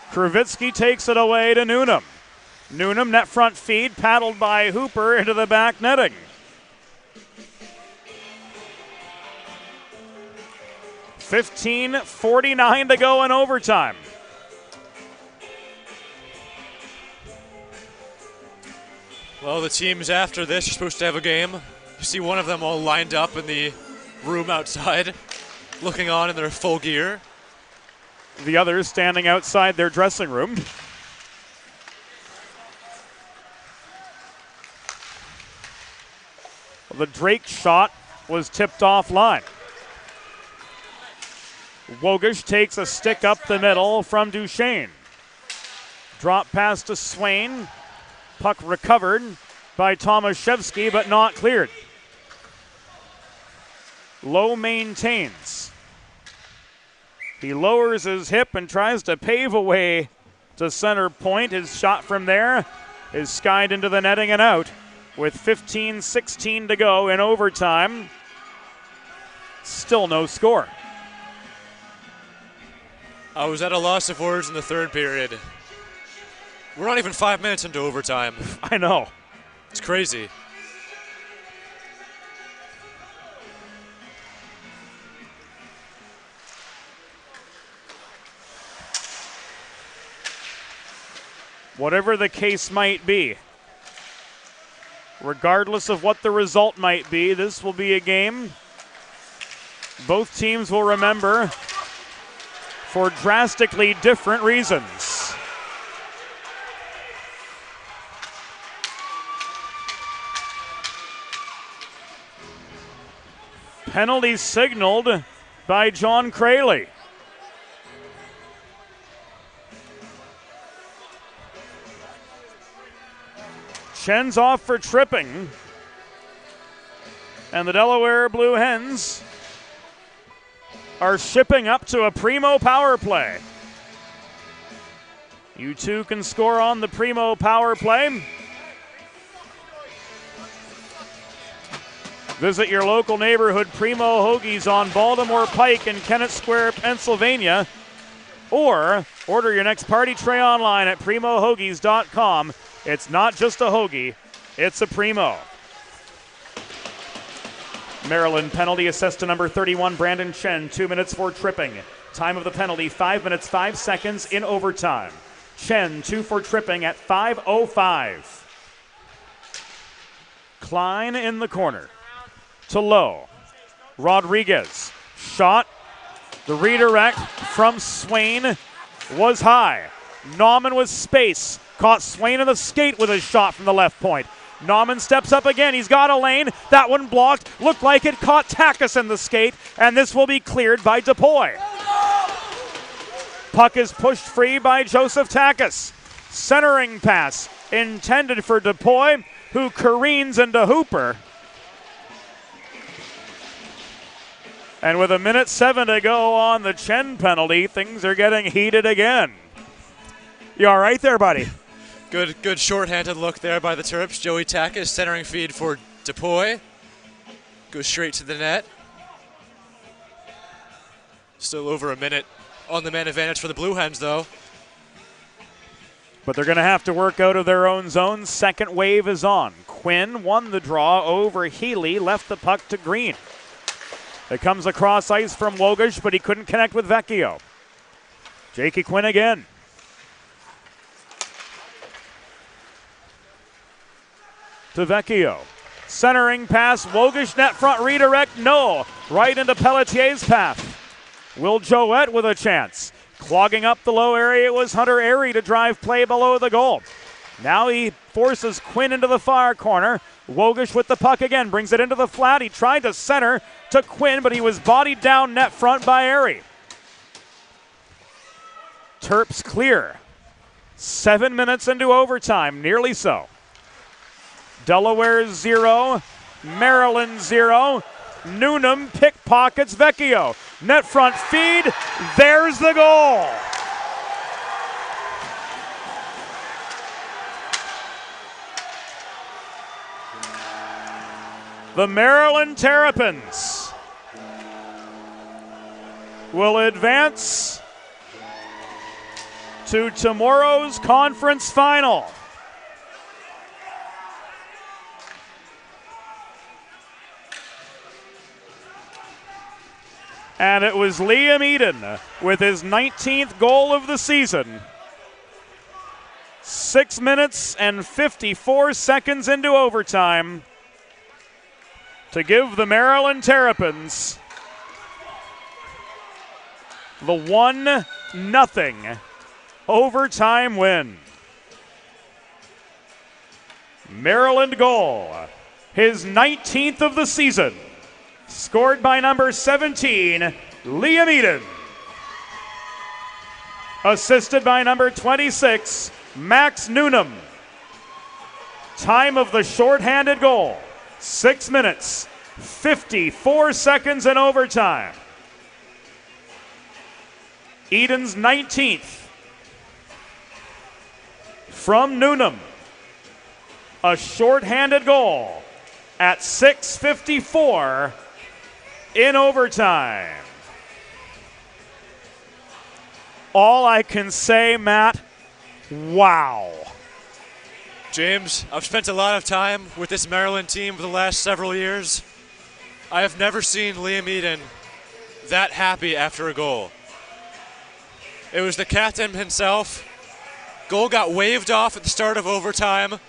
Kravitsky takes it away to Newnham. Newnham, net front feed, paddled by Hooper into the back netting. 15:49 to go in overtime. Well, the teams after this are supposed to have a game. You see one of them all lined up in the room outside, looking on in their full gear. The others standing outside their dressing room. The Drake shot was tipped offline. Wogish takes a stick up the middle from Duchesne. Drop pass to Swain. Puck recovered by Tomaszewski, but not cleared. Lowe maintains. He lowers his hip and tries to pave a way to center point. His shot from there is skied into the netting and out with 15:16 to go in overtime. Still no score. I was at a loss of words in the third period. We're not even 5 minutes into overtime. I know. It's crazy. Whatever the case might be, regardless of what the result might be, this will be a game both teams will remember for drastically different reasons. Penalty signaled by John Crayley. Chen's off for tripping. And the Delaware Blue Hens are shipping up to a primo power play. You two can score on the primo power play. Visit your local neighborhood Primo Hoagies on Baltimore Pike in Kennett Square, Pennsylvania. Or order your next party tray online at primohoagies.com. It's not just a hoagie, it's a primo. Maryland penalty assessed to number 31, Brandon Chen, 2 minutes for tripping. Time of the penalty, 5 minutes, 5 seconds in overtime. Chen, 2 for tripping at 5:05. Klein in the corner. To Lowe. Rodriguez. Shot. The redirect from Swain was high. Nauman with space. Caught Swain in the skate with a shot from the left point. Nauman steps up again. He's got a lane. That one blocked. Looked like it caught Takis in the skate. And this will be cleared by DePoy. Puck is pushed free by Joseph Takis. Centering pass intended for DePoy, who careens into Hooper. And with 1:07 to go on the Chen penalty, things are getting heated again. You all right there, buddy? Good shorthanded look there by the Terps. Joey Takis, centering feed for DePoy. Goes straight to the net. Still over a minute on the man advantage for the Blue Hens, though. But they're going to have to work out of their own zone. Second wave is on. Quinn won the draw over Healy, left the puck to Green. It comes across ice from Wogish, but he couldn't connect with Vecchio. Jakey Quinn again. To Vecchio. Centering pass, Wogish net front redirect, no. Right into Pelletier's path. Will Joette with a chance. Clogging up the low area was Hunter Airy to drive play below the goal. Now he forces Quinn into the far corner. Wogish with the puck again, brings it into the flat. He tried to center to Quinn, but he was bodied down net front by Airy. Terps clear. 7 minutes into overtime, nearly so. Delaware 0, Maryland 0. Newnham pickpockets Vecchio. Net front feed, there's the goal. The Maryland Terrapins will advance to tomorrow's conference final. And it was Liam Eden with his 19th goal of the season. 6 minutes and 54 seconds into overtime to give the Maryland Terrapins the 1-0 overtime win. Maryland goal, his 19th of the season, scored by number 17, Liam Eden. Assisted by number 26, Max Newnham. Time of the shorthanded goal, 6 minutes, 54 seconds in overtime. Eden's 19th. From Newnham, a shorthanded goal at 6:54 in overtime. All I can say, Matt, wow. James, I've spent a lot of time with this Maryland team for the last several years. I have never seen Liam Eden that happy after a goal. It was the captain himself. Goal got waved off at the start of overtime.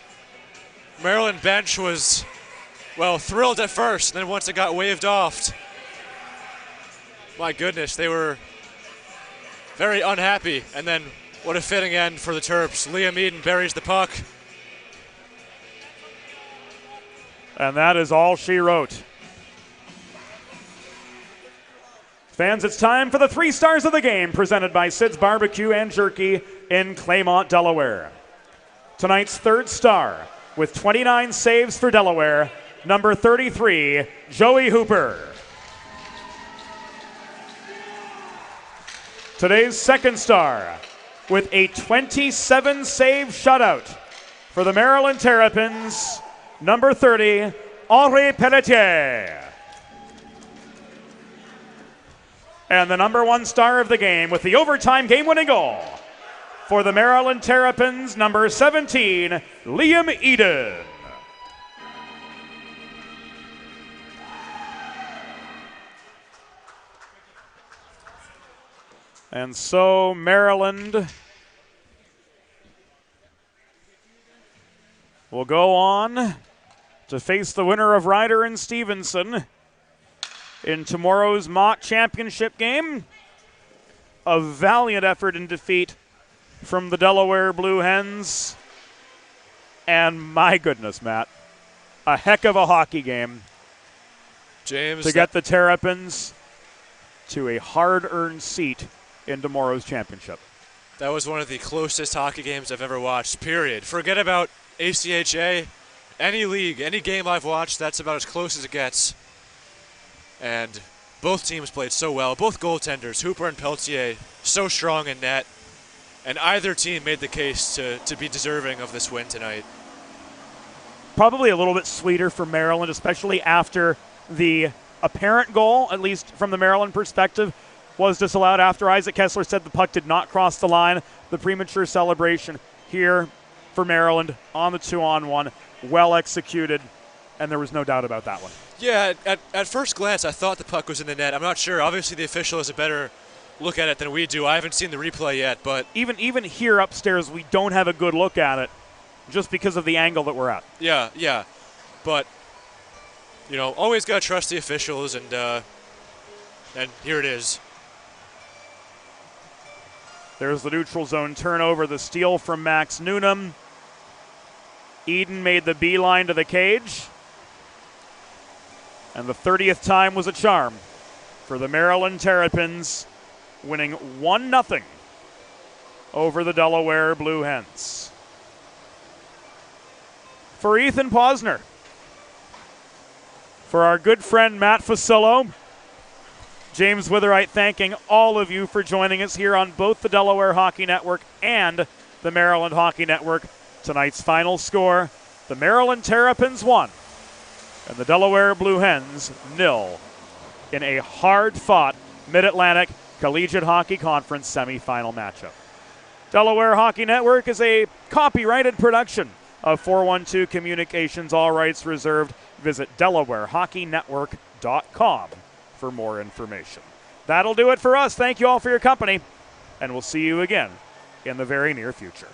Maryland bench was, well, thrilled at first, and then once it got waved off, my goodness, they were very unhappy. And then what a fitting end for the Terps. Liam Eden buries the puck. And that is all she wrote. Fans, it's time for the 3 stars of the game, presented by Sid's Barbecue and Jerky in Claymont, Delaware. Tonight's 3rd star, with 29 saves for Delaware, number 33, Joey Hooper. Today's 2nd star, with a 27-save shutout for the Maryland Terrapins, number 30, Henri Pelletier. And the number 1 star of the game with the overtime game-winning goal for the Maryland Terrapins, number 17, Liam Eden. And so Maryland will go on to face the winner of Ryder and Stevenson in tomorrow's mock championship game. A valiant effort in defeat from the Delaware Blue Hens. And my goodness, Matt, a heck of a hockey game, James, to get the Terrapins to a hard-earned seat in tomorrow's championship. That was one of the closest hockey games I've ever watched, period. Forget about ACHA. Any league, any game I've watched, that's about as close as it gets. And both teams played so well. Both goaltenders, Hooper and Pelletier, so strong in net. And either team made the case to be deserving of this win tonight. Probably a little bit sweeter for Maryland, especially after the apparent goal, at least from the Maryland perspective, was disallowed after Isaac Kessler said the puck did not cross the line. The premature celebration here for Maryland on the 2-on-1, well executed, and there was no doubt about that one. Yeah, at first glance, I thought the puck was in the net. I'm not sure. Obviously, the official has a better look at it than we do. I haven't seen the replay yet, but even here upstairs, we don't have a good look at it just because of the angle that we're at. Yeah. But, you know, always got to trust the officials, and here it is. There's the neutral zone turnover, the steal from Max Newnham. Eden made the beeline to the cage. And the 30th time was a charm for the Maryland Terrapins, winning 1-0 over the Delaware Blue Hens. For Ethan Posner, for our good friend Matt Facillo, James Witherite thanking all of you for joining us here on both the Delaware Hockey Network and the Maryland Hockey Network. Tonight's final score, the Maryland Terrapins 1 and the Delaware Blue Hens 0 in a hard-fought Mid-Atlantic Collegiate Hockey Conference semifinal matchup. Delaware Hockey Network is a copyrighted production of 412 Communications, all rights reserved. Visit DelawareHockeyNetwork.com for more information. That'll do it for us. Thank you all for your company, and we'll see you again in the very near future.